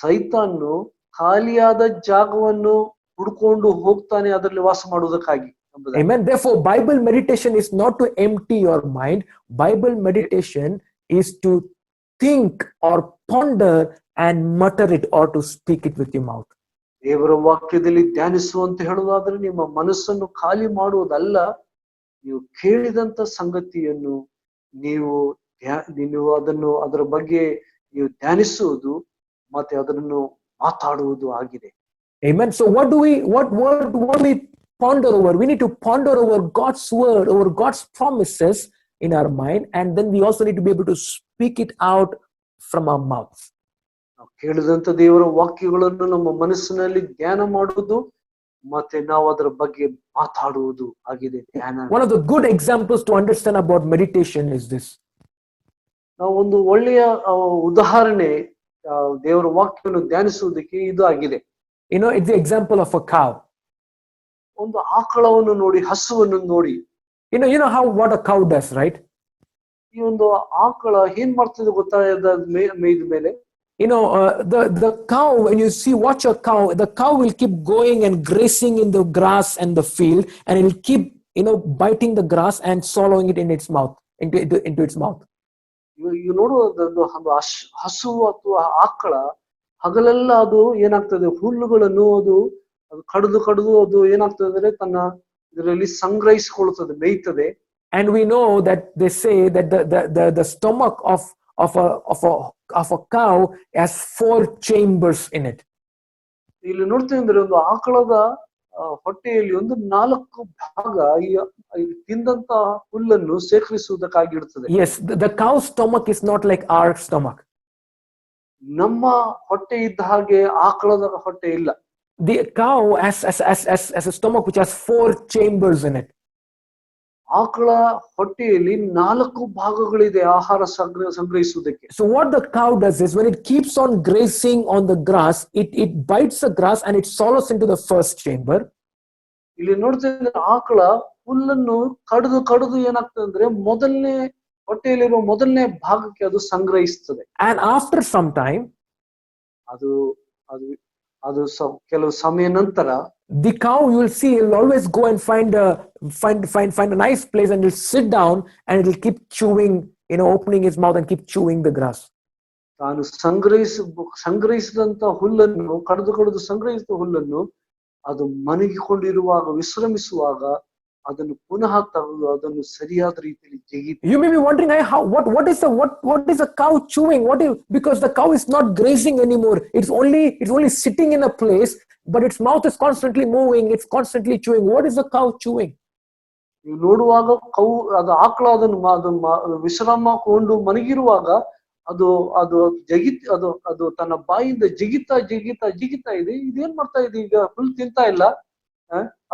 ಸೈತಾನು ಖಾಲಿಯಾದ ಜಾಗವನ್ನು ಹುಡ್ಕೊಂಡು ಹೋಗ್ತಾನೆ ಅದರಲ್ಲಿ ವಾಸ ಮಾಡುವುದಕ್ಕಾಗಿ. Amen. Therefore, Bible meditation is not to empty your mind. Bible meditation is to think or ponder and mutter it or to speak it with your mouth. ದೇವರ ವಾಕ್ಯದಲ್ಲಿ ಧ್ಯಾನಿಸುವಂತ ಹೇಳುವುದಾದ್ರೆ ನಿಮ್ಮ ಮನಸ್ಸನ್ನು ಖಾಲಿ ಮಾಡುವುದಲ್ಲ, ನೀವು ಕೇಳಿದಂತ ಸಂಗತಿಯನ್ನು ನೀವು ಅದನ್ನು ಅದರ ಬಗ್ಗೆ ನೀವು ಧ್ಯಾನಿಸುವುದು ಮತ್ತೆ ಅದನ್ನು ಮಾತಾಡುವುದು ಆಗಿದೆ. Amen. So what we ponder over? We need to ponder over God's word, over God's promises in our mind, and then we also need to be able to speak it out from our mouths. ನಾವು ಕೇಳಿದಂತ ದೇವರ ವಾಕ್ಯಗಳನ್ನು ನಮ್ಮ ಮನಸ್ಸಿನಲ್ಲಿ ಧ್ಯಾನ ಮಾಡುವುದು ಮತ್ತೆ ನಾವು ಅದರ ಬಗ್ಗೆ ಮಾತಾಡುವುದು ಆಗಿದೆ ಧ್ಯಾನ. One of the good examples to understand about meditation is this. ನಾವು ಒಂದು ಒಳ್ಳೆಯ ಉದಾಹರಣೆ ದೇವರ ವಾಕ್ಯವನ್ನು ಧ್ಯಾನಿಸುವುದಕ್ಕೆ ಇದು ಆಗಿದೆ. It's the example of a cow. ಒಂದು ಆಕಳವನ್ನು ನೋಡಿ, ಹಸುವನ್ನು ನೋಡಿ. What a cow does, right? ಈ ಒಂದು ಆಕಳ ಏನ್ ಮಾಡ್ತದೆ ಗೊತ್ತಾ? ಮೇಯ್ದ ಮೇಲೆ the cow, when you watch a cow, the cow will keep going and grazing in the grass and the field, and it will keep biting the grass and swallowing it in its mouth. into its mouth. ಈಗ ನೋಡುವುದೊಂದು ಒಂದು ಹಸು ಅಥವಾ ಆಕಳ ಹಗಲೆಲ್ಲ ಅದು ಏನಾಗ್ತದೆ, ಹುಲ್ಲುಗಳನ್ನು ಅದು ಕಡಿದು ಅದು ಏನಾಗ್ತದೆ ಅಂದ್ರೆ ತನ್ನ ಇದರಲ್ಲಿ ಸಂಗ್ರಹಿಸಿಕೊಳ್ಳುತ್ತದೆ, ಮೇಯ್ತದೆ. And we know that they say that the stomach of a cow has 4 chambers in it. ಇಲ್ಲಿ ನೋಡ್ತೇವೆ ಅಂದ್ರೆ ಒಂದು ಆಕಳದ ಹೊಟ್ಟೆಯಲ್ಲಿ 4 ಭಾಗ ಈ ತಿಂದಂತ ಹುಲ್ಲನ್ನು ಶೇಖರಿಸುವುದಕ್ಕಾಗಿ ಇರ್ತದೆ. Yes, the cow's stomach is not like our stomach. ನಮ್ಮ ಹೊಟ್ಟೆ ಇದ್ದ ಹಾಗೆ ಆಕಳದ ಹೊಟ್ಟೆ ಇಲ್ಲ. The cow has a stomach which has 4 chambers in it. ಆಕಳ ಹೊಟ್ಟೆಯಲ್ಲಿ 4 ಭಾಗಗಳಿದೆ ಆಹಾರ ಸಂಗ್ರಹಿಸುವುದಕ್ಕೆ. So what the cow does is when it keeps on grazing on the grass, it bites the grass and it swallows into the first chamber. ಇಲ್ಲಿ ನೋಡ್ತೇವೆ ಆಕಳ ಹುಲ್ಲನ್ನು ಕಡಿದು ಏನಾಗ್ತದೆ ಅಂದ್ರೆ ಮೊದಲನೇ ಹೊಟ್ಟೆಯಲ್ಲಿರುವ ಮೊದಲನೇ ಭಾಗಕ್ಕೆ ಅದು ಸಂಗ್ರಹಿಸ್ತದೆ. And after some time, ಅದು ಕೆಲವು ಸಮಯ ನಂತರ the cow, you will see, will always go and find a nice place and it'll sit down and it'll keep chewing, opening its mouth and keep chewing the grass. ತಾನು ಸಂಗ್ರಹಿಸಿದಂತ ಹುಲ್ಲನ್ನು ಕಡಿದು ಸಂಗ್ರಹಿಸಿದ ಹುಲ್ಲನ್ನು ಅದು ಮನಗಿಕೊಂಡಿರುವಾಗ, ವಿಶ್ರಮಿಸುವಾಗ ಅದನ್ನು ಪುನಃ ತೆಗೆದು ಅದನ್ನು ಸರಿಯಾದ ರೀತಿಯಲ್ಲಿ ಜಗಿತು. You may be wondering, what is a cow chewing? Because the cow is not grazing anymore. It's only sitting in a place, but its mouth is constantly moving. It's constantly chewing. What is the cow chewing? ನೀವು ನೋಡುವಾಗ ಅದು ಆಕಳ ಅದನ್ನು ವಿಶ್ರಾಮಕೊಂಡು ಮನಗಿರುವಾಗ ಅದು ತನ್ನ ಬಾಯಿಂದ ಜಿಗಿತಾ ಇದೆ. ಇದೇನ್ ಮಾಡ್ತಾ ಇದೆ, ಈಗ ಹುಲ್ ತಿಂತಾ ಇಲ್ಲ,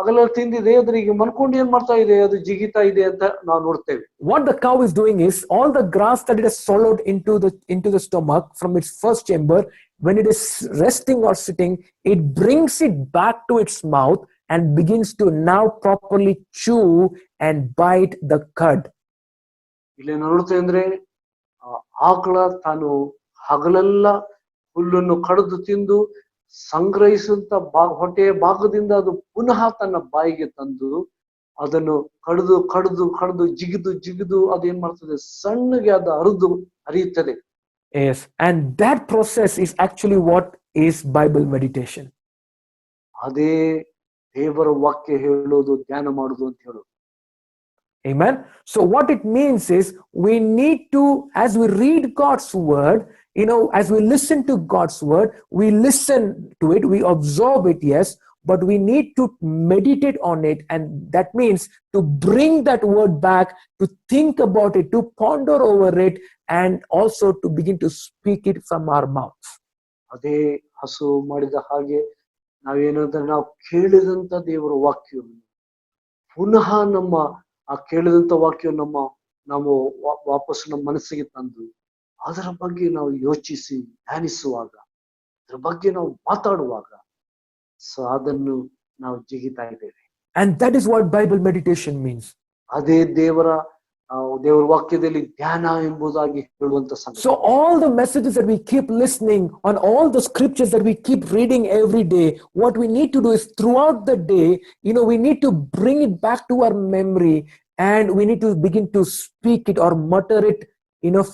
ಅಗಲ ತಿಂದಿದೆ, ಅದ್ರ ಈಗ ಮನ್ಕೊಂಡು ಏನ್ ಮಾಡ್ತಾ ಇದೆ, ಅದು ಜಿಗಿತಾ ಇದೆ ಅಂತ ನಾವು ನೋಡ್ತೇವೆ. What the cow is doing is all the grass that it has swallowed into the stomach from its first chamber, when it is resting or sitting, it brings it back to its mouth and begins to now properly chew and bite the cud. ಇಲ್ಲಿ ನೋಡ್ತೇವೆ ಅಂದ್ರೆ ಆಕಳ ತಾನು ಹಗಲೆಲ್ಲ ಹುಲ್ಲನ್ನು ಕಡಿದು ತಿಂದು ಸಂಗ್ರಹಿಸುವಂತ ಹೊಟ್ಟೆಯ ಭಾಗದಿಂದ ಅದು ಪುನಃ ತನ್ನ ಬಾಯಿಗೆ ತಂದು ಅದನ್ನು ಕಡಿದು ಜಿಗಿದು ಅದೇನ್ ಮಾಡ್ತದೆ, ಸಣ್ಣಗೆ ಅದು ಹರಿಯುತ್ತದೆ. Yes, and that process is actually what is Bible meditation. ಅದೇ ದೇವರ ವಾಕ್ಯ ಹೇಳೋದು, ಧ್ಯಾನ ಮಾಡೋದು ಅಂತ ಹೇಳೋದು. Amen. So what it means is we need to, as we read God's word, as we listen to God's word, we listen to it, we absorb it, yes, but we need to meditate on it. And that means to bring that word back, to think about it, to ponder over it, and also to begin to speak it from our mouths. ಅದೇ ಹಸು ಮಾಡಿದ ಹಾಗೆ ನಾವೇನಂದ್ರೆ ನಾವು ಕೇಳಿದಂತ ದೇವರ ವಾಕ್ಯವನ್ನು ಪುನಃ ಕೇಳಿದಂತ ವಾಕ್ಯವನ್ನು ನಾವು ವಾಪಸ್ ನಮ್ಮ ಮನಸ್ಸಿಗೆ ತಂದು ಅದರ ಬಗ್ಗೆ ನಾವು ಯೋಚಿಸಿ ಧ್ಯಾನಿಸುವಾಗ, ಅದರ ಬಗ್ಗೆ ನಾವು ಮಾತಾಡುವಾಗ ಅದನ್ನು ನಾವು ಜಿಗಿತಾ ಇದ್ದೇವೆ. And that is what Bible meditation means. ಅದೇ ದೇವರ ವಾಕ್ಯದಲ್ಲಿ ಧ್ಯಾನ ಎಂಬುದಾಗಿ ಹೇಳುವಂತ ಸಂಗತಿ. So all the messages that we keep listening on, all the scriptures that we keep reading every day, what we need to do is throughout the day, we need to bring it back to our memory and we need to begin to speak it or mutter it,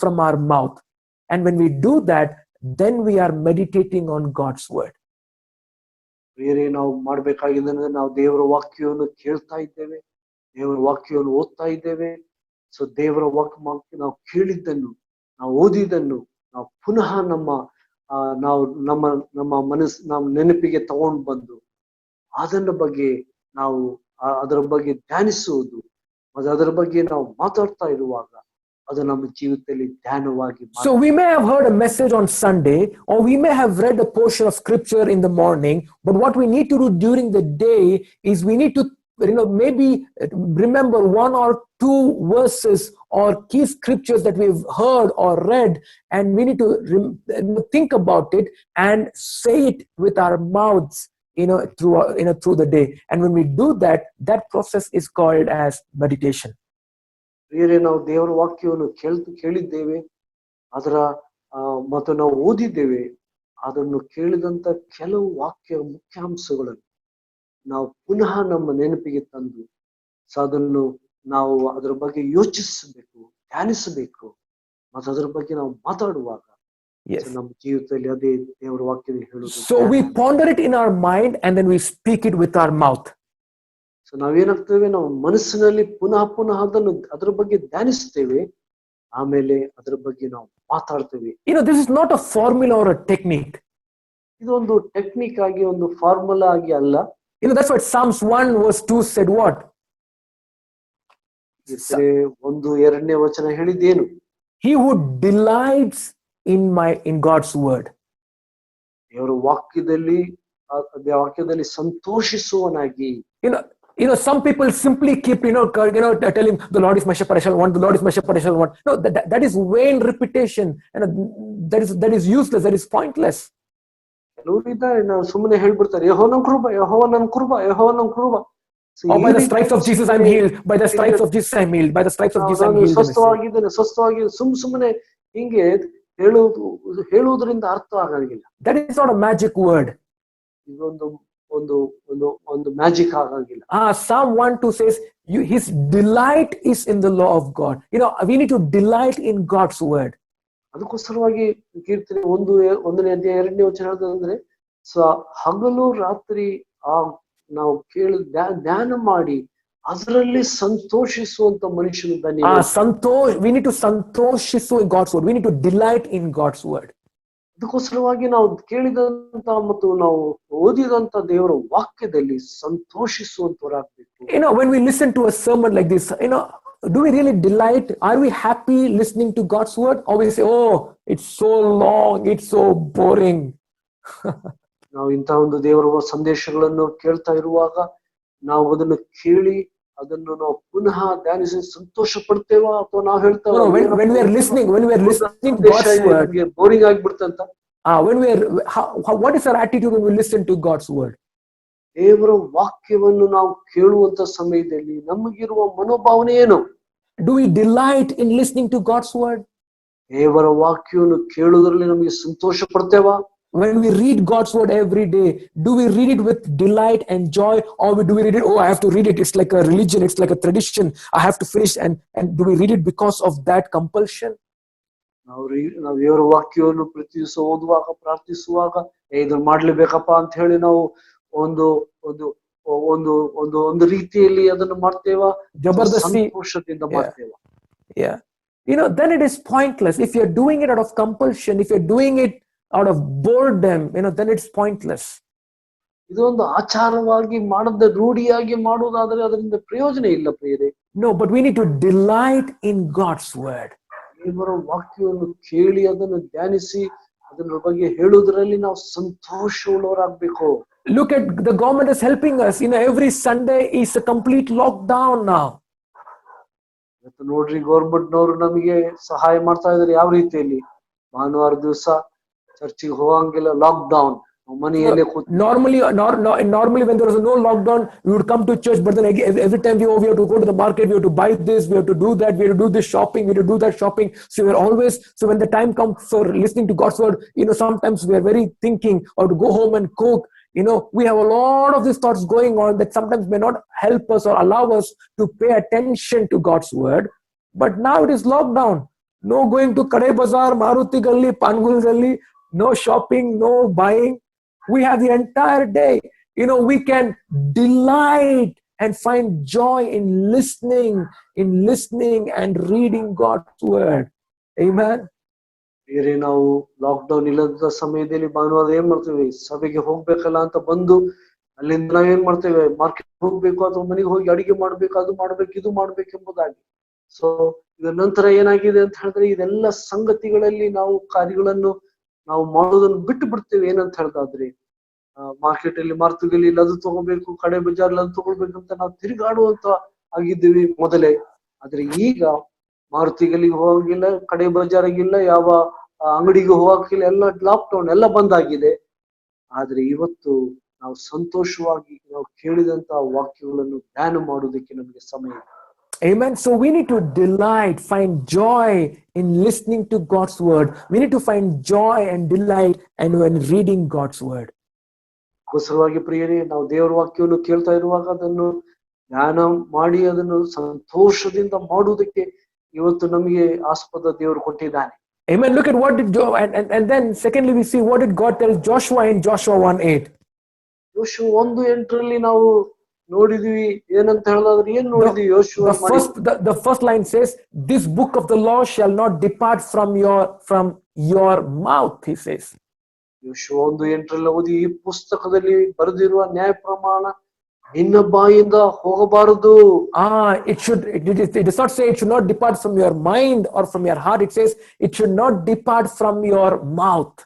from our mouth. And when we do that, then we are meditating on God's word. ಬೇರೆ ನಾವು ಮಾಡ್ಬೇಕಾಗಿದೆ ನಾವು ದೇವರ ವಾಕ್ಯವನ್ನು ಕೇಳ್ತಾ ಇದ್ದೇವೆ, ದೇವರ ವಾಕ್ಯವನ್ನು ಓದ್ತಾ ಇದ್ದೇವೆ. ಸೊ ದೇವರ ವಾಕ್ಯ ನಾವು ಕೇಳಿದ್ದನ್ನು, ನಾವು ಓದಿದ್ದನ್ನು ನಾವು ಪುನಃ ನಮ್ಮ ಮನಸ್ಸು ನಾವು ನೆನಪಿಗೆ ತಗೊಂಡು ಬಂದು ಅದರ ಬಗ್ಗೆ ನಾವು ಅದರ ಬಗ್ಗೆ ಧ್ಯಾನಿಸುವುದು, ಅದರ ಬಗ್ಗೆ ನಾವು ಮಾತಾಡ್ತಾ ಇರುವಾಗ ಅದು ನಮ್ಮ ಜೀವಿತದಲ್ಲಿ ಧ್ಯಾನವಾಗಿ. So we may have heard a message on Sunday, or we may have read a portion of scripture in the morning, but what we need to do during the day is we need to maybe remember 1 or 2 verses or key scriptures that we've heard or read, and we need to think about it and say it with our mouths through the day. And when we do that, that process is called as meditation. ಬೇರೆ ನಾವು ದೇವರ ವಾಕ್ಯವನ್ನು ಕೇಳಿದ್ದೇವೆ, ಅದರ ಮತ್ತು ನಾವು ಓದಿದ್ದೇವೆ, ಅದನ್ನು ಕೇಳಿದಂತ ಕೆಲವು ವಾಕ್ಯ ಮುಖ್ಯಾಂಶಗಳನ್ನು ನಾವು ಪುನಃ ನಮ್ಮ ನೆನಪಿಗೆ ತಂದು ಅದನ್ನು ನಾವು ಅದರ ಬಗ್ಗೆ ಯೋಚಿಸಬೇಕು, ಧ್ಯಾನಿಸಬೇಕು ಮತ್ತು ಅದರ ಬಗ್ಗೆ ನಾವು ಮಾತಾಡುವಾಗ Yes. ನಮ್ಮ ಜೀವಿತದಲ್ಲಿ ಅದೇ ದೇವರ ವಾಕ್ಯದಲ್ಲಿ ಹೇಳುವುದು. So we ponder it in our mind and then we speak it with our mouth. So ನಾವೇನಾಗ್ತೇವೆ, ನಾವು ಮನಸ್ಸಿನಲ್ಲಿ ಪುನಃ ಪುನಃ ಅದರ ಬಗ್ಗೆ ಧ್ಯಾನಿಸ್ತೇವೆ, ಆಮೇಲೆ ಅದರ ಬಗ್ಗೆ ನಾವು ಮಾತಾಡ್ತೇವೆ. This is not a formula or a technique. ಇದೊಂದು ಟೆಕ್ನಿಕ್ ಆಗಿ, ಒಂದು ಫಾರ್ಮುಲಾ ಆಗಿ ಅಲ್ಲ. That's what Psalms 1 verse 2 said what? 1:2 ವಚನ ಹೇಳಿದ್ದೇನು? He who delights in God's word. ದೇವರ ವಾಕ್ಯದಲ್ಲಿ ಸಂತೋಷಿಸುವನಾಗಿ. Some people simply keep telling the Lord is my shepherd, I shall want, the Lord is my shepherd, I shall want. No, that is vain repetition, that is useless, that is pointless. ನಾವು ಸುಮ್ಮನೆ ಹೇಳ್ಬಿಡ್ತಾರೆ, ಯೆಹೋವ ನನ್ನ ಕೃಪೆ, ಯೆಹೋವ ನನ್ನ ಕೃಪೆ, ಯೆಹೋವ ನನ್ನ ಕೃಪೆ. By the stripes of Jesus I'm healed, by the stripes of Jesus I'm healed, by the stripes of Jesus I'm healed. ಸ್ವಸ್ಥವಾಗಿದ್ದೇನೆ ಸುಮ್ಮನೆ ಹಿಂಗೆ ಹೇಳುವುದರಿಂದ ಅರ್ಥ ಆಗಂಗಿಲ್ಲ. That is not a magic word. ಒಂದು ಮ್ಯಾಜಿಕ್ ಆಗಂಗಿಲ್ಲ. Psalm 1:2 says his delight is in the law of God. We need to delight in God's word. ಅದಕ್ಕೋಸ್ಕರವಾಗಿ ಕೀರ್ತನೆ 1ನೇ ಅಧ್ಯಾಯ 2ನೇ ವಚನ ಹೇಳಿದ್ರೆ, ಹಗಲು ರಾತ್ರಿ ನಾವು ಧ್ಯಾನ ಮಾಡಿ ಅದರಲ್ಲಿ ಸಂತೋಷಿಸುವಂತ ಮನುಷ್ಯನು ಧನ್ಯ. We need to ಸಂತೋಷಿಸು in God's word. We need to delight in God's word. ಅದಕ್ಕೋಸ್ಕರವಾಗಿ ನಾವು ಕೇಳಿದಂತ ಮತ್ತು ನಾವು ಓದಿದಂತ ದೇವರ ವಾಕ್ಯದಲ್ಲಿ ಸಂತೋಷಿಸುವಂತವರಾಗಬೇಕು. When we listen to a sermon like this, do we really delight? Are we happy listening to God's word? Or we say, oh, it's so long, it's so boring. ನಾವು ಇಂಥ ಒಂದು ದೇವರ ಸಂದೇಶಗಳನ್ನು ಕೇಳ್ತಾ ಇರುವಾಗ ನಾವು ಅದನ್ನು ಕೇಳಿ ಅದನ್ನು ನಾವು ಪುನಃ ಧ್ಯಾನಿಸಿ ಸಂತೋಷ ಪಡ್ತೇವಾ, ಅಥವಾ ನಾವು ಹೇಳ್ತೇವೆ when we are listening God's word, boring ಆಗ್ಬಿಡ್ತಂತ. What is our attitude when we listen to God's word? ದೇವರ ವಾಕ್ಯವನ್ನು ನಾವು ಕೇಳುವಂತ ಸಮಯದಲ್ಲಿ ನಮಗಿರುವ ಮನೋಭಾವನೆ ಏನು? Do we delight in listening to God's word? ದೇವರ ವಾಕ್ಯವನ್ನು ಕೇಳುವುದರಲ್ಲಿ ನಮಗೆ ಸಂತೋಷ ಪಡ್ತೇವಾ? When we read God's word every day, do we read it with delight and joy, or do we read it, oh, I have to read it, it's like a religion, it's like a tradition, I have to finish, and do we read it because of that compulsion? ನಾವು ದೇವರ ವಾಕ್ಯವನ್ನು ಪ್ರತಿ ದಿವಸ ಓದುವಾಗ, ಪ್ರಾರ್ಥಿಸುವಾಗ ಇದನ್ನು ಮಾಡ್ಲೇಬೇಕಪ್ಪ ಅಂತ ಹೇಳಿ ನಾವು ಒಂದು ಒಂದು ಒಂದು ಒಂದು ಒಂದು ರೀತಿಯಲ್ಲಿ ಅದನ್ನು ಮಾಡ್ತೇವಾ? ಸಂತೋಷದಿಂದ ಮಾಡ್ತೇವಾ? Then it is pointless. If you're doing it out of compulsion, if you're doing it out of boredom, then it's pointless. ಇದೊಂದು ಆಚಾರವಾಗಿ ಮಾಡದ ರೂಢಿಯಾಗಿ ಮಾಡುವುದಾದರೆ ಅದರಿಂದ ಪ್ರಯೋಜನ ಇಲ್ಲ ಪ್ರಿಯರೇ. No, but we need to delight in God's word. ದೇವರ ವಾಕ್ಯವನ್ನು ಕೇಳಿ ಅದನ್ನು ಧ್ಯಾನಿಸಿ ಅದರ ಬಗ್ಗೆ ಹೇಳುವುದರಲ್ಲಿ ನಾವು ಸಂತೋಷವುಳ್ಳವರಾಗಬೇಕು. Look at the government is helping us. Every Sunday is a complete lockdown now. ಇವತ್ತು ನೋಡ್ರಿ, ಗೌರ್ಮೆಂಟ್ನವರು ನಮಗೆ ಸಹಾಯ ಮಾಡ್ತಾ ಇದ್ದಾರೆ. ಯಾವ ರೀತಿಯಲ್ಲಿ? ಭಾನುವಾರ ದಿವಸ ಚರ್ಚಿಗೆ ಹೋಗಂಗಿಲ್ಲ, lock down. Normally when there was no lockdown, we would come to church, but then every time we have to go to the market, we have to buy this, we have to do that, we have to do this shopping, we have to do that shopping. So when the time comes for listening to God's word, sometimes we are very thinking or to go home and cook. We have a lot of these thoughts going on that sometimes may not help us or allow us to pay attention to God's word. But now it is lockdown. No going to Kadai Bazaar, Maruti Galli, Pangul Galli, no shopping, no buying. We have the entire day. We can delight and find joy in listening and reading God's word. Amen. ಬೇರೆ ನಾವು lockdown ಇಲ್ಲದ ಸಮಯದಲ್ಲಿ ಭಾನುವಾರ ಏನ್ ಮಾಡ್ತೇವೆ? ಸಭೆಗೆ ಹೋಗ್ಬೇಕಲ್ಲ ಅಂತ ಬಂದು ಅಲ್ಲಿಂದ ನಾವೇನ್ ಮಾಡ್ತೇವೆ? ಮಾರ್ಕೆಟ್ ಹೋಗ್ಬೇಕು ಅಥವಾ ಮನೆಗೆ ಹೋಗಿ ಅಡಿಗೆ ಮಾಡ್ಬೇಕು, ಅದು ಮಾಡ್ಬೇಕು, ಇದು ಮಾಡ್ಬೇಕು ಎಂಬುದಾಗಿ. ಸೊ ಇದರ ನಂತರ ಏನಾಗಿದೆ ಅಂತ ಹೇಳಿದ್ರೆ, ಇದೆಲ್ಲ ಸಂಗತಿಗಳಲ್ಲಿ ನಾವು ಕಾರ್ಯಗಳನ್ನು ನಾವು ಮಾಡೋದನ್ನು ಬಿಟ್ಟು ಬಿಡ್ತೇವೆ. ಏನಂತ ಹೇಳಿದ್ರೆ, ಮಾರ್ಕೆಟ್ ಅಲ್ಲಿ ಮಾರ್ತುಗಲ್ಲಿ ಅದು ತಗೋಬೇಕು, ಕಡೆ ಬಜಾರ್ ಅದು ತಗೊಳ್ಬೇಕು ಅಂತ ನಾವು ತಿರುಗಾಡುವಂತ ಆಗಿದ್ದೀವಿ ಮೊದಲೇ. ಆದ್ರೆ ಈಗ ಮಾರುತಿಗಲ್ಲಿಗೆ ಹೋಗಂಗಿಲ್ಲ, ಕಡೆ ಬಜಾರಿಗಿಲ್ಲ, ಯಾವ ಅಂಗಡಿಗೆ ಹೋಗಕ್ಕಿಲ್ಲ, ಎಲ್ಲ ಲಾಕ್ಡೌನ್, ಎಲ್ಲ ಬಂದಾಗಿದೆ. ಆದ್ರೆ ಇವತ್ತು ನಾವು ಸಂತೋಷವಾಗಿ ನಾವು ಕೇಳಿದಂತ ವಾಕ್ಯಗಳನ್ನು ಧ್ಯಾನ ಮಾಡುವುದಕ್ಕೆ ನಮಗೆ ಸಮಯ. Amen. So we need to delight, find joy in listening to God's word. We need to find joy and delight and when reading God's word. ಕೋಸರವಾಗಿ ಪ್ರಿಯರೇ, ನಾವು ದೇವರ ವಾಕ್ಯವನ್ನು ಕೇಳ್ತಾ ಇರುವಾಗ ಅದನ್ನು ಧ್ಯಾನ ಮಾಡಿ ಅದನ್ನು ಸಂತೋಷದಿಂದ ಮಾಡುವುದಕ್ಕೆ ಇವತ್ತು ನಮಗೆ ಆಸ್ಪದ ದೇವರು ಕೊಟ್ಟಿದ್ದಾನೆ. Amen. Look at what did and then secondly we see what did God tell Joshua in Joshua 1:8. ಯೋಶುವ 1:8 ನಾವು ನೋಡಿದ್ವಿ. ಏನಂತ ಹೇಳೋದಾದ್ರೆ ಏನ್ ನೋಡಿದ್ವಿ? ಯೋಶುವ The first line says, "This book of the law shall not depart from your mouth," he says. ಯೋಶುವ 1:8 ಓದಿ, ಈ ಪುಸ್ತಕದಲ್ಲಿ ಬರೆದಿರುವ ನ್ಯಾಯ ಪ್ರಮಾಣ ನಿನ್ನ ಬಾಯಿಂದ ಹೋಗಬಾರದು. It does not say it should not depart from your mind or from your heart. It says it should not depart from your mouth.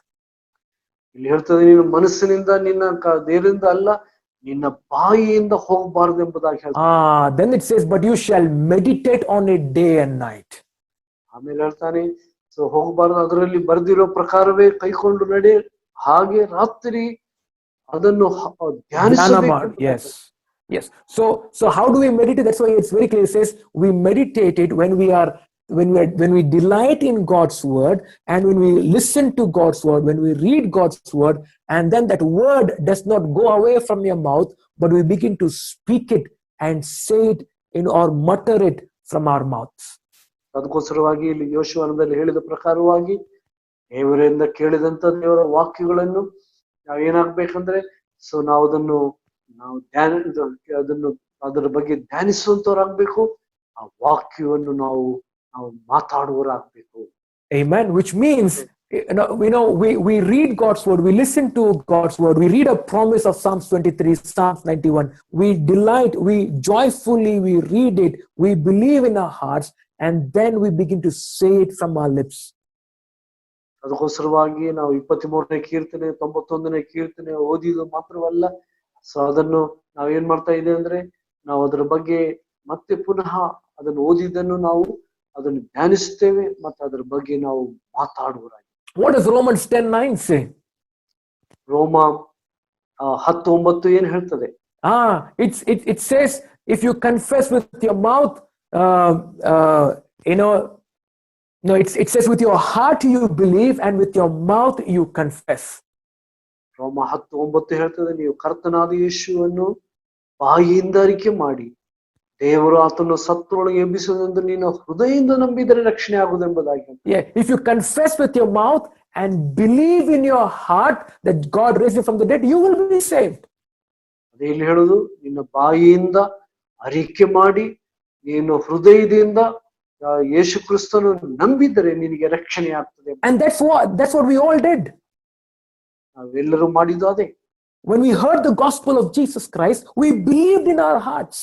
ಇಲ್ಲಿ ಹೇಳ್ತದೆ, ನಿನ್ನ ಮನಸ್ಸಿನಿಂದ ನಿನ್ನ ದೇಹದಿಂದ ಅಲ್ಲ, ನಿನ್ನ ಬಾಯಿಯಿಂದ ಹೋಗಬಾರದು ಎಂಬುದಾಗಿ ಹೇಳ್ತಾನೆ. Then it says, but you shall meditate on it day and night. ಆಮೇಲೆ ಹೇಳ್ತಾನೆ, ಸೊ ಹೋಗಬಾರದು, ಅದರಲ್ಲಿ ಬರೆದಿರೋ ಪ್ರಕಾರವೇ ಕೈಕೊಂಡು ನಡೆ, ಹಾಗೆ ರಾತ್ರಿ ಅದನ್ನು ಧ್ಯಾನಿಸಬೇಕು. Yes. So how do we meditate? That's why it's very clear. It says we meditate it when we delight in God's word, and when we listen to God's word, when we read God's word, and then that word does not go away from your mouth, but we begin to speak it and say it or mutter it from our mouths. ಅದಕ್ಕೋಸ್ಕರವಾಗಿ ಇಲ್ಲಿ ಯೋಶುವನಲ್ಲಿ ಹೇಳಿದ ಪ್ರಕಾರವಾಗಿ ದೇವರಿಂದ ಕೇಳಿದಂತ ದೇವರ ವಾಕ್ಯಗಳನ್ನು ನಾವೇನಾಗ್ಬೇಕಂದ್ರೆ, so ನಾವು ಅದರ ಬಗ್ಗೆ ಧ್ಯಾನಿಸುವಂತವರಾಗ್ಬೇಕು. ಆ ವಾಕ್ಯವನ್ನು ನಾವು ಮಾತಾಡುವರಾಗ್ಬೇಕು. Amen. Which means, we read God's word, we listen to God's word, we read a promise of Psalms 23, Psalms 91. We delight, we joyfully, we read it, we believe in our hearts, and then we begin to say it from our lips. ಅದಕ್ಕೋಸ್ಕರವಾಗಿ ನಾವು 23ನೇ ಕೀರ್ತನೆ 91ನೇ ಕೀರ್ತನೆ ಓದಿದ್ದು ಮಾತ್ರವಲ್ಲ, so ಅದನ್ನು ನಾವೇನ್ ಮಾಡ್ತಾ ಇದ್ದೇವೆ ಅಂದ್ರೆ, ನಾವು ಅದರ ಬಗ್ಗೆ ಮತ್ತೆ ಪುನಃ ಅದನ್ನು ಓದಿದ್ದನ್ನು ನಾವು ಅದನ್ನು ಧ್ಯಾನಿಸ್ತೇವೆ ಮತ್ತು ಅದರ ಬಗ್ಗೆ ನಾವು ಮಾತಾಡುವರಾಗಿ. What does Romans 10:9 say? ರೋಮ 10:9 ಏನ್ ಹೇಳ್ತದೆ? It says, if you confess with your mouth, it says with your heart you believe and with your mouth you confess. ರೋಮ 10:9 ಹೇಳ್ತದೆ, ನೀವು ಕರ್ತನಾದ ಯೇಸುವನ್ನು ಬಾಯಿಯಿಂದ ಅರಿಕೆ ಮಾಡಿ ದೇವರು ಆತನು ಸತ್ತರೊಳಗೆ ಎಬ್ಬಿಸುವುದೆಂದು ನೀನು ಹೃದಯದಿಂದ ನಂಬಿದರೆ ರಕ್ಷಣೆ ಆಗುವುದೆಂಬುದಾಗಿ. If you confess with your mouth and believe in your heart that God raised him from the dead, you will be saved. ಅದೇ ಇಲ್ಲಿ ಹೇಳುದು, ನಿನ್ನ ಬಾಯಿಯಿಂದ ಅರಿಕೆ ಮಾಡಿ ನೀನು ಹೃದಯದಿಂದ ಯೇಸು ಕ್ರಿಸ್ತನು ನಂಬಿದರೆ ನಿನಗೆ ರಕ್ಷಣೆ ಆಗ್ತದೆ. And that's what we all did. ನಾವೆಲ್ಲರೂ ಮಾಡಿದ್ದು ಅದೇ. When we heard the gospel of Jesus Christ, we believed in our hearts.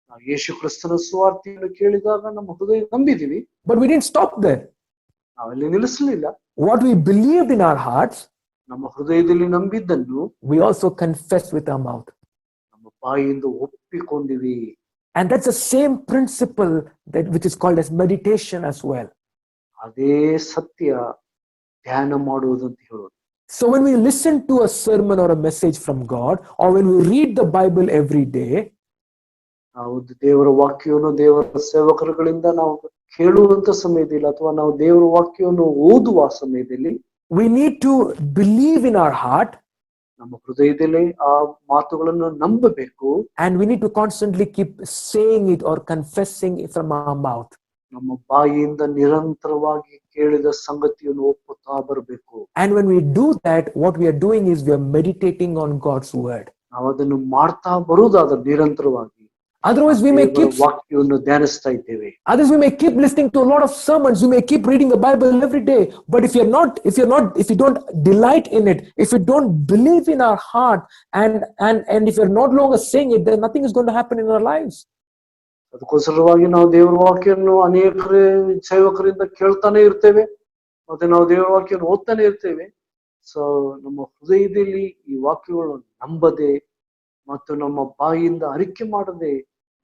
ನಾವು ಯೇಸು ಕ್ರಿಸ್ತನ ಸುವಾರ್ತೆಯನ್ನು ಕೇಳಿದಾಗ ನಮ್ಮ ಹೃದಯ ನಂಬಿದೀವಿ. But we didn't stop there. ನಾವಲ್ಲಿ ನಿಲ್ಲಿಸಲಿಲ್ಲ. What we believed in our hearts, ನಮ್ಮ ಹೃದಯದಲ್ಲಿ ನಂಬಿದ್ದನ್ನು we also confessed with our mouth. ನಮ್ಮ ಬಾಯಿಯಿಂದ ಒಪ್ಪಿಕೊಂಡಿವಿ. And that's the same principle which is called as meditation as well. ಅದೇ ಸತ್ಯ ಧ್ಯಾನ ಮಾಡುವುದು ಅಂತ ಹೇಳೋದು. So when we listen to a sermon or a message from God, or when we read the Bible every day, ನಾವು ದೇವರ ವಾಕ್ಯವನ್ನು ದೇವರ ಸೇವಕರುಗಳಿಂದ ನಾವು ಕೇಳುವಂತ ಸಮಯದಲ್ಲಿ ಅಥವಾ ನಾವು ದೇವರ ವಾಕ್ಯವನ್ನು ಓದುವ ಸಮಯದಲ್ಲಿ, we need to believe in our heart, ನಮ್ಮ ಹೃದಯದಲ್ಲಿ ಆ ಮಾತುಗಳನ್ನು ನಂಬಬೇಕು. and we need to constantly keep saying it or confessing it from our mouth. ನಮ್ಮ ಬಾಯಿಯಿಂದ ನಿರಂತರವಾಗಿ ಕೇಳಿದ ಸಂಗತಿಯನ್ನು ಒಪ್ಪುತ್ತಾ ಬರಬೇಕು. And when we do that, what we are doing is we are meditating on God's word. ನಾವು ಅದನ್ನು ಮಾಡ್ತಾ ಬರುವುದಾದ ನಿರಂತರವಾಗಿ, otherwise we may keep ವಾಕ್ಯವನ್ನು ಧ್ಯಾನಿಸ್ತಾ ಇದ್ದೇವೆ. Others, we may keep listening to a lot of sermons, we may keep reading the Bible every day, but if you don't delight in it, if you don't believe in our heart, and if you're not longer saying it, then nothing is going to happen in our lives. ಅದಕ್ಕೋಸ್ಕರವಾಗಿ ನಾವು ದೇವರ ವಾಕ್ಯವನ್ನು ಅನೇಕ ಸೇವಕರಿಂದ ಕೇಳ್ತಾನೆ ಇರ್ತೇವೆ, ಮತ್ತೆ ನಾವು ದೇವರ ವಾಕ್ಯವನ್ನು ಓದ್ತಾನೆ ಇರ್ತೇವೆ. ಸೊ ನಮ್ಮ ಹೃದಯದಲ್ಲಿ ಈ ವಾಕ್ಯಗಳನ್ನು ನಂಬದೆ ಮತ್ತು ನಮ್ಮ ಬಾಯಿಯಿಂದ ಅರಿಕೆ ಮಾಡದೆ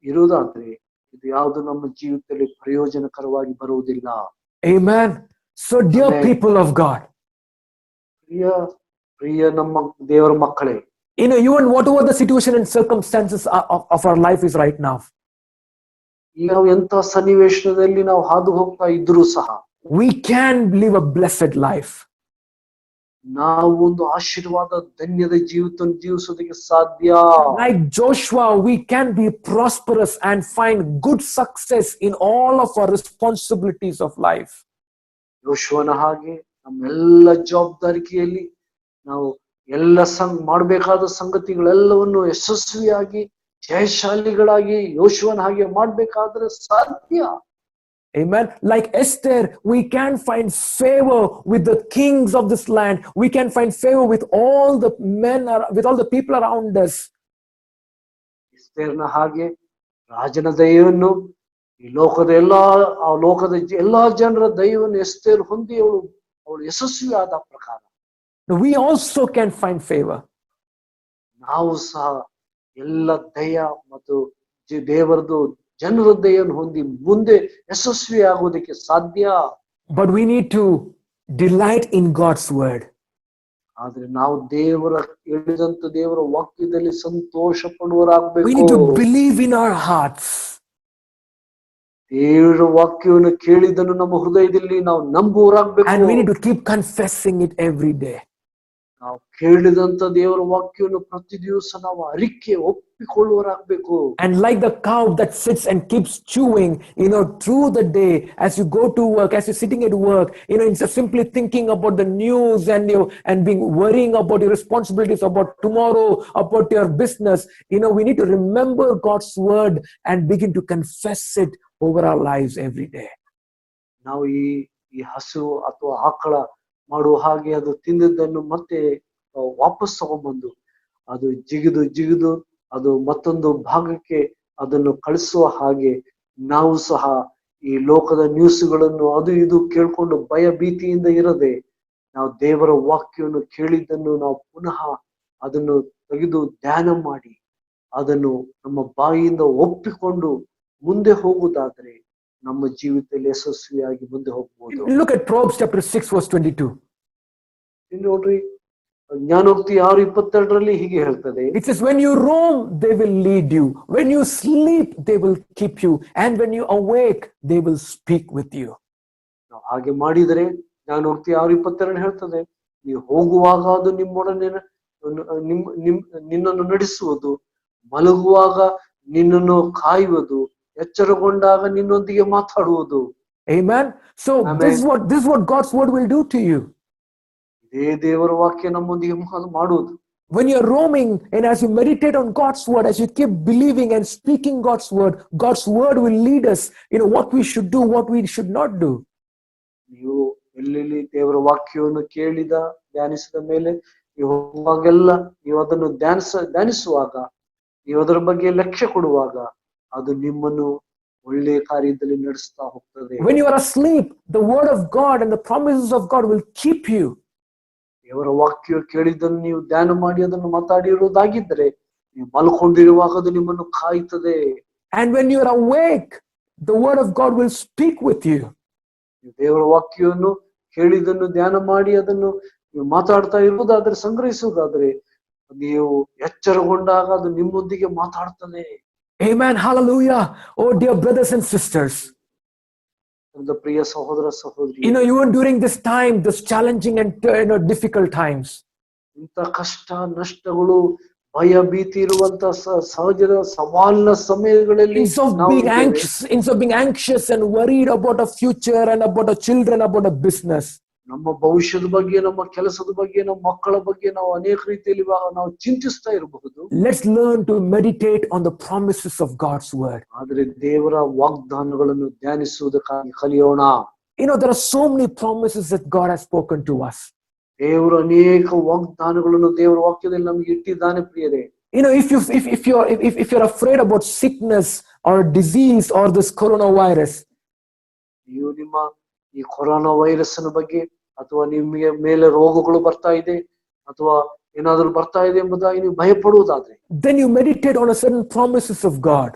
ಇರುವುದಾದ್ರೆ ಇದು ಯಾವುದು ನಮ್ಮ ಜೀವಿತದಲ್ಲಿ ಪ್ರಯೋಜನಕರವಾಗಿ ಬರುವುದಿಲ್ಲ. Amen. So dear people of God, ಪ್ರಿಯ ನಮ್ಮ ದೇವರ ಮಕ್ಕಳೇ, even whatever the situation and circumstances of our life is right now, ಈಗ ಎಂತ ಸನ್ನಿವೇಶದಲ್ಲಿ ನಾವು ಹಾದು ಹೋಗ್ತಾ ಇದ್ರೂ ಸಹ, we can live a blessed life. ನಾವು ಒಂದು ಆಶೀರ್ವಾದ ಧನ್ಯದ ಜೀವಿತ ಜೀವಿಸೋದಕ್ಕೆ ಸಾಧ್ಯ. Like Joshua, we can be prosperous and find good success in all of our responsibilities of life. ಯೋಶುವನ ಹಾಗೆ ನಮ್ಮೆಲ್ಲ ಜವಾಬ್ದಾರಿಕೆಯಲ್ಲಿ ನಾವು ಎಲ್ಲ ಮಾಡಬೇಕಾದ ಸಂಗತಿಗಳೆಲ್ಲವನ್ನು ಯಶಸ್ವಿಯಾಗಿ ಜಯಶಾಲಿಗಳಾಗಿ ಯೋಶುವನ ಹಾಗೆ ಮಾಡ್ಬೇಕಾದ್ರೆ ಸಾಧ್ಯ. Amen. Like Esther, we can find favor with the kings of this land. We can find favor with all the men, with all the people around us. ಎಸ್ತೇರನ ಹಾಗೆ ರಾಜನ ದಯವನ್ನು ಈ ಲೋಕದ ಎಲ್ಲಾ ಜನರ ದಯವನ್ನು ಎಸ್ತೇರ್ ಹೊಂದಿ ಅವಳು ಯಶಸ್ವಿ ಆದ ಪ್ರಕಾರ We also can find favor. ನಾವು ಸಹ ಎಲ್ಲ ದಯ ಮತ್ತು ದೇವರದು ಜನರ ದಯವನ್ನು ಹೊಂದಿ ಮುಂದೆ ಯಶಸ್ವಿ ಆಗುವುದಕ್ಕೆ ಸಾಧ್ಯ. But we need to delight in God's word. ಆದ್ರೆ ನಾವು ಹೇಳಿದಂತ ದೇವರ ವಾಕ್ಯದಲ್ಲಿ ಸಂತೋಷ ಪಡುವರಾಗಬೇಕು. We need to believe in our hearts. ದೇವರ ವಾಕ್ಯವನ್ನು ಕೇಳಿದನ್ನು ನಮ್ಮ ಹೃದಯದಲ್ಲಿ ನಾವು ನಂಬುವರಾಗಬೇಕು. And we need to keep confessing it every day. ನಾವು ಕೇಳಿದಂತ ದೇವರ ವಾಕ್ಯವನ್ನು ಪ್ರತಿ ದಿವಸ ನಾವು ಒಪ್ಪಿಕೊಳ್ಳುವರಾಗಬೇಕು. And like the cow that sits and keeps chewing, through the day, as you go to work, as you're sitting at work, instead of simply thinking about the news and worrying about your responsibilities, about tomorrow, about your business, we need to remember God's word and begin to confess it over our lives every day. ನಾವು ಈ ಹಸು ಅಥವಾ ಆಕಳ ಮಾಡುವ ಹಾಗೆ ಅದು ತಿಂದದ್ದನ್ನು ಮತ್ತೆ ವಾಪಸ್ ತಗೊಂಡ್ಬಂದು ಅದು ಜಿಗಿದು ಅದು ಮತ್ತೊಂದು ಭಾಗಕ್ಕೆ ಅದನ್ನು ಕಳಿಸುವ ಹಾಗೆ ನಾವು ಸಹ ಈ ಲೋಕದ ನ್ಯೂಸ್ಗಳನ್ನು ಅದು ಇದು ಕೇಳ್ಕೊಂಡು ಭಯ ಭೀತಿಯಿಂದ ಇರದೆ ನಾವು ದೇವರ ವಾಕ್ಯವನ್ನು ಕೇಳಿದ್ದನ್ನು ನಾವು ಪುನಃ ಅದನ್ನು ತೆಗೆದು ಧ್ಯಾನ ಮಾಡಿ ಅದನ್ನು ನಮ್ಮ ಬಾಯಿಯಿಂದ ಒಪ್ಪಿಕೊಂಡು ಮುಂದೆ ಹೋಗುವುದಾದ್ರೆ ನಮ್ಮ ಜೀವಿತದಲ್ಲಿ ಯಶಸ್ವಿಯಾಗಿ ಮುಂದೆ ಹೋಗಬಹುದು. Look at Proverbs chapter 6 verse 22. ನೋಡ್ರಿ ಜ್ಞಾನೋಕ್ತಿ 6:22 ಹೀಗೆ ಹೇಳ್ತದೆ. It says, when you roam they will lead you, when you sleep they will keep you, and when you awake they will speak with you. ನಾವು ಹಾಗೆ ಮಾಡಿದರೆ ಜ್ಞಾನೋಕ್ತಿ 6:22 ಹೇಳ್ತದೆ, ನೀವು ಹೋಗುವಾಗ ಅದು ನಿಮ್ಮೊಡನೆ ನಿನ್ನನ್ನು ನಡೆಸುವುದು, ಮಲಗುವಾಗ ನಿನ್ನನ್ನು ಕಾಯುವುದು, ಎಚ್ಚರಗೊಂಡಾಗ ನಿನ್ನೊಂದಿಗೆ ಮಾತಾಡುವುದು. Amen. So this is what God's word will do to you. ಇದೇ ದೇವರ ವಾಕ್ಯ ನಮ್ಮೊಂದಿಗೆ ಮಾಡುವುದು. When you're roaming and as you meditate on God's word, as you keep believing and speaking God's word will lead us, what we should do, what we should not do. ನೀವು ಎಲ್ಲೆಲ್ಲಿ ದೇವರ ವಾಕ್ಯವನ್ನು ಧ್ಯಾನಿಸಿದ ಮೇಲೆ ನೀವು ಹೋಗುವಾಗೆಲ್ಲ ನೀವು ಅದನ್ನು ಧ್ಯಾನಿಸುವಾಗ ನೀವು ಅದರ ಬಗ್ಗೆ ಲಕ್ಷ್ಯ ಕೊಡುವಾಗ ಅದು ನಿಮ್ಮನ್ನು ಒಳ್ಳೆಯ ಕಾರ್ಯದಲ್ಲಿ ನಡೆಸ್ತಾ ಹೋಗ್ತದೆ. When you are asleep, the word of God and the promises of God will keep you. ದೇವರ ವಾಕ್ಯ ಕೇಳಿದ್ದನ್ನು ನೀವು ಧ್ಯಾನ ಮಾಡಿ ಅದನ್ನು ಮಾತಾಡಿರುವುದಾಗಿದ್ದರೆ ನೀವು ಮಲ್ಕೊಂಡಿರುವಾಗ ಅದು ನಿಮ್ಮನ್ನು ಕಾಯುತ್ತದೆ. And when you are awake, the word of God will speak with you. ದೇವರ ವಾಕ್ಯವನ್ನು ಕೇಳಿದ್ದನ್ನು ಧ್ಯಾನ ಮಾಡಿ ಅದನ್ನು ನೀವು ಮಾತಾಡ್ತಾ ಇರುವುದಾದ್ರೆ ಸಂಗ್ರಹಿಸುವುದಾದ್ರೆ ನೀವು ಎಚ್ಚರಗೊಂಡಾಗ ಅದು ನಿಮ್ಮೊಂದಿಗೆ ಮಾತಾಡ್ತದೆ. Amen. Hallelujah. Oh dear brothers and sisters. ಪ್ರಿಯ ಸಹೋದರ ಸಹೋದರಿ, even during this time, this challenging and difficult times, ಇಂಥ ಕಷ್ಟ ನಷ್ಟಗಳು ಭಯ ಭೀತಿ ಇರುವಂತ ಸಹಜದ ಸವಾಲಿನ ಸಮಯಗಳಲ್ಲಿ instead of being anxious and worried about a future and about our children, about a business, ನಮ್ಮ ಭವಿಷ್ಯದ ಬಗ್ಗೆ, ನಮ್ಮ ಕೆಲಸದ ಬಗ್ಗೆ, ನಮ್ಮ ಮಕ್ಕಳ ಬಗ್ಗೆ ನಾವು ಅನೇಕ ರೀತಿಯಲ್ಲಿ ನಾವು ಚಿಂತಿಸ್ತಾ ಇರಬಹುದು. Let's learn to meditate on the promises of God's word. ಆದರೆ ದೇವರ ವಾಗ್ದಾನಗಳನ್ನು ಧ್ಯಾನಿಸುವುದಕ್ಕಾಗಿ ಕಲಿಯೋಣ. There are so many promises that God has spoken to us. ದೇವರು ಅನೇಕ ವಾಗ್ದಾನಗಳನ್ನು ದೇವರ ವಾಕ್ಯದಲ್ಲಿ ನಮಗೆ ಇಟ್ಟಿದ್ದಾನೆ ಪ್ರಿಯರೇ. If you're afraid about sickness or disease or this coronavirus, ನೀವು ನಿಮ್ಮ ಈ ಕೊರೋನಾ ವೈರಸ್ನ ಬಗ್ಗೆ ಅಥವಾ ನಿಮಗೆ ಮೇಲೆ ರೋಗಗಳು ಬರ್ತಾ ಇದೆ ಅಥವಾ ಏನಾದರೂ ಬರ್ತಾ ಇದೆ ಎಂಬುದಾಗಿ ನೀವು ಭಯಪಡುವುದಾದ್ರೆ, then you meditate on a certain promises of God.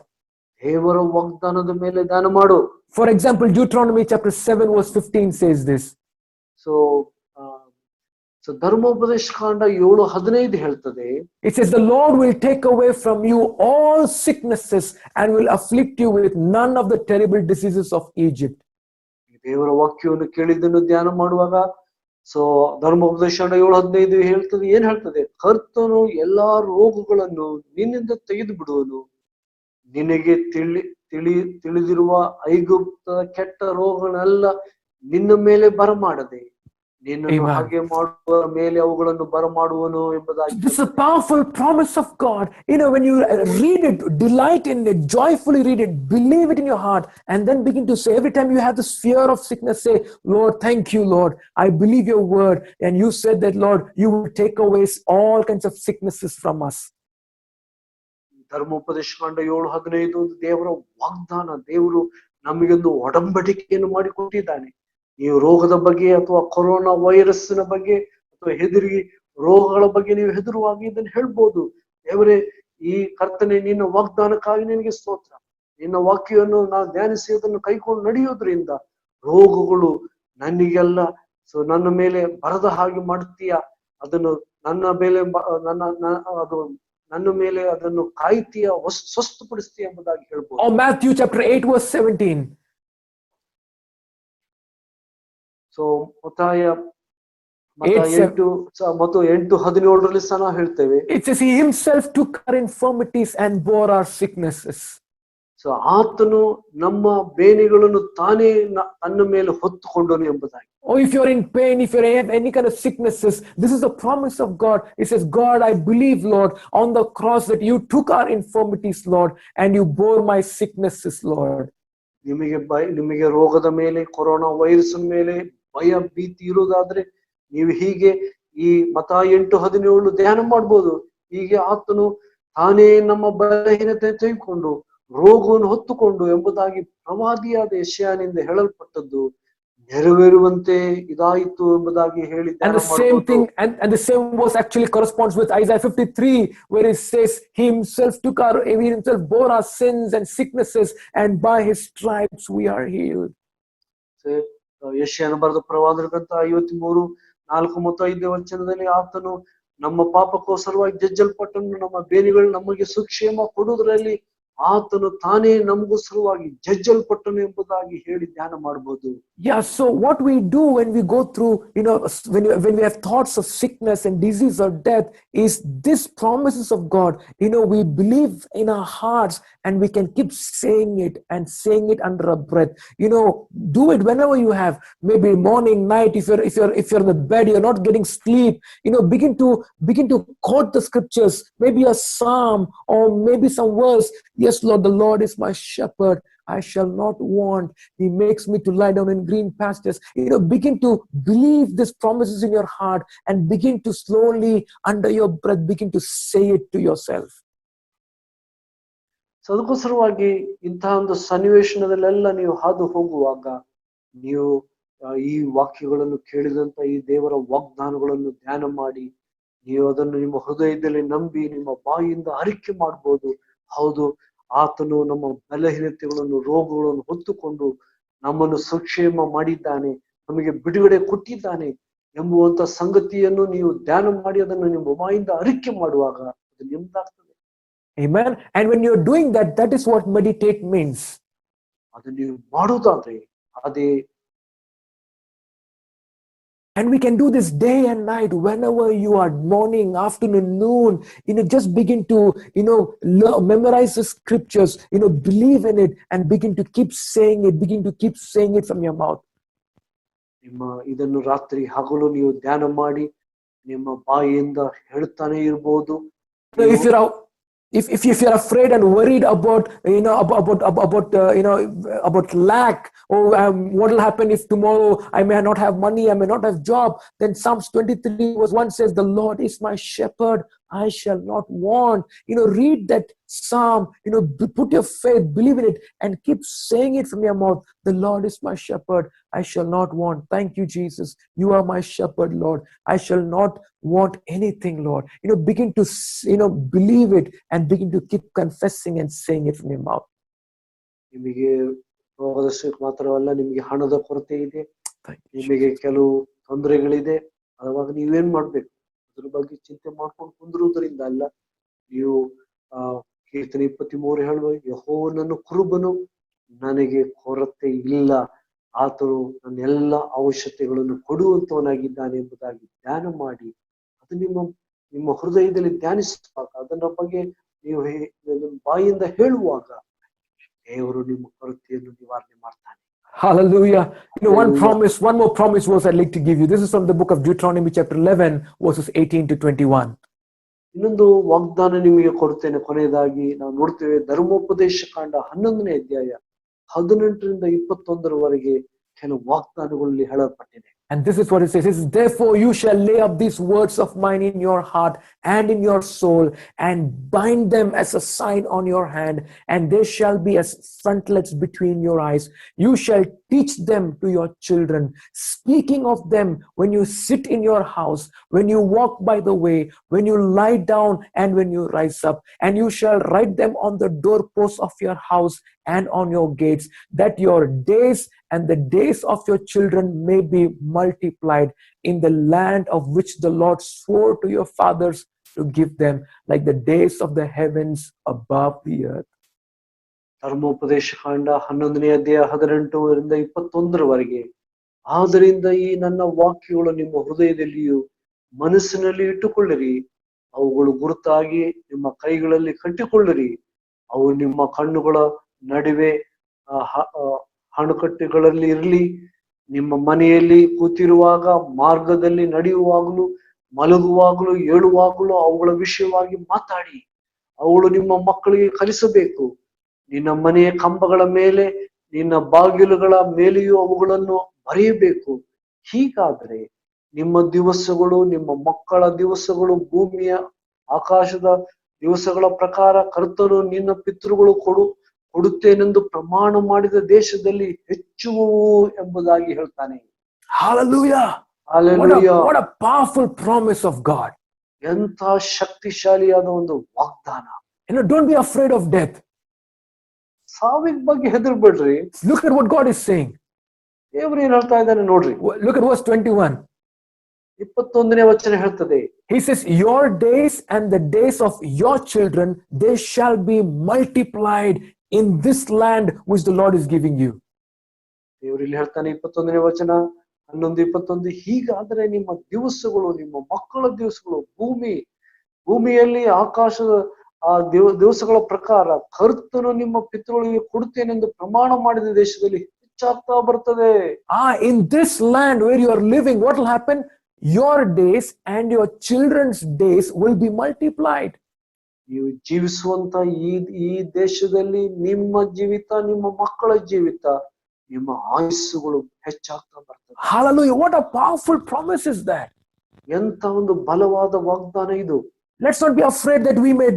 ದೇವರ ವಾಗ್ದಾನದ ಮೇಲೆ ಧ್ಯಾನ ಮಾಡು. For example, Deuteronomy chapter 7 verse 15 says this. So ಧರ್ಮೋಪದೇಶ ಕಾಂಡ 7:15 ಹೇಳ್ತದೆ, it says the Lord will take away from you all sicknesses and will afflict you with none of the terrible diseases of Egypt. ದೇವರ ವಾಕ್ಯವನ್ನು ಕೇಳಿದ್ದನ್ನು ಧ್ಯಾನ ಮಾಡುವಾಗ so ಧರ್ಮೋಪದೇಶ 7:15 ಹೇಳ್ತದೆ, ಏನ್ ಹೇಳ್ತದೆ? ಕರ್ತನು ಎಲ್ಲಾ ರೋಗಗಳನ್ನು ನಿನ್ನಿಂದ ತೆಗೆದು ಬಿಡುವನು. ನಿನಗೆ ತಿಳಿದಿರುವ ಐಗುಪ್ತದ ಕೆಟ್ಟ ರೋಗಗಳೆಲ್ಲ ನಿನ್ನ ಮೇಲೆ ಬರಮಾಡದೆ ನಿನ್ನನ್ನು Amen. ಹಾಗೆ ಮಾಡುವ ಮೇಲೆ ಅವುಗಳನ್ನು ಬರಮಾಡುವನು ಎಂಬುದಾಗಿ. This is a powerful promise of God. When you read it, delight in it, joyfully read it, believe it in your heart, and then begin to say, every time you have this fear of sickness, say, Lord, thank you, Lord. I believe your word. And you said that, Lord, you will take away all kinds of sicknesses from us. ಧರ್ಮೋಪದೇಶ 7:15 ದೇವರ ವಾಗ್ದಾನ. ದೇವರು ನಮಗೊಂದು ಒಡಂಬಡಿಕೆಯನ್ನು ಮಾಡಿಕೊಟ್ಟಿದ್ದಾನೆ. ನೀವು ರೋಗದ ಬಗ್ಗೆ ಅಥವಾ ಕೊರೋನಾ ವೈರಸ್ನ ಬಗ್ಗೆ ಅಥವಾ ರೋಗಗಳ ಬಗ್ಗೆ ನೀವು ಹೆದರುವಾಗ ಇದನ್ನು ಹೇಳ್ಬೋದು, ದೇವರೇ ಈ ಕರ್ತನೆ ನಿನ್ನ ವಾಗ್ದಾನಕ್ಕಾಗಿ ನಿನಗೆ ಸ್ತೋತ್ರ. ನಿನ್ನ ವಾಕ್ಯವನ್ನು ನಾವು ಧ್ಯಾನಿಸಿ ಅದನ್ನು ಕೈಕೊಂಡು ನಡೆಯೋದ್ರಿಂದ ರೋಗಗಳು ನನಗೆಲ್ಲ ನನ್ನ ಮೇಲೆ ಬರದ ಹಾಗೆ ಮಾಡ್ತೀಯ, ಅದನ್ನು ನನ್ನ ಮೇಲೆ ನನ್ನ ಮೇಲೆ ಅದನ್ನು ಕಾಯ್ತೀಯ, ಸ್ವಸ್ಥಪಡಿಸ್ತೀಯ ಎಂಬುದಾಗಿ ಹೇಳ್ಬೋದು. Matthew chapter 8:17. ಸೊ ಮತ್ತಾಯ 8:17 ಸಹ ನಾವು ಹೇಳ್ತೇವೆ, it says he himself took our infirmities and bore our sicknesses. So ಆತನು ನಮ್ಮ ಬೇನೆಗಳನ್ನು ತಾನೇ ತನ್ನ ಮೇಲೆ ಹೊತ್ತುಕೊಂಡನು ಎಂಬುದಾಗಿ. If you're in pain, if you have any kind of sicknesses, this is the promise of God. It says, God, I believe, Lord, on the cross that you took our infirmities, Lord, and you bore my sicknesses, Lord. ನಿಮಗೆ ರೋಗದ ಮೇಲೆ, corona virus ಮೇಲೆ ಭಯ ಭೀತಿ ಇರುವುದಾದ್ರೆ ನೀವು ಹೀಗೆ ಈ ಮತ್ತಾಯ 8:17 ಧ್ಯಾನ ಮಾಡ್ಬೋದು. ಹೀಗೆ ಆತನು ತಾನೇ ನಮ್ಮ ಬಲಹೀನತೆ ತೆಗೆದುಕೊಂಡು ರೋಗವನ್ನು ಹೊತ್ತುಕೊಂಡು ಎಂಬುದಾಗಿ ಪ್ರವಾದಿಯಾದ ಯೆಶಾಯನಿಂದ ಹೇಳಲ್ಪಟ್ಟದ್ದು ನೆರವೇರುವಂತೆ ಇದಾಯಿತು ಎಂಬುದಾಗಿ ಹೇಳಿ. And the same thing, and the same verse actually corresponds with Isaiah 53, where it says, he himself bore our sins and sicknesses, and by his stripes we are healed. ಯೆಶಾಯನ ಬರೆದ ಪ್ರವಾದನ ಗ್ರಂಥ 53:4-5 ಆತನು ನಮ್ಮ ಪಾಪಕ್ಕೋಸ್ಕರವಾಗಿ ಜಜ್ಜಲ್ಪಟ್ಟನು, ನಮ್ಮ ಬೇನೆಗಳು ನಮಗೆ ಸುಕ್ಷೇಮ ಕೊಡುವುದರಲ್ಲಿ ಆತನು ತಾನೇ ನಮಗೋಸ್ಕರವಾಗಿ ಜಜ್ಜಲ್ಪಟ್ಟನು ಎಂಬುದಾಗಿ ಹೇಳಿ ಧ್ಯಾನ ಮಾಡಬಹುದು. Yeah, so what we do when we go through, when we have thoughts of sickness and disease or death, is this promises of God. We believe in our hearts, and we can keep saying it and saying it under our breath. Do it whenever you have, maybe morning, night. If you're in the bed, you're not getting sleep. Begin to quote the scriptures, maybe a psalm or maybe some verse. Yes, Lord, the Lord is my shepherd. I shall not want. He makes me to lie down in green pastures. Begin to believe these promises in your heart and begin to slowly, under your breath, begin to say it to yourself. So ಅದಕ್ಕೋಸ್ಕರವಾಗಿ ಇಂತಹ ಒಂದು ಸನ್ನಿವೇಶನದಲ್ಲೆಲ್ಲ ನೀವು ಹಾದು ಹೋಗುವಾಗ ನೀವು ಈ ವಾಕ್ಯಗಳನ್ನು ಕೇಳಿದಂತ ಈ ದೇವರ ವಾಗ್ದಾನಗಳನ್ನು ಧ್ಯಾನ ಮಾಡಿ ನೀವು ಅದನ್ನು ನಿಮ್ಮ ಹೃದಯದಲ್ಲಿ ನಂಬಿ ನಿಮ್ಮ ಬಾಯಿಯಿಂದ ಅರಿಕೆ ಮಾಡ್ಬೋದು. ಹೌದು, ಆತನು ನಮ್ಮ ಬಲಹೀನತೆಗಳನ್ನು, ರೋಗಗಳನ್ನು ಹೊತ್ತುಕೊಂಡು ನಮ್ಮನ್ನು ಸುಕ್ಷೇಮ ಮಾಡಿದ್ದಾನೆ, ನಮಗೆ ಬಿಡುಗಡೆ ಕೊಟ್ಟಿದ್ದಾನೆ ಎಂಬುವಂತ ಸಂಗತಿಯನ್ನು ನೀವು ಧ್ಯಾನ ಮಾಡಿ ಅದನ್ನು ನಿಮ್ಮ ಬಾಯಿಂದ ಅರಿಕೆ ಮಾಡುವಾಗ ಅದು ನಿಮ್ದಾಗ್ತದೆ. Amen. And when you're doing that, that is what meditate means. ಅದು ನೀವು ಮಾಡುವುದಾದ್ರೆ ಅದೇ. And we can do this day and night, whenever you are, morning, afternoon, noon. Just begin to, memorize the scriptures, believe in it, and begin to keep saying it. Begin to keep saying it from your mouth. ನಿಮ್ಮ ಇದನ್ನು ರಾತ್ರಿ ಹಗಲು ನೀವು ಧ್ಯಾನ ಮಾಡಿ ನಿಮ್ಮ ಬಾಯಿಯಿಂದ ಹೇಳ್ತಾನೆ ಇರಬಹುದು. If you're afraid and worried about about lack, what will happen if tomorrow I may not have money, I may not have job, then Psalms 23:1 says, the Lord is my shepherd, I shall not want. Read that psalm, put your faith, believe in it, and keep saying it from your mouth. The Lord is my shepherd, I shall not want. Thank you, Jesus. You are my shepherd, Lord. I shall not want anything, Lord. Begin to believe it and begin to keep confessing and saying it from your mouth. ನಿಮಗೆ ರೋಗದಷ್ಟು ಮಾತ್ರವಲ್ಲ, ನಿಮಗೆ ಹಣದ ಕೊರತೆ ಇದೆ, ನಿಮಗೆ ಕೆಲವು ತೊಂದರೆಗಳಿದೆ. ಅವಾಗ ನೀವೇನ್ ಮಾಡ್ಬೇಕು? ಅದ್ರ ಬಗ್ಗೆ ಚಿಂತೆ ಮಾಡ್ಕೊಂಡು ಕುಂದಿರುವುದರಿಂದ ಅಲ್ಲ. ನೀವು ಕೀರ್ತನೆ 23 ಹೇಳುವ, ಯೆಹೋವನನ್ನು ಕುರುಬನು, ನನಗೆ ಕೊರತೆ ಇಲ್ಲ. ಆತನು ನನ್ನ ಎಲ್ಲ ಅವಶ್ಯಕತೆಗಳನ್ನು ಕೊಡುವಂತವನಾಗಿದ್ದಾನೆ ಎಂಬುದಾಗಿ ಧ್ಯಾನ ಮಾಡಿ ಅದು ನಿಮ್ಮ ಹೃದಯದಲ್ಲಿ ಧ್ಯಾನಿಸುವಾಗ ಅದರ ಬಗ್ಗೆ ನೀವು ಬಾಯಿಂದ ಹೇಳುವಾಗ ದೇವರು ನಿಮ್ಮ ಕೊರತೆಯನ್ನು ನಿವಾರಣೆ ಮಾಡ್ತಾನೆ. Hallelujah. Hallelujah. One more promise verse I'd like to give you. This is from the book of Deuteronomy chapter 11 verses 18 to 21. ಇನ್ನೊಂದು ವಾಗ್ದಾನ ನಿಮಗೆ ಕೊಡ್ತೇನೆ. ಕೊನೆಯದಾಗಿ ನಾವು ನೋಡ್ತೇವೆ ಧರ್ಮೋಪದೇಶ ಕಾಂಡ 11ನೇ ಅಧ್ಯಾಯ 18ರಿಂದ 21ರವರೆಗೆ ಕೆಲವು ವಾಗ್ದಾನಗಳಲ್ಲಿ ಹೇಳಲ್ಪಟ್ಟಿದೆ. And this is what it says. It says, therefore you shall lay up these words of mine in your heart and in your soul, and bind them as a sign on your hand, and they shall be as frontlets between your eyes. You shall teach them to your children, speaking of them when you sit in your house, when you walk by the way, when you lie down, and when you rise up. And you shall write them on the doorposts of your house and on your gates, that your days and the days of your children may be multiplied in the land of which the Lord swore to your fathers to give them, like the days of the heavens above the earth. ಧರ್ಮೋಪದೇಶ ಕಾಂಡ 11ನೇ ಅಧ್ಯಾಯ 18ರಿಂದ 21ರವರೆಗೆ. ಆದ್ದರಿಂದ ಈ ನನ್ನ ವಾಕ್ಯಗಳು ನಿಮ್ಮ ಹೃದಯದಲ್ಲಿಯೂ ಮನಸ್ಸಿನಲ್ಲಿ ಇಟ್ಟುಕೊಳ್ಳಿರಿ, ಅವುಗಳು ಗುರುತಾಗಿ ನಿಮ್ಮ ಕೈಗಳಲ್ಲಿ ಕಟ್ಟಿಕೊಳ್ಳಿರಿ, ಅವು ನಿಮ್ಮ ಕಣ್ಣುಗಳ ನಡುವೆ ಹಣಕಟ್ಟುಗಳಲ್ಲಿ ಇರಲಿ, ನಿಮ್ಮ ಮನೆಯಲ್ಲಿ ಕೂತಿರುವಾಗ, ಮಾರ್ಗದಲ್ಲಿ ನಡೆಯುವಾಗಲೂ, ಮಲಗುವಾಗಲೂ, ಏಳುವಾಗಲೂ ಅವುಗಳ ವಿಷಯವಾಗಿ ಮಾತಾಡಿ ಅವುಗಳು ನಿಮ್ಮ ಮಕ್ಕಳಿಗೆ ಕಲಿಸಬೇಕು. ನಿನ್ನ ಮನೆಯ ಕಂಬಗಳ ಮೇಲೆ, ನಿನ್ನ ಬಾಗಿಲುಗಳ ಮೇಲೆಯೂ ಅವುಗಳನ್ನು ಬರೆಯಬೇಕು. ಹೀಗಾದರೆ ನಿಮ್ಮ ದಿವಸಗಳು, ನಿಮ್ಮ ಮಕ್ಕಳ ದಿವಸಗಳು, ಭೂಮಿಯ ಆಕಾಶದ ದಿವಸಗಳ ಪ್ರಕಾರ ಕರ್ತನು ನಿನ್ನ ಪಿತೃಗಳು ಕೊಡುತ್ತೇನೆಂದು ಪ್ರಮಾಣ ಮಾಡಿದ ದೇಶದಲ್ಲಿ ಹೆಚ್ಚುವವು ಎಂಬುದಾಗಿ ಹೇಳ್ತಾನೆ. Hallelujah. Hallelujah. What a powerful promise of God. ಎಂಥ ಶಕ್ತಿಶಾಲಿಯಾದ ಒಂದು ವಾಗ್ದಾನ. Don't be afraid of death. ಸಾವಿನ ಬಗ್ಗೆ ಹೆದರ್ಬೇಡ್ರಿ. Look at what God is saying. ದೇವರು ಏನ್ ಹೇಳ್ತಾ ಇದ್ದಾನೆ ನೋಡ್ರಿ. Look at verse 21. 21ನೇ ವಚನ ಹೇಳ್ತದೆ. He says, your days and the days of your children, they shall be multiplied in this land which the Lord is giving you. ದೇವರು ಇಲ್ಲಿ ಹೇಳ್ತಾನೆ 21ನೇ ವಚನ 11:21, ಹೀಗಾದ್ರೆ ನಿಮ್ಮ ದಿವಸಗಳು, ನಿಮ್ಮ ಮಕ್ಕಳ ದಿವಸಗಳು, ಭೂಮಿಯಲ್ಲಿ ಆಕಾಶದ ಆ ದಿವಸಗಳ ಪ್ರಕಾರ ಕರ್ತನು ನಿಮ್ಮ ಪಿತೃಗಳಿಗೆ ಕೊಡುತ್ತೇನೆಂದು ಪ್ರಮಾಣ ಮಾಡಿದ ದೇಶದಲ್ಲಿ ಹೆಚ್ಚಾಗ್ತಾ ಬರ್ತದೆ. In this land where you are living, what will happen? Your days and your children's days will be multiplied. ನೀವು ಜೀವಿಸುವಂತ ಈ ದೇಶದಲ್ಲಿ ನಿಮ್ಮ ಜೀವಿತ, ನಿಮ್ಮ ಮಕ್ಕಳ ಜೀವಿತ, ನಿಮ್ಮ ಆಯುಸ್ಸುಗಳು ಹೆಚ್ಚಾಗ್ತಾ ಬರ್ತದೆ. Hallelujah. What a powerful promise is that. ಎಂತ ಒಂದು ಬಲವಾದ ವಾಗ್ದಾನ ಇದು. Let's not be afraid that we may,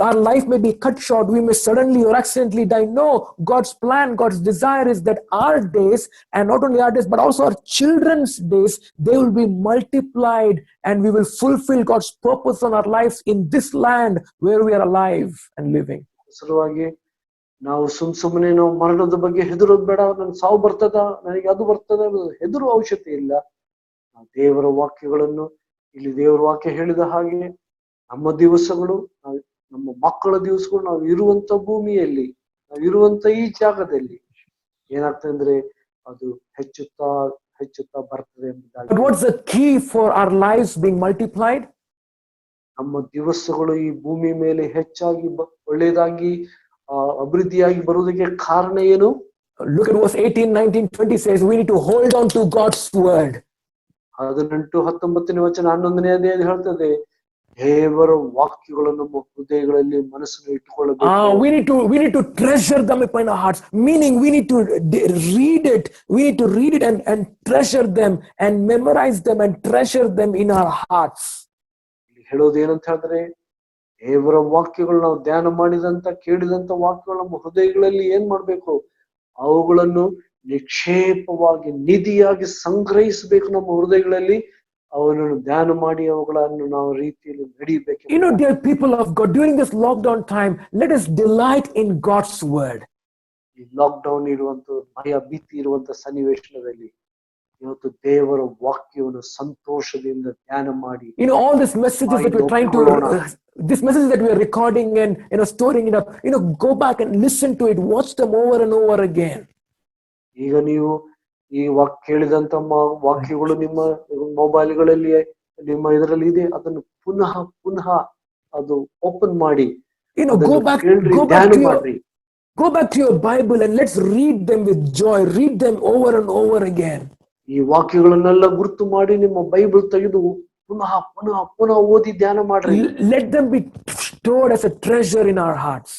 our life may be cut short. We may suddenly or accidentally die. No, God's plan, God's desire is that our days, and not only our days, but also our children's days, they will be multiplied, and we will fulfill God's purpose on our lives in this land where we are alive and living. ಸಲುವಾಗಿ ನಾವು ಸುಮ್ಮನೆ ನಾವು ಮರಣದ ಬಗ್ಗೆ ಹೆದರೋದು ಬೇಡ. ನನ್ ಸಾವು ಬರ್ತದ, ನನಗೆ ಅದು ಬರ್ತದ, ಹೆದರುವ ಅವಶ್ಯಕತೆ ಇಲ್ಲ. ನಾವು ದೇವರ ವಾಕ್ಯಗಳನ್ನು, ಇಲ್ಲಿ ದೇವರ ವಾಕ್ಯ ಹೇಳಿದ ಹಾಗೆ ನಮ್ಮ ದಿವಸಗಳು, ನಮ್ಮ ಮಕ್ಕಳ ದಿವಸಗಳು, ನಾವು ಇರುವಂತ ಭೂಮಿಯಲ್ಲಿ, ನಾವು ಇರುವಂತ ಈ ಜಾಗದಲ್ಲಿ ಏನಾಗ್ತದೆ ಅಂದ್ರೆ ಅದು ಹೆಚ್ಚುತ್ತಾ ಬರ್ತದೆ ಎಂಬುದಾಗಿ. But what's the key for our lives being multiplied? ನಮ್ಮ ದಿವಸಗಳು ಈ ಭೂಮಿ ಮೇಲೆ ಹೆಚ್ಚಾಗಿ ಒಳ್ಳೆಯದಾಗಿ ಅಭಿವೃದ್ಧಿಯಾಗಿ ಬರುವುದಕ್ಕೆ ಕಾರಣ ಏನು? Look at verse 18, 19, 20 says we need to hold on to God's word. 18, 19ನೇ ವಚನ 11ನೇ ಅಧ್ಯಾಯ ಹೇಳ್ತದೆ, ದೇವರ ವಾಕ್ಯಗಳನ್ನು ನಮ್ಮ ಹೃದಯಗಳಲ್ಲಿ ಮನಸ್ಸನ್ನು ಇಟ್ಟುಕೊಳ್ಳಬೇಕು. We need to treasure them in our hearts, meaning we need to read it. We need to read it and treasure them and memorize them and treasure them in our hearts. ಹೇಳೋದು ಏನಂತ ಹೇಳಿದ್ರೆ, ದೇವರ ವಾಕ್ಯಗಳು ನಾವು ಧ್ಯಾನ ಮಾಡಿದಂತ ಕೇಳಿದಂತ ವಾಕ್ಯಗಳು ನಮ್ಮ ಹೃದಯಗಳಲ್ಲಿ ಏನ್ ಮಾಡ್ಬೇಕು? ಅವುಗಳನ್ನು ನಿಕ್ಷೇಪವಾಗಿ ನಿಧಿಯಾಗಿ ಸಂಗ್ರಹಿಸಬೇಕು ನಮ್ಮ ಹೃದಯಗಳಲ್ಲಿ. ಅವನ್ನು ಧ್ಯಾನ ಮಾಡಿ ಅವುಗಳನ್ನು ನಾವು ರೀತಿಯಲ್ಲಿ ನಡೀಬೇಕು. Dear people of God, during this lockdown time, let us delight in God's word. ಈ ಲಾಕ್ಡೌನ್ ಇರುವಂತ ಭಯ ಭೀತಿ ಇರುವಂತ ಸನ್ನಿವೇಶದಲ್ಲಿ ಇವತ್ತು ದೇವರ ವಾಕ್ಯವನ್ನು ಸಂತೋಷದಿಂದ ಧ್ಯಾನ ಮಾಡಿ, all these messages that we're trying to this message that we are recording and storing it up, go back and listen to it, watch them over and over again. ಈಗ ನೀವು ಈ ಕೇಳಿದಂತ ವಾಕ್ಯಗಳು ನಿಮ್ಮ ಮೊಬೈಲ್ಗಳಲ್ಲಿ ನಿಮ್ಮ ಇದರಲ್ಲಿ ಇದೆ, ಅದನ್ನು ಪುನಃ ಪುನಃ ಅದು ಓಪನ್ ಮಾಡಿ go back, ಕೇಳ್ರಿ, go back ಧ್ಯಾನ to your, ಮಾಡ್ರಿ. go back to your Bible and let's read them with joy. Read them over and over again. ಈ ವಾಕ್ಯಗಳನ್ನೆಲ್ಲ ಗುರುತು ಮಾಡಿ ನಿಮ್ಮ ಬೈಬಲ್ ತೆಗೆದು ಪುನಃ ಪುನಃ ಪುನಃ ಓದಿ ಧ್ಯಾನ ಮಾಡ್ರಿ. Let them be stored as a treasure in our hearts.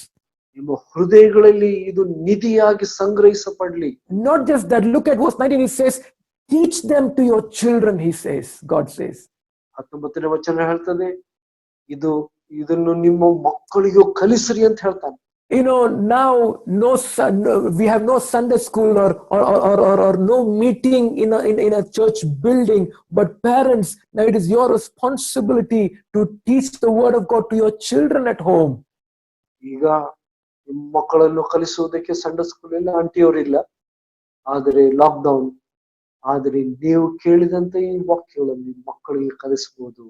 ನಿಮ್ಮ ಹೃದಯಗಳಲ್ಲಿ ಇದು ನಿಧಿಯಾಗಿ ಸಂಗ್ರಹಿಸಪಡ್ಲಿ. Not just that, look at verse 19, he says, teach them to your children, he says, God says. 19ನೇ ವಚನ ಹೇಳ್ತದೆ, ಇದನ್ನು ನಿಮ್ಮ ಮಕ್ಕಳಿಗೂ ಕಲಿಸ್ರಿ ಅಂತ ಹೇಳ್ತಾನೆ. Now we have no Sunday school or no meeting in a church building, but parents, now it is your responsibility to teach the word of God to your children at home. ಈಗ ನಿಮ್ಮ ಮಕ್ಕಳನ್ನು ಕಲಿಸುವುದಕ್ಕೆ Sunday school ಇಲ್ಲ, ಆಂಟಿಯವರಿಲ್ಲ, ಆದರೆ lockdown, ಆದರೆ ನೀವು ಕೇಳಿದಂತ ಈ ವಾಕ್ಯಗಳನ್ನು ಮಕ್ಕಳಿಗೆ ಕಲಿಸಬಹುದು.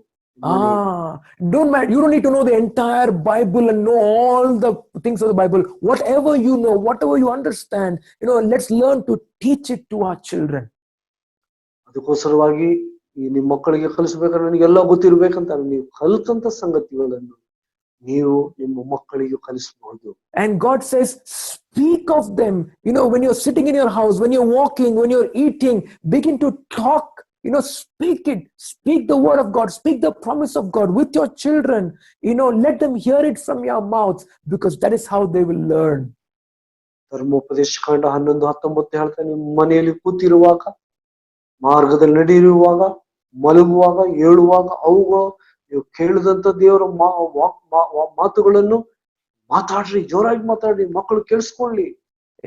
Don't matter. You don't need to know the entire Bible and know all the things of the Bible. Whatever you know, whatever you understand, let's learn to teach it to our children. ಅದಕ್ಕೋಸ್ಕರವಾಗಿ ಈ ನಿಮ್ಮ ಮಕ್ಕಳಿಗೆ ಕಲಿಸಬೇಕಾದ್ರೆ ನನಗೆಲ್ಲ ಗೊತ್ತಿರ್ಬೇಕಂತ ನೀವು ಕಲಿತಂತ ಸಂಗತಿಗಳನ್ನು ನೀವು ನಿಮ್ಮ ಮಕ್ಕಳಿಗೆ ಕಲಿಸಬಹುದು. And God says, speak of them. When you're sitting in your house, when you're walking, when you're eating, begin to talk. Speak it. Speak the word of God. Speak the promise of God with your children. Let them hear it from your mouth, because that is how they will learn. ಧರ್ಮೋಪದೇಶ ಕಾಂಡ 11:19 ಹೇಳ್ತಾನೆ, ನಿಮ್ಮ ಮನೆಯಲ್ಲಿ ಕೂತಿರುವಾಗ, ಮಾರ್ಗದಲ್ಲಿ ನಡೆಯುವಾಗ, ಮಲಗುವಾಗ, ಏಳುವಾಗ ಅವುಗಳು ನೀವು ಕೇಳಿದಂತ ದೇವರ ಮಾತುಗಳನ್ನು ಮಾತಾಡ್ರಿ, ಜೋರಾಗಿ ಮಾತಾಡ್ರಿ, ಮಕ್ಕಳು ಕೇಳಿಸ್ಕೊಳ್ಳಿ.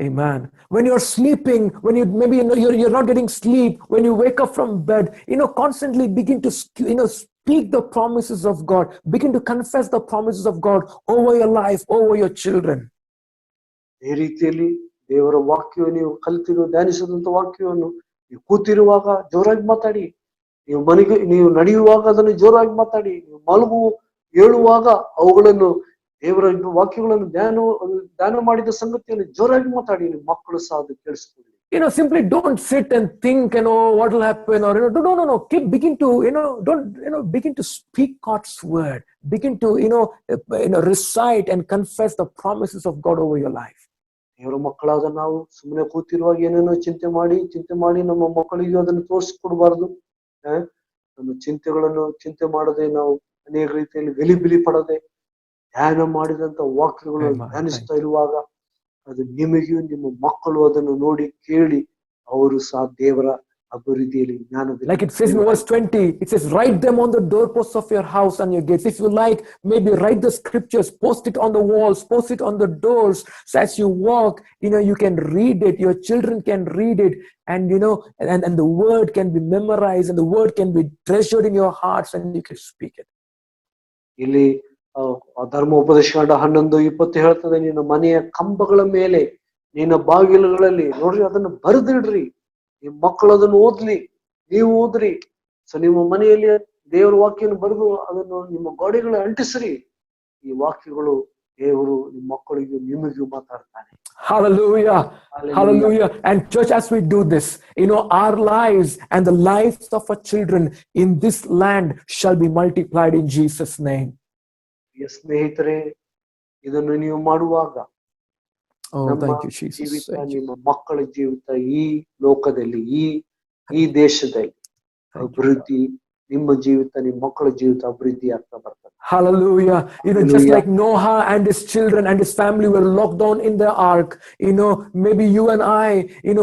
Amen. When you're sleeping, when maybe you're not getting sleep, when you wake up from bed, constantly begin to speak the promises of God. Begin to confess the promises of God over your life, over your children. ಈ ರೀತಿಯಲ್ಲಿ ದೇವರ ವಾಕ್ಯವನ್ನು ನೀವು ಕಲಿತಿರುವ ಧ್ಯಾನಿಸಿದಂತ ವಾಕ್ಯವನ್ನು ನೀವು ಕೂತಿರುವಾಗ ಜೋರಾಗಿ ಮಾತಾಡಿ, ನೀವು ನಡೆಯುವಾಗ ಅದನ್ನು ಜೋರಾಗಿ ಮಾತಾಡಿ, ನೀವು ಏಳುವಾಗ ಅವುಗಳನ್ನು ದೇವರ ವಾಕ್ಯಗಳನ್ನು ಧ್ಯಾನ ಮಾಡಿದ ಸಂಗತಿಯನ್ನು ಜೋರಾಗಿ ಮಾತಾಡಿ, ನಿಮ್ಮ ಮಕ್ಕಳು ಸಹ ಅದು ಕೇಳಿಸ್ಕೊಳ್ಳಿ. Simply don't sit and think, what will happen, or no. Begin to, begin to speak God's word. Begin to, recite and confess the promises of God over your life. ದೇವರ ಮಕ್ಕಳಾದ ನಾವು ಸುಮ್ಮನೆ ಕೂತಿರುವಾಗ ಏನೇನೋ ಚಿಂತೆ ಮಾಡಿ ನಮ್ಮ ಮಕ್ಕಳಿಗೆ ಅದನ್ನು ತೋರಿಸ್ಕೊಡ್ಬಾರ್ದು. ನಮ್ಮ ಚಿಂತೆ ಮಾಡದೆ ನಾವು ಅನೇಕ ರೀತಿಯಲ್ಲಿ ಗಲಿಬಿಲಿ ಪಡದೆ ಧ್ಯಾನ ಮಾಡಿದಂತ ವಾಕ್ಯಗಳನ್ನು ಧ್ಯಾನಿಸ್ತಾ ಇರುವಾಗ ಅದು ನಿಮಗೂ ನಿಮ್ಮ ಮಕ್ಕಳು ಅದನ್ನು ನೋಡಿ ಕೇಳಿ ಅವರು ಸಹ ದೇವರ ಅಭಿವೃದ್ಧಿಯಲ್ಲಿ ಜ್ಞಾನದಲ್ಲಿ, like it says in verse 20, it says, write them on the doorposts of your house and your gates. If you like, maybe write the scriptures, post it on the walls, post it on the doors, so as you walk, you can read it, your children can read it, and and the word can be memorized, and the word can be treasured in your hearts, and you can speak it. ಇಲ್ಲಿ ಧರ್ಮೋಪದೇಶ ಕಾಂಡ 11:20 ಹೇಳ್ತದೆ, ನಿನ್ನ ಮನೆಯ ಕಂಬಗಳ ಮೇಲೆ, ನಿನ್ನ ಬಾಗಿಲುಗಳಲ್ಲಿ ನೋಡ್ರಿ ಅದನ್ನು ಬರೆದಿಡ್ರಿ, ನಿಮ್ಮ ಮಕ್ಕಳು ಅದನ್ನು ಓದ್ಲಿ, ನೀವು ಓದ್ರಿ. ಸೊ ನಿಮ್ಮ ಮನೆಯಲ್ಲಿ ದೇವರ ವಾಕ್ಯವನ್ನು ಬರೆದು ಅದನ್ನು ನಿಮ್ಮ ಗೋಡೆಗಳು ಅಂಟಿಸ್ರಿ. ಈ ವಾಕ್ಯಗಳು ದೇವರು ನಿಮ್ಮ ಮಕ್ಕಳಿಗೂ ನಿಮಗೂ ಮಾತಾಡ್ತಾನೆ. Hallelujah. Hallelujah. And church, as we do this, our lives and the lives of our children in this land shall be multiplied in Jesus' name. ಸ್ನೇಹಿತರೆ, ಇದನ್ನು ನೀವು ಮಾಡುವಾಗ thank you, Jesus. ಜೀವಿತ, ನಿಮ್ಮ ಮಕ್ಕಳ ಜೀವಿತ ಈ ಲೋಕದಲ್ಲಿ, ಈ ದೇಶದಲ್ಲಿ ಅಭಿವೃದ್ಧಿ, ನಿಮ್ಮ ಜೀವಿತ, ನಿಮ್ಮ ಮಕ್ಕಳ ಜೀವಿತ ಅಭಿವೃದ್ಧಿ ಆಗ್ತಾ ಬರ್ತದೆ. Hallelujah. Just like Noah and his children and his family were locked down in the ark, maybe you and I,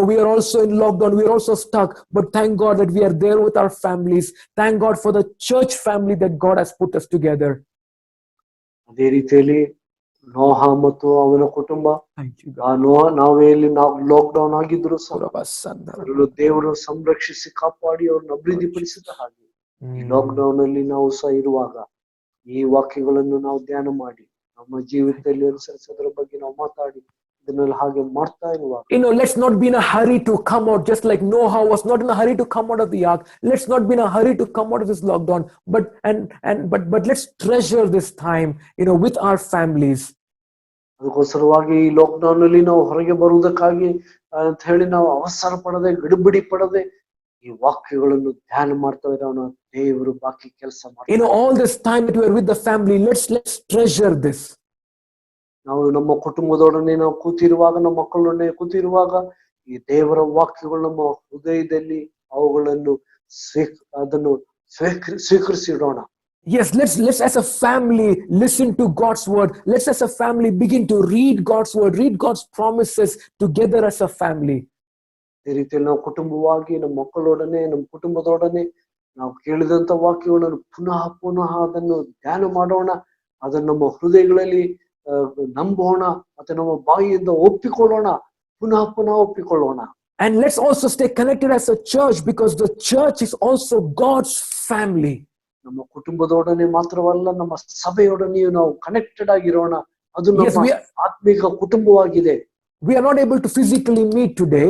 we are also in lockdown, we are also stuck, but thank God that we are there with our families. Thank God for the church family that God has put us together. ಅದೇ ರೀತಿಯಲ್ಲಿ ನೋಹ ಮತ್ತು ಅವನ ಕುಟುಂಬ, ನಾವೇ ಇಲ್ಲಿ lockdown ಆಗಿದ್ರು ದೇವರು ಸಂರಕ್ಷಿಸಿ ಕಾಪಾಡಿ ಅವ್ರನ್ನ ಅಭಿವೃದ್ಧಿ ಪಡಿಸಿದ ಹಾಗೆ ಈ ಲಾಕ್ಡೌನ್ ಅಲ್ಲಿ ನಾವು ಸಹ ಇರುವಾಗ ಈ ವಾಕ್ಯಗಳನ್ನು ನಾವು ಧ್ಯಾನ ಮಾಡಿ ನಮ್ಮ ಜೀವಿತದಲ್ಲಿ ಅನುಸರಿಸೋದ್ರ ಬಗ್ಗೆ ನಾವು ಮಾತಾಡಿ ಇದನ್ನೆಲ್ಲ ಹಾಗೆ ಮಾಡ್ತಾ ಇರುವಾಗ, let's not be in a hurry to come out, just like Noah was not in a hurry to come out of the ark. Let's not be in a hurry to come out of this lockdown, but let's treasure this time with our families. ಅದಕ್ಕೋಸ್ಕರವಾಗಿ ಈ lockdown ನಾವು ಹೊರಗೆ ಬರುವುದಕ್ಕಾಗಿ ಅಂತ ಹೇಳಿ ನಾವು ಅವಸರ ಪಡದೆ ಗಡಿಬಿಡಿ ಪಡದೆ ಈ ವಾಕ್ಯಗಳನ್ನು ಧ್ಯಾನ ಮಾಡ್ತಾ ಇರೋಣ. ದೇವರು ಬಾಕಿ ಕೆಲಸ ಮಾಡ್ತಾರೆ. all this time that we are with the family, let's treasure this. ನಾವು ನಮ್ಮ ಕುಟುಂಬದೊಡನೆ ನಾವು ಕೂತಿರುವಾಗ, ನಮ್ಮ ಮಕ್ಕಳೊಡನೆ ಕೂತಿರುವಾಗ ಈ ದೇವರ ವಾಕ್ಯಗಳು ನಮ್ಮ ಹೃದಯದಲ್ಲಿ ಅವುಗಳನ್ನು ಅದನ್ನು ಸ್ವೀಕರಿಸಿಡೋಣ. Yes, let's as a family listen to God's word. Let's as a family begin to read God's word, read God's promises together as a family. ಈ ರೀತಿಯಲ್ಲಿ ನಾವು ಕುಟುಂಬವಾಗಿ ನಮ್ಮ ಮಕ್ಕಳೊಡನೆ ನಮ್ಮ ಕುಟುಂಬದೊಡನೆ ನಾವು ಕೇಳಿದಂತ ವಾಕ್ಯಗಳನ್ನು ಪುನಃ ಅದನ್ನು ಧ್ಯಾನ ಮಾಡೋಣ. ಅದನ್ನು ನಮ್ಮ ಹೃದಯಗಳಲ್ಲಿ ನಂಬೋಣ ಮತ್ತೆ ನಮ್ಮ ಬಾಯಿಯಿಂದ ಒಪ್ಪಿಕೊಳ್ಳೋಣ, ಪುನಃ ಒಪ್ಪಿಕೊಳ್ಳೋಣ. And let's also stay connected as a church, because the church is also God's family. ನಮ್ಮ ಕುಟುಂಬದೊಡನೆ ಮಾತ್ರವಲ್ಲ, ನಮ್ಮ ಸಭೆಯೊಡನೆಯೂ ನಾವು ಕನೆಕ್ಟೆಡ್ ಆಗಿರೋಣ. ಅದು ನಮ್ಮ ಆತ್ಮಿಕ ಕುಟುಂಬವಾಗಿದೆ. We are not able to physically meet today.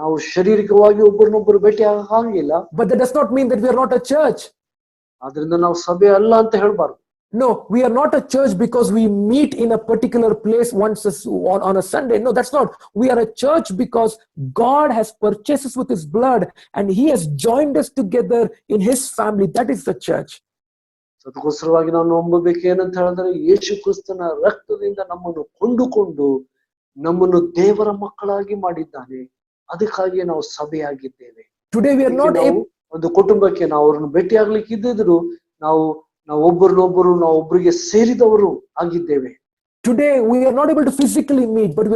ನಾವು ಶಾರೀರಿಕವಾಗಿ ಒಬ್ಬರನ್ನೊಬ್ಬರು ಭೇಟಿ ಆಗಂಗಿಲ್ಲ. But that does not mean that we are not a church. ಆದ್ರಿಂದ ನಾವು ಸಭೆ ಅಲ್ಲ ಅಂತ ಹೇಳ್ಬಾರ್ದು. No, we are not a church because we meet in a particular place once on a Sunday. No, that's not. We are a church because God has purchased us with his blood and he has joined us together in his family. That is the church. ಅದಕ್ಕೋಸ್ಕರವಾಗಿ ನಾವು ನಂಬಬೇಕು ಏನಂತ ಹೇಳಿದ್ರೆ, ಯೇಸು ಕ್ರಿಸ್ತನ ರಕ್ತದಿಂದ ನಮ್ಮನ್ನು ಕೊಂಡುಕೊಂಡು ನಮ್ಮನ್ನು ದೇವರ ಮಕ್ಕಳಾಗಿ ಮಾಡಿದ್ದಾನೆ. ಅದಕ್ಕಾಗಿ ನಾವು ಸಭೆಯಾಗಿದ್ದೇವೆ. Today we are not ಒಂದು ಕುಟುಂಬಕ್ಕೆ ನಾವು ಅವ್ರನ್ನ ಭೇಟಿ ಆಗ್ಲಿಕ್ಕೆ ಇದ್ದಿದ್ರು ನಾವು ಒಬ್ಬರಿಗೆ ಸೇರಿದವರು ಆಗಿದ್ದೇವೆ. Today we are not able to physically meet, but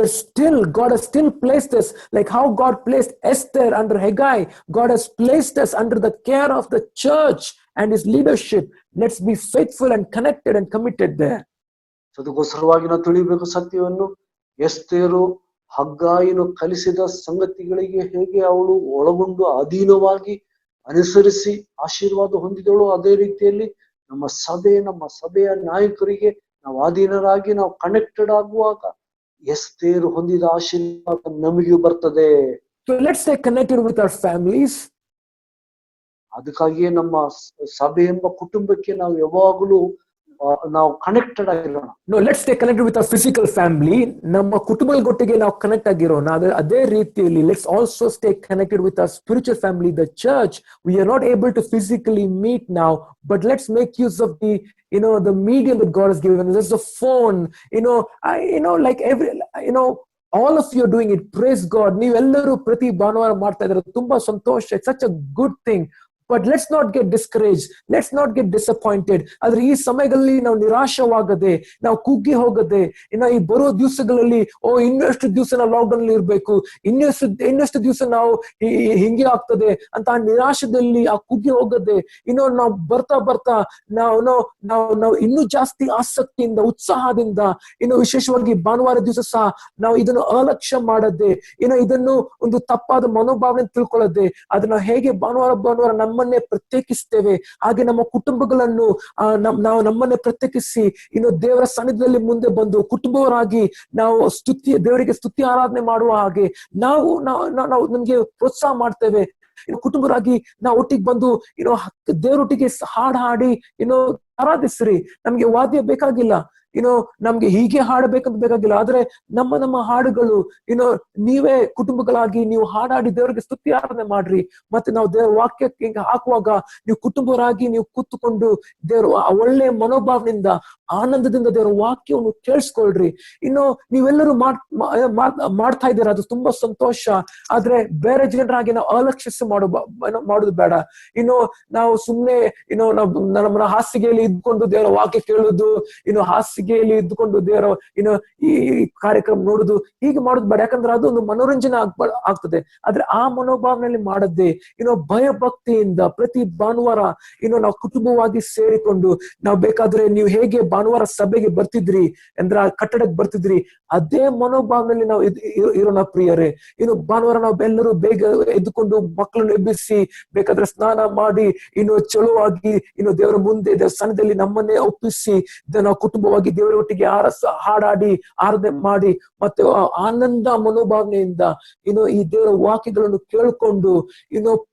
God has still placed us, like how God placed Esther under Haggai. God has placed us under the care of the church and his leadership. Let's be faithful and connected and committed there. ಅದಕ್ಕೋಸ್ಕರವಾಗಿ ನಾವು ತಿಳಿಯಬೇಕು ಸತ್ಯವನ್ನು. ಎಸ್ತೇರು ಹಗ್ಗಾಯಿನು ಕಲಿಸಿದ ಸಂಗತಿಗಳಿಗೆ ಹೇಗೆ ಅವಳು ಒಳಗೊಂಡು ಅಧೀನವಾಗಿ ಅನುಸರಿಸಿ ಆಶೀರ್ವಾದ ಹೊಂದಿದಳು, ಅದೇ ರೀತಿಯಲ್ಲಿ ನಮ್ಮ ಸಭೆಯ ನಾಯಕರಿಗೆ ನಾವು ಅಧೀನರಾಗಿ ನಾವು ಕನೆಕ್ಟೆಡ್ ಆಗುವಾಗ ಎಸ್ತೇರು ಹೊಂದಿದ ಆಶೀರ್ವಾದ ನಮಗೂ ಬರ್ತದೆ. So let's stay connected with our families. ಅದಕ್ಕಾಗಿಯೇ ನಮ್ಮ ಸಭೆ ಎಂಬ ಕುಟುಂಬಕ್ಕೆ ನಾವು ಯಾವಾಗಲೂ ನಾವು connected ಆಗಿರೋಣ. No, let's stay connected with our physical family. ನಮ್ಮ ಕುಟುಂಬದೊಟ್ಟಿಗೆ ನಾವು ಕನೆಕ್ಟ್ ಆಗಿರೋಣ. ಅದೇ ರೀತಿಯಲ್ಲಿ let's also stay connected with our spiritual family, the church. We are not able to physically meet now, but let's make use of the the medium that God has given us. There's the phone, like all of you are doing it. Praise God. ನೀವೆಲ್ಲರೂ ಪ್ರತಿ ಭಾನುವಾರ ಮಾಡ್ತಾ ಇದ್ದಾರೆ, ತುಂಬಾ ಸಂತೋಷ. It's such a good thing. But let's not get discouraged. Let's not get disappointed. ಆದ್ರೆ ಈ ಸಮಯಗಳಲ್ಲಿ ನಾವು ನಿರಾಶವಾಗದೆ, ನಾವು ಕುಗ್ಗಿ ಹೋಗದೆ, ಈ ಬರೋ ದಿವಸಗಳಲ್ಲಿ ಇನ್ನಷ್ಟು ದಿವಸ ನಾವು ಲಾಕ್ಡೌನ್ ಅಲ್ಲಿ ಇರ್ಬೇಕು, ಇನ್ನಷ್ಟು ದಿವಸ ನಾವು ಹಿಂಗೆ ಆಗ್ತದೆ ಅಂತ ಆ ನಿರಾಶದಲ್ಲಿ ಆ ಕುಗ್ಗಿ ಹೋಗದೆ, ನಾವು ಬರ್ತಾ ನಾವು ಇನ್ನೂ ಜಾಸ್ತಿ ಆಸಕ್ತಿಯಿಂದ ಉತ್ಸಾಹದಿಂದ ವಿಶೇಷವಾಗಿ ಭಾನುವಾರ ದಿವಸ ಸಹ ನಾವು ಇದನ್ನು ಅಲಕ್ಷ್ಯ ಮಾಡದೆ, ಇದನ್ನು ಒಂದು ತಪ್ಪಾದ ಮನೋಭಾವನೆ ತಿಳ್ಕೊಳ್ಳದೆ, ಅದನ್ನ ಹೇಗೆ ಭಾನುವಾರ ನಮ್ಮನ್ನೇ ಪ್ರತ್ಯೇಕಿಸ್ತೇವೆ, ಹಾಗೆ ನಮ್ಮ ಕುಟುಂಬಗಳನ್ನು ನಾವು ನಮ್ಮನ್ನೇ ಪ್ರತ್ಯೇಕಿಸಿ ದೇವರ ಸನ್ನಿಧಿಯಲ್ಲಿ ಮುಂದೆ ಬಂದು ಕುಟುಂಬವರಾಗಿ ನಾವು ದೇವರಿಗೆ ಸ್ತುತಿ ಆರಾಧನೆ ಮಾಡುವ ಹಾಗೆ ನಾವು ನಮ್ಗೆ ಪ್ರೋತ್ಸಾಹ ಮಾಡ್ತೇವೆ. ಕುಟುಂಬರಾಗಿ ನಾವು ಒಟ್ಟಿಗೆ ಬಂದು ದೇವರೊಟ್ಟಿಗೆ ಹಾಡಿ ಆರಾಧಿಸ್ರಿ. ನಮ್ಗೆ ವಾದ್ಯ ಬೇಕಾಗಿಲ್ಲ, ನಮ್ಗೆ ಹೀಗೆ ಹಾಡಬೇಕಂತ ಬೇಕಾಗಿಲ್ಲ. ಆದ್ರೆ ನಮ್ಮ ಹಾಡುಗಳು ನೀವೇ ಕುಟುಂಬಗಳಾಗಿ ನೀವು ಹಾಡಾಡಿ ದೇವರಿಗೆ ಸ್ತುತಿ ಆರಾಧನೆ ಮಾಡ್ರಿ. ಮತ್ತೆ ನಾವು ದೇವರ ವಾಕ್ಯಕ್ಕೆ ಹಿಂಗೆ ಹಾಕುವಾಗ ನೀವು ಕುಟುಂಬರಾಗಿ ನೀವು ಕೂತ್ಕೊಂಡು ದೇವರು ಒಳ್ಳೆ ಮನೋಭಾವನೆಯಿಂದ ಆನಂದದಿಂದ ದೇವರ ವಾಕ್ಯವನ್ನು ಕೇಳಿಸ್ಕೊಳ್ರಿ. ನೀವೆಲ್ಲರೂ ಮಾಡ್ತಾ ಇದ್ದೀರಾ, ಅದು ತುಂಬಾ ಸಂತೋಷ. ಆದ್ರೆ ಬೇರೆ ಜನರಾಗಿ ನಾವು ಅಲಕ್ಷಿಸಿ ಮಾಡೋದು ಬೇಡ. ನಾವು ಸುಮ್ನೆ ನಮ್ಮ ಹಾಸಿಗೆಯಲ್ಲಿ ಇದ್ಕೊಂಡು ದೇವರ ವಾಕ್ಯ ಕೇಳುದು, ಹಾಸಿಗೆಯಲ್ಲಿ ಇದ್ದುಕೊಂಡು ದೇವರ ಈ ಕಾರ್ಯಕ್ರಮ ನೋಡುದು, ಹೀಗೆ ಮಾಡೋದು ಬೇಡ. ಯಾಕಂದ್ರೆ ಅದು ಒಂದು ಮನೋರಂಜನೆ ಆಗ್ತದೆ. ಆದ್ರೆ ಆ ಮನೋಭಾವನೆಯಲ್ಲಿ ಮಾಡದೆ ಭಯ ಭಕ್ತಿಯಿಂದ ಪ್ರತಿ ಭಾನುವಾರ ನಾವು ಕುಟುಂಬವಾಗಿ ಸೇರಿಕೊಂಡು, ನಾವು ಬೇಕಾದ್ರೆ ನೀವು ಹೇಗೆ ಭಾನುವಾರ ಸಭೆಗೆ ಬರ್ತಿದ್ರಿ ಅಂದ್ರೆ ಆ ಕಟ್ಟಡಕ್ಕೆ ಬರ್ತಿದ್ರಿ, ಅದೇ ಮನೋಭಾವನೆಯಲ್ಲಿ ನಾವು ಇರೋಣ ಪ್ರಿಯರೇ. ಭಾನುವಾರ ನಾವು ಎಲ್ಲರೂ ಬೇಗ ಎದ್ದುಕೊಂಡು ಮಕ್ಕಳನ್ನು ಎಬ್ಬಿಸಿ ಬೇಕಾದ್ರೆ ಸ್ನಾನ ಮಾಡಿ ಚಲುವಾಗಿ ದೇವರ ಮುಂದೆ ದೇವರ ಸನ್ನಿಧಿಯಲ್ಲಿ ನಮ್ಮನ್ನೇ ಒಪ್ಪಿಸಿ ನಾವು ಕುಟುಂಬವಾಗಿ ಹೋಗಿ ದೇವರ ಒಟ್ಟಿಗೆ ಹಾಡಾಡಿ ಆರಾಧನೆ ಮಾಡಿ ಮತ್ತೆ ಆನಂದ ಮನೋಭಾವನೆಯಿಂದ ಈ ದೇವರ ವಾಕ್ಯಗಳನ್ನು ಕೇಳ್ಕೊಂಡು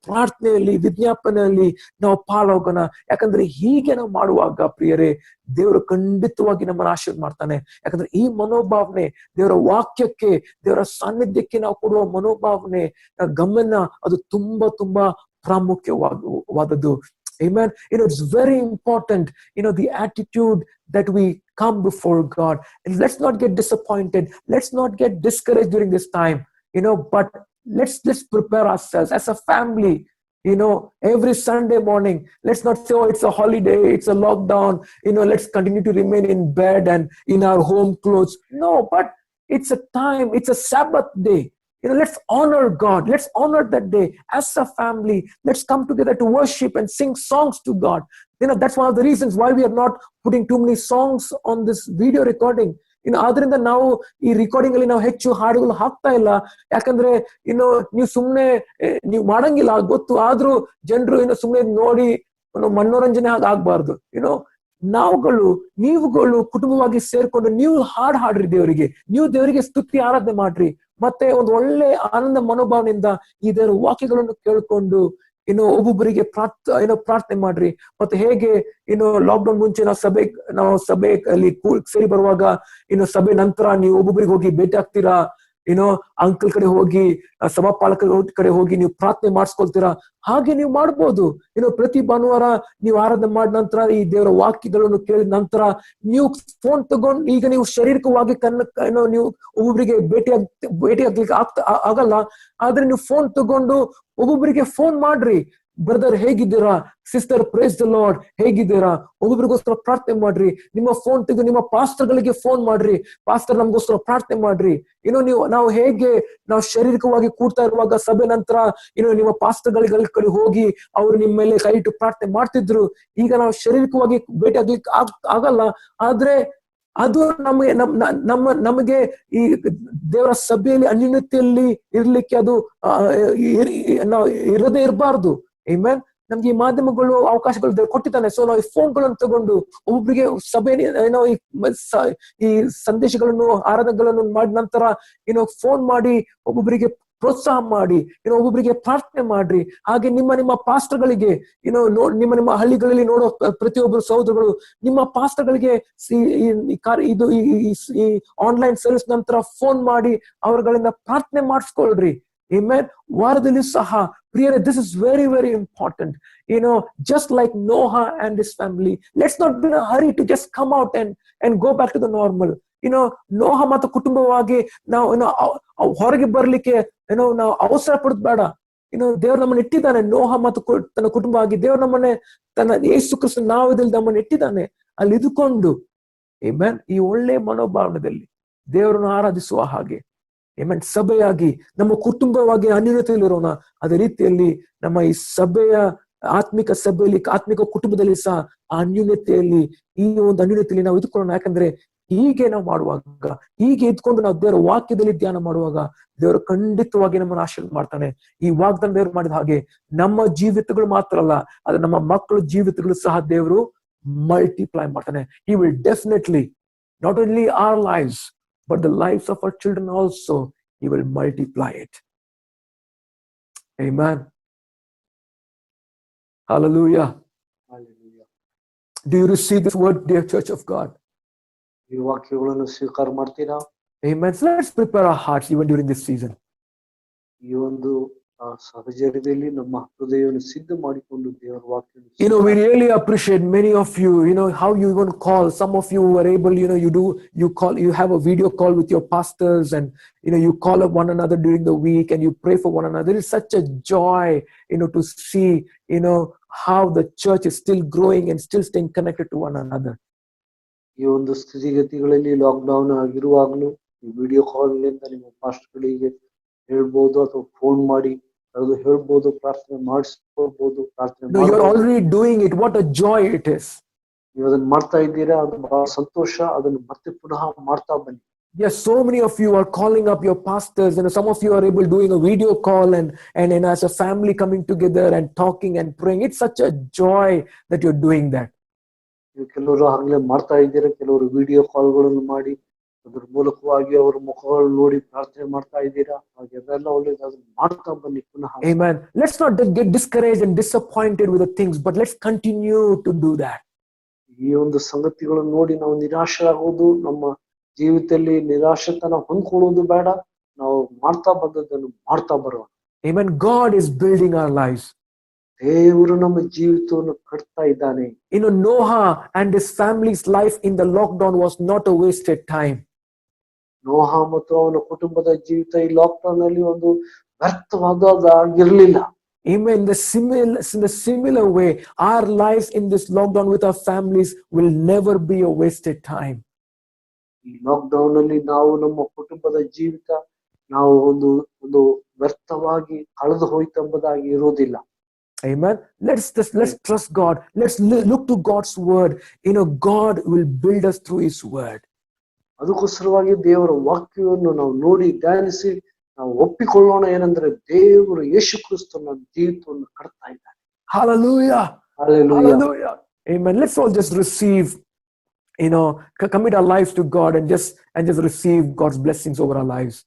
ಪ್ರಾರ್ಥನೆಯಲ್ಲಿ ವಿಜ್ಞಾಪನೆಯಲ್ಲಿ ನಾವು ಪಾಲ್ಗೋಣ. ಯಾಕಂದ್ರೆ ಹೀಗೆ ನಾವು ಮಾಡುವಾಗ ಪ್ರಿಯರೇ, ದೇವರು ಖಂಡಿತವಾಗಿ ನಮ್ಮನ್ನು ಆಶೀರ್ವಾದ ಮಾಡ್ತಾನೆ. ಯಾಕಂದ್ರೆ ಈ ಮನೋಭಾವನೆ, ದೇವರ ವಾಕ್ಯಕ್ಕೆ, ದೇವರ ಸಾನ್ನಿಧ್ಯಕ್ಕೆ ನಾವು ಕೊಡುವ ಮನೋಭಾವನೆ, ಗಮನ, ಅದು ತುಂಬಾ ತುಂಬಾ ಪ್ರಾಮುಖ್ಯವಾದದ್ದು. Amen. It's very important, the attitude that we come before God. And let's not get disappointed. Let's not get discouraged during this time, but let's prepare ourselves as a family. Every Sunday morning, let's not say, oh, it's a holiday, it's a lockdown, let's continue to remain in bed and in our home clothes. No, but it's a time, it's a Sabbath day. Let's honor God. Let's honor that day as a family. Let's come together to worship and sing songs to God. That's one of the reasons why we are not putting too many songs on this video recording. ಆದ್ರಿಂದ ನಾವು ಈ recording ಅಲ್ಲಿ ನಾವು ಹೆಚ್ಚು ಹಾಡುಗಳು ಹಾಕ್ತಾ ಇಲ್ಲ. ಯಾಕಂದ್ರೆ ನೀವು ಸುಮ್ನೆ ನೀವು ಮಾಡಂಗಿಲ್ಲ ಗೊತ್ತು, ಆದ್ರೂ ಜನರು ಸುಮ್ನೆ ನೋಡಿ ಮನೋರಂಜನೆ ಆಗ್ಬಾರ್ದು. ನೀವುಗಳು ಕುಟುಂಬವಾಗಿ ಸೇರ್ಕೊಂಡು ನೀವು ಹಾಡ್ರಿ ದೇವರಿಗೆ, ನೀವು ದೇವರಿಗೆ ಸ್ತುತಿ ಆರಾಧನೆ ಮಾಡ್ರಿ. ಮತ್ತೆ ಒಂದು ಒಳ್ಳೆ ಆನಂದ ಮನೋಭಾವನೆಯಿಂದ ಈ ದೇವರ ವಾಕ್ಯಗಳನ್ನು ಕೇಳ್ಕೊಂಡು ಒಬ್ಬೊಬ್ಬರಿಗೆ ಪ್ರಾರ್ಥನೆ ಮಾಡ್ರಿ. ಮತ್ತೆ ಹೇಗೆ ಲಾಕ್ಡೌನ್ ಮುಂಚೆ ನಾವು ಸಭೆಯಲ್ಲಿ ಸೇರಿ ಬರುವಾಗ ಸಭೆ ನಂತರ ನೀವು ಒಬ್ಬೊಬ್ಬರಿಗೆ ಹೋಗಿ ಭೇಟಿ ಆಗ್ತೀರಾ, ಅಂಕಲ್ ಕಡೆ ಹೋಗಿ, ಸಭಾಪಾಲಕರ ಕಡೆ ಹೋಗಿ ನೀವು ಪ್ರಾರ್ಥನೆ ಮಾಡಿಸ್ಕೊಳ್ತೀರಾ. ಹಾಗೆ ನೀವು ಮಾಡ್ಬೋದು. ಪ್ರತಿ ಭಾನುವಾರ ನೀವು ಆರಾಧನೆ ಮಾಡಿದ ನಂತರ ಈ ದೇವರ ವಾಕ್ಯಗಳನ್ನು ಕೇಳಿದ ನಂತರ ನೀವು ಫೋನ್ ತಗೊಂಡು, ಈಗ ನೀವು ಶಾರೀರಿಕವಾಗಿ ನೀವು ಒಬ್ಬೊಬ್ಬರಿಗೆ ಭೇಟಿ ಆಗ್ಲಿಕ್ಕೆ ಆಗಲ್ಲ, ಆದ್ರೆ ನೀವು ಫೋನ್ ತಗೊಂಡು ಒಬ್ಬೊಬ್ಬರಿಗೆ ಫೋನ್ ಮಾಡ್ರಿ. ಬ್ರದರ್ ಹೇಗಿದ್ದೀರಾ, ಸಿಸ್ಟರ್ ಪ್ರೈಸ್ ದ ಲಾರ್ಡ್ ಹೇಗಿದ್ದೀರಾ, ಒಬ್ಬೊಬ್ರಿಗೋಸ್ಕರ ಪ್ರಾರ್ಥನೆ ಮಾಡ್ರಿ. ನಿಮ್ಮ ಫೋನ್ ತೆಗೆದು ನಿಮ್ಮ ಪಾಸ್ಟರ್ಗಳಿಗೆ ಫೋನ್ ಮಾಡ್ರಿ, ಪಾಸ್ಟರ್ ನಮ್ಗೋಸ್ಕರ ಪ್ರಾರ್ಥನೆ ಮಾಡ್ರಿ. ನಾವು ಶಾರೀರಿಕವಾಗಿ ಕೂಡ್ತಾ ಇರುವಾಗ ಸಭೆ ನಂತರ ನಿಮ್ಮ ಪಾಸ್ಟರ್ಗಳ ಕಡೆ ಹೋಗಿ ಅವರು ನಿಮ್ಮ ಮೇಲೆ ಕೈ ಇಟ್ಟು ಪ್ರಾರ್ಥನೆ ಮಾಡ್ತಿದ್ರು. ಈಗ ನಾವು ಶಾರೀರಿಕವಾಗಿ ಭೇಟಿ ಆಗ್ಲಿಕ್ಕೆ ಆಗಲ್ಲ, ಆದ್ರೆ ಅದು ನಮಗೆ ಈ ದೇವರ ಸಭೆಯಲ್ಲಿ ಅನ್ಯೋನ್ಯತೆಯಲ್ಲಿ ಇರ್ಲಿಕ್ಕೆ ಅದು ಇರದೇ ಇರಬಾರ್ದು. ಆಮೆನ್. ನಮ್ಗೆ ಈ ಮಾಧ್ಯಮಗಳು ಅವಕಾಶಗಳು ಕೊಟ್ಟಿದ್ದಾನೆ. ಸೊ ನಾವು ಈ ಫೋನ್ಗಳನ್ನು ತಗೊಂಡು ಒಬ್ಬೊಬ್ಬರಿಗೆ ಸಭೆ ಈ ಸಂದೇಶಗಳನ್ನು ಆರಾಧನೆಗಳನ್ನು ಮಾಡಿದ ನಂತರ ಫೋನ್ ಮಾಡಿ ಒಬ್ಬೊಬ್ಬರಿಗೆ ಪ್ರೋತ್ಸಾಹ ಮಾಡಿ, ಒಬ್ಬೊಬ್ಬರಿಗೆ ಪ್ರಾರ್ಥನೆ ಮಾಡ್ರಿ. ಹಾಗೆ ನಿಮ್ಮ ಪಾಸ್ಟರ್ಗಳಿಗೆ, ನಿಮ್ಮ ಹಳ್ಳಿಗಳಲ್ಲಿ ನೋಡೋ ಪ್ರತಿಯೊಬ್ಬರು ಸಹೋದರಗಳು ನಿಮ್ಮ ಪಾಸ್ಟರ್ಗಳಿಗೆ ಈ ಆನ್ಲೈನ್ ಸರ್ವಿಸ್ ನಂತರ ಫೋನ್ ಮಾಡಿ ಅವರುಗಳಿಂದ ಪ್ರಾರ್ಥನೆ ಮಾಡಿಸ್ಕೊಳ್ರಿ. Amen. ವಾರದಲ್ಲಿ ಸಹ ಪ್ರಿಯರೇ, this is very very important. Just like Noah and his family, let's not be in a hurry to just come out and go back to the normal. ನೋಹ ಮತ್ತು ಕುಟುಂಬವಾಗಿ ನಾವು ಹೊರಗೆ ಬರ್ಲಿಕ್ಕೆ ನಾವು ಅವಸರ ಪಡೋದು ಬೇಡ. ದೇವ್ರು ನಮ್ಮನ್ನ ಇಟ್ಟಿದ್ದಾನೆ. ನೋಹ ಮತ್ತು ತನ್ನ ಕುಟುಂಬವಾಗಿ ದೇವ್ರು ನಮ್ಮನ್ನೇ ತನ್ನ ಯೇಸು ಕ್ರಿಸ್ತ ನಾಮದಲ್ಲಿ ನಮ್ಮನ್ನ ಇಟ್ಟಿದ್ದಾನೆ. ಅಲ್ಲಿ ಇದ್ಕೊಂಡು ಆಮೆನ್, ಈ ಒಳ್ಳೆ ಮನೋಭಾವನೆಯಲ್ಲಿ ದೇವರನ್ನು ಆರಾಧಿಸುವ ಹಾಗೆ ಆಮೆನ್, ಸಭೆಯಾಗಿ ನಮ್ಮ ಕುಟುಂಬವಾಗಿ ಅನ್ಯೋನ್ಯತೆಯಲ್ಲಿರೋಣ. ಅದೇ ರೀತಿಯಲ್ಲಿ ನಮ್ಮ ಈ ಸಭೆಯ ಆತ್ಮಿಕ ಸಭೆಯಲ್ಲಿ, ಆತ್ಮಿಕ ಕುಟುಂಬದಲ್ಲಿ ಸಹ ಆ ಅನ್ಯೋನ್ಯತೆಯಲ್ಲಿ, ಈ ಒಂದು ಅನ್ಯೋನ್ಯತೆಯಲ್ಲಿ ನಾವು ಇದ್ಕೊಳ್ಳೋಣ. ಯಾಕಂದ್ರೆ ಹೀಗೆ ನಾವು ಮಾಡುವಾಗ, ಹೀಗೆ ಇದ್ಕೊಂಡು ನಾವು ದೇವರ ವಾಕ್ಯದಲ್ಲಿ ಧ್ಯಾನ ಮಾಡುವಾಗ ದೇವರು ಖಂಡಿತವಾಗಿ ನಮ್ಮನ್ನು ಆಶೀರ್ವಾದ ಮಾಡ್ತಾನೆ. ಈ ವಾಗ್ದಾನ ದೇವರು ಮಾಡಿದ ಹಾಗೆ ನಮ್ಮ ಜೀವಿತಗಳು ಮಾತ್ರ ಅಲ್ಲ, ಆದ್ರೆ ನಮ್ಮ ಮಕ್ಕಳ ಜೀವಿತಗಳು ಸಹ ದೇವರು ಮಲ್ಟಿಪ್ಲೈ ಮಾಡ್ತಾನೆ. He will definitely, not only our lives, but the lives of our children also, He will multiply it. Amen. Hallelujah. Hallelujah. Do you receive this word, dear Church of God? ಈ ವಾಕ್ಯಗಳನ್ನು ಸ್ವೀಕಾರ ಮಾಡ್ತೀರಾ? Amen. So let's prepare our hearts even during this season. ಈ ಒಂದು ಸಹಜದಲ್ಲಿ ನಮ್ಮ ಹೃದಯವನ್ನು ಸಿದ್ಧ ಮಾಡಿಕೊಂಡು ದೇವರ ವಾಕ್ಯವನ್ನು we really appreciate many of you, how you even call. Some of you were able, you have a video call with your pastors, and you call up one another during the week and you pray for one another. It is such a joy, to see, how the church is still growing and still staying connected to one another. ಈ ಒಂದು ಸ್ಥಿತಿಗತಿಗಳಲ್ಲಿ lockdown ಆಗಿರುವಾಗಲೂ ಈ video call ನಿಂದ ನಿಮ್ಮ ಪಾಸ್ಟರ್ಗಳಿಗೆ ಹೇಳ್ಬೋದು, ಅಥವಾ phone ಮಾಡಿ ಅದು ಹೇಳ್ಬೋದು, ಪ್ರಾರ್ಥನೆ ಮಾಡಿಸ್ಕೊಳ್ಬೋದು. ಪ್ರಾರ್ಥನೆ you are already doing it. What a joy it is. ನೀವು ಅದನ್ನ ಮಾಡ್ತಾ ಇದ್ದೀರಾ, ಅದು ಬಹಳ ಸಂತೋಷ. ಅದನ್ನು ಮತ್ತೆ ಪುನಃ ಮಾಡ್ತಾ ಬನ್ನಿ. Yes, so many of you are calling up your pastors, some of you are able doing a video call and as a family coming together and talking and praying. It's such a joy that you're doing that. ನೀವು ಕೆಲವರು ಆಗ್ಲೇ ಮಾಡ್ತಾ ಇದ್ದೀರಾ, ಕೆಲವರು video ಕಾಲ್ಗಳನ್ನು ಮಾಡಿ ಅದ್ರ ಮೂಲಕವಾಗಿ ಅವರ ಮುಖಗಳು ನೋಡಿ ಪ್ರಾರ್ಥನೆ ಮಾಡ್ತಾ ಇದ್ದೀರಾ. ಹಾಗೆಲ್ಲ ಒಳ್ಳೇದು, ಅದನ್ನ ಮಾಡ್ತಾ ಬನ್ನಿ ಪುನಃ. Amen. Let's not get discouraged and disappointed with the things, but let's continue to do that. ಈ ಒಂದು ಸಂಗತಿಗಳನ್ನು ನೋಡಿ ನಾವು ನಿರಾಶರಾಗುವುದು, ನಮ್ಮ ಜೀವಿತದಲ್ಲಿ ನಿರಾಶತನ ಹೊಂದ್ಕೊಳ್ಳುವುದು ಬೇಡ. ನಾವು ಮಾಡ್ತಾ ಬಂದದ್ದನ್ನು ಮಾಡ್ತಾ ಬರೋಣ. Amen. God is building our lives. ದೇವರು ನಮ್ಮ ಜೀವಿತವನ್ನು ಕಟ್ತಾ ಇದ್ದಾನೆ. Noah and his family's life in the lockdown was not a wasted time. ನೋಹ ಮತ್ತು ಅವನ ಕುಟುಂಬದ ಜೀವಿತ ಈ ಲಾಕ್ಡೌನ್ ಅಲ್ಲಿ ಒಂದು ವ್ಯರ್ಥವಾದದ್ದಾಗಿರ್ಲಿಲ್ಲ. Amen. In the similar way, our lives in this lockdown with our families will never be a wasted time. ಈ lockdown ಅಲ್ಲಿ ನಾವು ನಮ್ಮ ಕುಟುಂಬದ ಜೀವಿತ ನಾವು ಒಂದು ವ್ಯರ್ಥವಾಗಿ ಕಳೆದು ಹೋಯ್ತೆಂಬುದಾಗಿ ಇರೋದಿಲ್ಲ. Amen. Let's trust God. Let's look to God's word. God will build us through his word. ಅದಕ್ಕೋಸ್ಕರವಾಗಿ ದೇವರ ವಾಕ್ಯವನ್ನು ನಾವು ನೋಡಿ ಧ್ಯಾನಿಸಿ ನಾವು ಒಪ್ಪಿಕೊಳ್ಳೋಣ. ಏನಂದ್ರೆ ದೇವರು ಯೇಸು ಕ್ರಿಸ್ತನ ಜೀವಿತವನ್ನು ಕಟ್ತಾ ಇದ್ದಾನೆ. Hallelujah. Hallelujah. Amen. Let's all just receive, commit our lives to God and just receive God's blessings over our lives.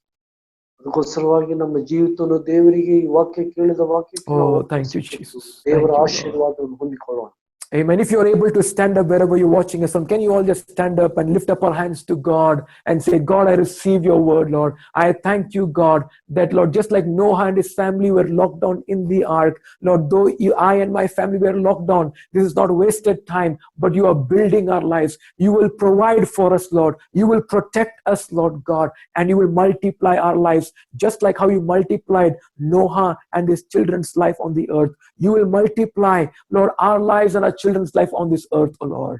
ಅದಕ್ಕೋಸ್ಕರವಾಗಿ ನಮ್ಮ ಜೀವಿತವನ್ನು ದೇವರಿಗೆ ಈ ವಾಕ್ಯ ಕೇಳಿದ ವಾಕ್ಯಕ್ಕೆ thank you, Jesus. ದೇವರ ಆಶೀರ್ವಾದವನ್ನು ಹೊಂದಿಕೊಳ್ಳೋಣ. Amen. If you are able to stand up wherever you're watching us, can you all just stand up and lift up our hands to God and say, God, I receive your word, Lord. I thank you, God, that, Lord, just like Noah and his family were locked down in the ark, Lord, though I and my family were locked down, this is not wasted time, but you are building our lives. You will provide for us, Lord. You will protect us, Lord God, and you will multiply our lives, just like how you multiplied Noah and his children's life on the earth. You will multiply, Lord, our lives and our children's life on this earth, oh Lord.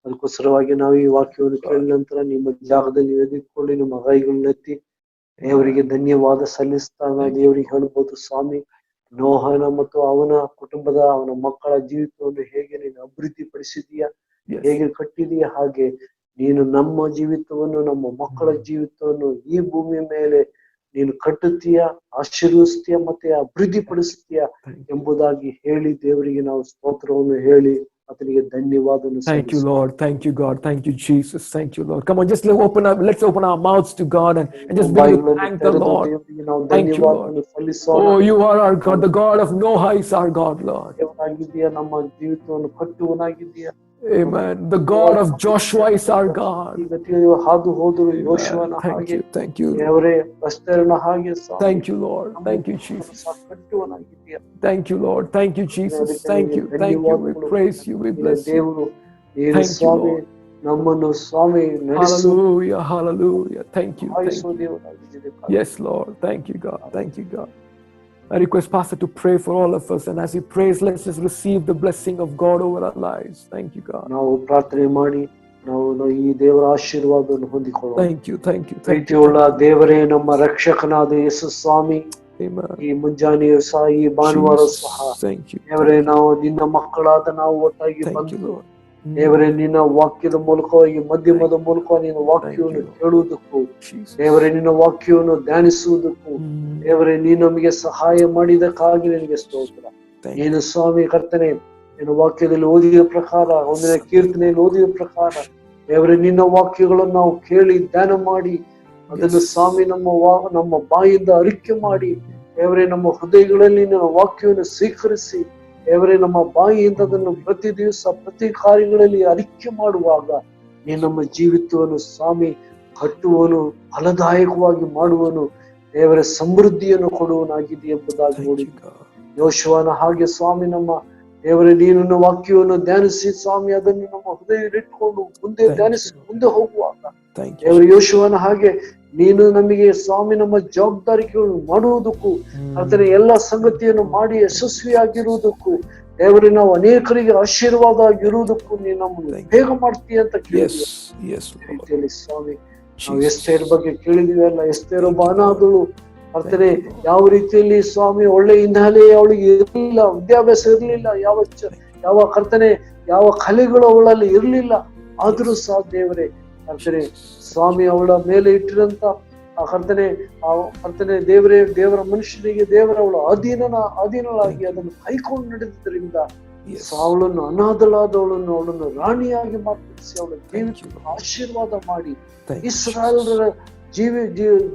ಅದಕ್ಕೋಸ್ಕರವಾಗಿ ನಾವು ಈ ವಾಕ್ಯವನ್ನು ಕೇಳಿದ ನಂತರ ನಿಮ್ಮ ಜಾಗದಲ್ಲಿ ಎದುರ್ಕೊಂಡು ನಿಮ್ಮ ಕೈಗಳನ್ನೆತ್ತಿ ದೇವರಿಗೆ ಧನ್ಯವಾದ ಸಲ್ಲಿಸ್ತಾ ದೇವರಿಗೆ ಹೇಳ್ಬೋದು, ಸ್ವಾಮಿ, ನೋಹನ ಮತ್ತು ಅವನ ಕುಟುಂಬದ ಅವನ ಮಕ್ಕಳ ಜೀವಿತವನ್ನು ಹೇಗೆ ನೀನು ಅಭಿವೃದ್ಧಿ ಪಡಿಸಿದೀಯಾ, ಹೇಗೆ ಕಟ್ಟಿದೀಯ, ಹಾಗೆ ನೀನು ನಮ್ಮ ಜೀವಿತವನ್ನು ನಮ್ಮ ಮಕ್ಕಳ ಜೀವಿತವನ್ನು ಈ ಭೂಮಿಯ ಮೇಲೆ ನೀನು ಕಟ್ಟುತ್ತೀಯ, ಆಶೀರ್ವದಿಸ್ತೀಯ ಮತ್ತೆ ಅಭಿವೃದ್ಧಿ ಪಡಿಸ್ತೀಯ ಎಂಬುದಾಗಿ ಹೇಳಿ ದೇವರಿಗೆ ನಾವು ಸ್ತೋತ್ರವನ್ನು ಹೇಳಿ ಆತನಿಗೆ ಧನ್ಯವಾದವನ್ನು. Thank you, Lord. Thank you, God. Thank you, Jesus. Thank you, Lord. Come on, just let's open our mouths to God and just begin to thank the Lord. Thank you, Lord. Oh, you are our God. The God of Noah is our God, Lord. ನಮ್ಮ ಜೀವಿತವನ್ನು ಕಟ್ಟುವನಾಗಿದ್ದೀಯ. Amen. The God of Joshua is our God. ಹಾದು ಹೋದರು ಯೋಶುವನ ಹಾಗೆ. Thank you. ದೇವರೇ ಎಸ್ತೇರನ ಹಾಗೆ. Thank you, Lord. Thank you, Jesus. ಕಟ್ಟುವನಾಗಿದ್ದೀಯ. Thank you, Lord. Thank you, Jesus. Thank you. Thank you. We praise you. We bless you. ದೇವರು ನೀನು ಸ್ವಾಮಿ ನಮ್ಮನ್ನು ಸ್ವಾಮಿ ನಡೆಸು. Hallelujah. Hallelujah. Thank you. ಆಯಿಸು ದೇವರಾಗಿದ್ದೀಯ. Yes, Lord. Thank you, God. Thank you, God. I request Pastor to pray for all of us, and as he prays, let's just receive the blessing of God over our lives. Thank you, God. ನಾವು ಪ್ರಾರ್ಥನೆ ಮಾಡಿ ನಾವು ಈ ದೇವರ ಆಶೀರ್ವಾದವನ್ನು ಹೊಂದಿಕೊಳ್ಳೋಣ. Thank you. ಪ್ರೀತಿಯುಳ್ಳ ದೇವರೇ, ನಮ್ಮ ರಕ್ಷಕನಾದ ಯೇಸು ಸ್ವಾಮಿ, ಈ ಮುಂಜಾನೆಯೂ ಸಹ ಈ ಭಾನುವಾರ ಸಹ ದೇವರೇ ನಾವು ನಿನ್ನ ಮಕ್ಕಳಾದ ನಾವು ಒಟ್ಟಾಗಿ ಬಂದು ದೇವರೇ ನಿನ್ನ ವಾಕ್ಯದ ಮೂಲಕ ಈ ಮಧ್ಯಮದ ಮೂಲಕ ನಿನ್ನ ವಾಕ್ಯವನ್ನು ಕೇಳುವುದಕ್ಕೂ ದೇವರೇ ನಿನ್ನ ವಾಕ್ಯವನ್ನು ಧ್ಯಾನಿಸುವುದಕ್ಕೂ ದೇವರೇ ನೀನು ನಮಗೆ ಸಹಾಯ ಮಾಡಿದಕ್ಕಾಗಿ ನಿನಗೆ ಸ್ತೋತ್ರ. ನೀನು ಸ್ವಾಮಿ ಕರ್ತನೆ ನಿನ್ನ ವಾಕ್ಯದಲ್ಲಿ ಓದಿದ ಪ್ರಕಾರ, ಒಂದನೇ ಕೀರ್ತನೆಯಲ್ಲಿ ಓದಿದ ಪ್ರಕಾರ ದೇವರೇ ನಿನ್ನ ವಾಕ್ಯಗಳನ್ನು ನಾವು ಕೇಳಿ ಧ್ಯಾನ ಮಾಡಿ ಅದನ್ನು ಸ್ವಾಮಿ ನಮ್ಮ ಬಾಯಿಂದ ಅರಿಕೆ ಮಾಡಿ ದೇವರೇ ನಮ್ಮ ಹೃದಯಗಳಲ್ಲಿ ನಿನ್ನ ವಾಕ್ಯವನ್ನು ಸ್ವೀಕರಿಸಿ ದೇವರೇ ನಮ್ಮ ಬಾಯಿಯಿಂದ ಅದನ್ನು ಪ್ರತಿ ದಿವಸ ಪ್ರತಿ ಕಾರ್ಯಗಳಲ್ಲಿ ಅರಿಕೆ ಮಾಡುವಾಗ ನೀನು ನಮ್ಮ ಜೀವಿತವನ್ನು ಸ್ವಾಮಿ ಕಟ್ಟುವನು, ಫಲದಾಯಕವಾಗಿ ಮಾಡುವನು, ದೇವರ ಸಮೃದ್ಧಿಯನ್ನು ಕೊಡುವನಾಗಿದೆ ಎಂಬುದಾಗಿ ನೋಡಿ. ಯೋಶುವನ ಹಾಗೆ ಸ್ವಾಮಿ ನಮ್ಮ ದೇವರೇ ನೀನು ವಾಕ್ಯವನ್ನು ಧ್ಯಾನಿಸಿ ಸ್ವಾಮಿ ಅದನ್ನು ನಮ್ಮ ಹೃದಯದಲ್ಲಿಟ್ಟುಕೊಂಡು ಮುಂದೆ ಧ್ಯಾನಿಸಿ ಮುಂದೆ ಹೋಗುವಾಗ ದೇವರ ಯೋಶುವನ ಹಾಗೆ ನೀನು ನಮಗೆ ಸ್ವಾಮಿ ನಮ್ಮ ಜವಾಬ್ದಾರಿಗಳು ಮಾಡುವುದಕ್ಕೂ ಅದರ ಎಲ್ಲ ಸಂಗತಿಯನ್ನು ಮಾಡಿ ಯಶಸ್ವಿಯಾಗಿರುವುದಕ್ಕೂ ದೇವರೇ ನಾವು ಅನೇಕರಿಗೆ ಆಶೀರ್ವಾದ ಆಗಿರುವುದಕ್ಕೂ ನೀನು ನಮ್ಮನ್ನು ಬೇಗ ಮಾಡ್ತೀಯ ಅಂತ ಕೇಳಿದ್ವಿ ಸ್ವಾಮಿ. ನಾವು ಎಸ್ತೇರ್ ಬಗ್ಗೆ ಕೇಳಿದ್ವಿ ಅಲ್ಲ, ಎಸ್ತೇರ್ ಒಬ್ಬ ಅನಾಥಳು ಕರ್ತನೆ, ಯಾವ ರೀತಿಯಲ್ಲಿ ಸ್ವಾಮಿ ಒಳ್ಳೆ ಹಿನ್ನೆಲೆ ಅವಳಿಗೆ ಇರಲಿಲ್ಲ, ವಿದ್ಯಾಭ್ಯಾಸ ಇರಲಿಲ್ಲ, ಯಾವ ಕರ್ತನೆ ಯಾವ ಕಲೆಗಳು ಅವಳಲ್ಲಿ ಇರಲಿಲ್ಲ, ಆದ್ರೂ ಸಹ ದೇವರೇ ಕರ್ತನೆ ಸ್ವಾಮಿ ಅವಳ ಮೇಲೆ ಇಟ್ಟಿರಂತ ಕರ್ತನೆ ದೇವರ ಮನುಷ್ಯನಿಗೆ ಅವಳ ಅಧೀನಳಾಗಿ ಅದನ್ನು ಕೈಕೊಂಡು ನಡೆದಿದ್ದರಿಂದ Yes. ಅವಳನ್ನು ಅನಾಥಳಾದವಳನ್ನು ಅವಳನ್ನು ರಾಣಿಯಾಗಿ ಮಾರ್ಪಡಿಸಿ ಅವಳ Thank you, ಜೀವಿತ Lord. ಆಶೀರ್ವಾದ ಮಾಡಿ Thank you, ಇಸ್ರಾಯೇಲರ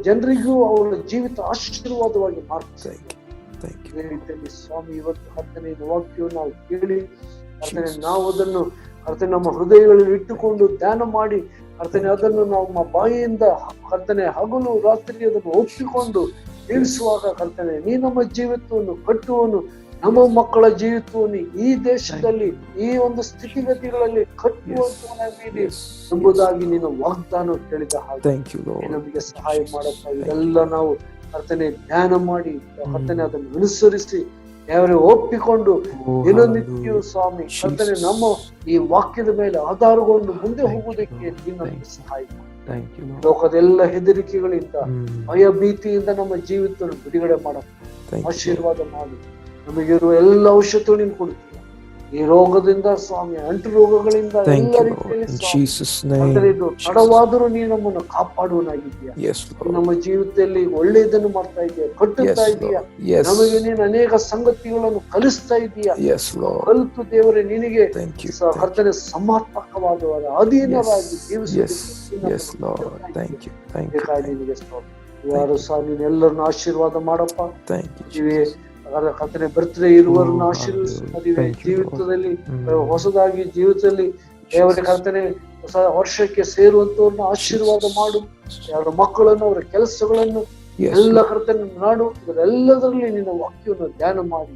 ಜನರಿಗೂ ಅವಳ ಜೀವಿತ ಆಶೀರ್ವಾದವಾಗಿ ಮಾರ್ಪಡಿಸಿ. Thank you. Thank you. ಇದೇ ರೀತಿಯಲ್ಲಿ ಸ್ವಾಮಿ ಇವತ್ತು ಕರ್ತನೆ ವಾಕ್ಯವನ್ನು ನಾವು ಕೇಳಿ ಕರ್ತನೆ Jesus. ನಾವು ಅದನ್ನು ಕರ್ತನೆ ನಮ್ಮ ಹೃದಯಗಳಲ್ಲಿ ಇಟ್ಟುಕೊಂಡು ಧ್ಯಾನ ಮಾಡಿ ಕರ್ತನೆ ಅದನ್ನು ನಮ್ಮ ಬಾಯಿಯಿಂದ ಕರ್ತನೆ ಹಗಲು ರಾತ್ರಿ ಅದನ್ನು ಒಪ್ಪಿಕೊಂಡು ಇಳಿಸುವಾಗ ಕರ್ತನೆ ನೀ ನಮ್ಮ ಜೀವಿತವನ್ನು ಕಟ್ಟುವನು, ನಮ್ಮ ಮಕ್ಕಳ ಜೀವಿತವನ್ನು ಈ ದೇಶದಲ್ಲಿ ಈ ಒಂದು ಸ್ಥಿತಿಗತಿಗಳಲ್ಲಿ ಕಟ್ಟುವಂತವನಾಗಿ ಎಂಬುದಾಗಿ ನೀನು ವಾಗ್ದಾನ ಕೇಳಿದ ಹಾಗೆ Thank you, Lord. ನಮಗೆ ಸಹಾಯ ಮಾಡಪ್ಪ. ಇದೆಲ್ಲ ನಾವು ಕರ್ತನೆ ಧ್ಯಾನ ಮಾಡಿ ಕರ್ತನೆ ಅದನ್ನು ಅನುಸರಿಸಿ ದೇವರೇ ಒಪ್ಪಿಕೊಂಡು ದಿನನಿತ್ಯವೂ ಸ್ವಾಮಿ ಕರ್ತನೆ ನಮ್ಮ ಈ ವಾಕ್ಯದ ಮೇಲೆ ಆಧಾರಗೊಂಡು ಮುಂದೆ ಹೋಗುವುದಕ್ಕೆ ನೀನು ನಮಗೆ ಸಹಾಯ ಮಾಡು. Thank you, Lord. ಲೋಕದೆಲ್ಲ ಹೆದರಿಕೆಗಳಿಂದ ಭಯ ಭೀತಿಯಿಂದ ನಮ್ಮ ಜೀವಿತವನ್ನು ಬಿಡುಗಡೆ ಮಾಡಪ್ಪ. Thank you, Lord. ಆಶೀರ್ವಾದ ಮಾಡಿ ನಮಗಿರುವ ಎಲ್ಲ ಔಷಧ ನೀನು ಕೊಡ್ತೀಯ. ಈ ರೋಗದಿಂದ ಸ್ವಾಮಿ ಅಂಟು ರೋಗಗಳಿಂದ Thank ಎಲ್ಲ you, Lord. ರೀತಿಯಲ್ಲಿ In ಸ್ವಾಮಿ Jesus' name. ಕರ್ತನೆ ಇದು ತಡವಾದರೂ ನೀನು ನಮ್ಮನ್ನು ಕಾಪಾಡುವನಾಗಿದ್ದೀಯ. Yes, Lord. ನಮ್ಮ ಜೀವಿತದಲ್ಲಿ ಒಳ್ಳೆಯದನ್ನು ಮಾಡ್ತಾ ಇದೆಯಾ, ಕಟ್ಟುತ್ತಾ Yes, ಇದೆಯಾ, Lord. Yes. ನಮಗೆ ನೀನು ಅನೇಕ ಸಂಗತಿಗಳನ್ನು ಕಲಿಸ್ತಾ ಇದೀಯಾ. Yes, Lord. ಕಲಿತು ದೇವರೇ ನಿನಗೆ Thank you. ಕರ್ತನೆ ಸಮರ್ಪಕವಾದವರ ಅಧೀನರಾಗಿ Yes, yes, Lord. Thank you. Thank you. ನಿನಗೆ ಸ್ತೋತ್ರ. ಯಾರು ಸಹ ನೀನು ಎಲ್ಲರನ್ನು ಆಶೀರ್ವಾದ ಮಾಡಪ್ಪ. Thank you. ನೀವೇ ಕರ್ತನೆ ಬರ್ತ್ಡೇ ಇರುವವರನ್ನ ಆಶೀರ್ವದಿಸು. ಮದುವೆ ಜೀವಿತದಲ್ಲಿ ಹೊಸದಾಗಿ ಜೀವಿತದಲ್ಲಿ ದೇವರ ಕರ್ತನೆ ಹೊಸ ವರ್ಷಕ್ಕೆ ಸೇರುವಂತವ್ರನ್ನ ಆಶೀರ್ವಾದ ಮಾಡು. ಅವರ ಮಕ್ಕಳನ್ನು ಅವರ ಕೆಲಸಗಳನ್ನು ಎಲ್ಲ ಕರ್ತನೆ ನಾಡು. ಇದರೆಲ್ಲದರಲ್ಲಿ ನಿನ್ನ ವಾಕ್ಯವನ್ನು ಧ್ಯಾನ ಮಾಡಿ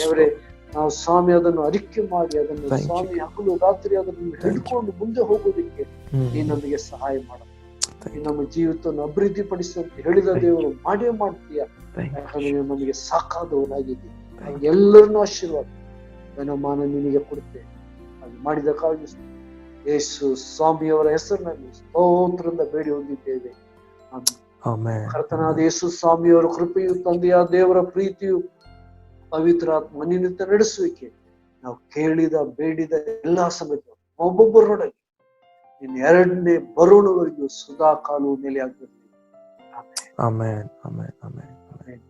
ದೇವರೇ ನಾವು ಸ್ವಾಮಿ ಅದನ್ನು ಅರಿಕೆ ಮಾಡಿ ಅದನ್ನು ಸ್ವಾಮಿ ಹಗಲು ರಾತ್ರಿ ಅದನ್ನು ಹಿಡ್ಕೊಂಡು ಮುಂದೆ ಹೋಗೋದಕ್ಕೆ ನೀನು ನಮಗೆ ಸಹಾಯ ಮಾಡ. ನಮ್ಮ ಜೀವಿತವನ್ನು ಅಭಿವೃದ್ಧಿ ಪಡಿಸುವಂತೆ ಹೇಳಿದ ದೇವರು ಮಾಡೇ ಮಾಡ್ತೀಯ. ಯಾಕಂದ್ರೆ ನೀವು ನಮಗೆ ಸಾಕಾದವನಾಗಿದ್ದೀಯ. ಎಲ್ಲರನ್ನೂ ಆಶೀರ್ವಾದ ಘನಮಾನ ನಿನಗೆ ಕೊಡುತ್ತೇವೆ. ಅದು ಮಾಡಿದಕ್ಕಾಗಿ ಯೇಸು ಸ್ವಾಮಿಯವರ ಹೆಸರಿನಲ್ಲಿ ಸ್ತೋತ್ರದಿಂದ ಬೇಡಿ ಹೊಂದಿದ್ದೇವೆ. ಕರ್ತನಾದ ಯೇಸು ಸ್ವಾಮಿಯವರ ಕೃಪೆಯು ತಂದೆಯ ದೇವರ ಪ್ರೀತಿಯು ಪವಿತ್ರಾತ್ಮ ನಿನ್ನಿಂದ ನಡೆಸುವಿಕೆ ನಾವು ಕೇಳಿದ ಬೇಡಿದ ಎಲ್ಲಾ ಸಂಗತಿಗಳು ಒಬ್ಬೊಬ್ಬರೊಳಗೆ ನಿನ್ನ ಎರಡನೇ ಬರೋಣವರೆಗೂ ಸದಾ ಕಾಲವು ನೆಲೆಯಾಗಿರ್ತೀವಿ. Amen. Amen. Amen.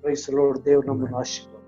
Praise the lord. ದೇವರು ನಮ್ಮನ್ನು ಆಶೀರ್ವಾದ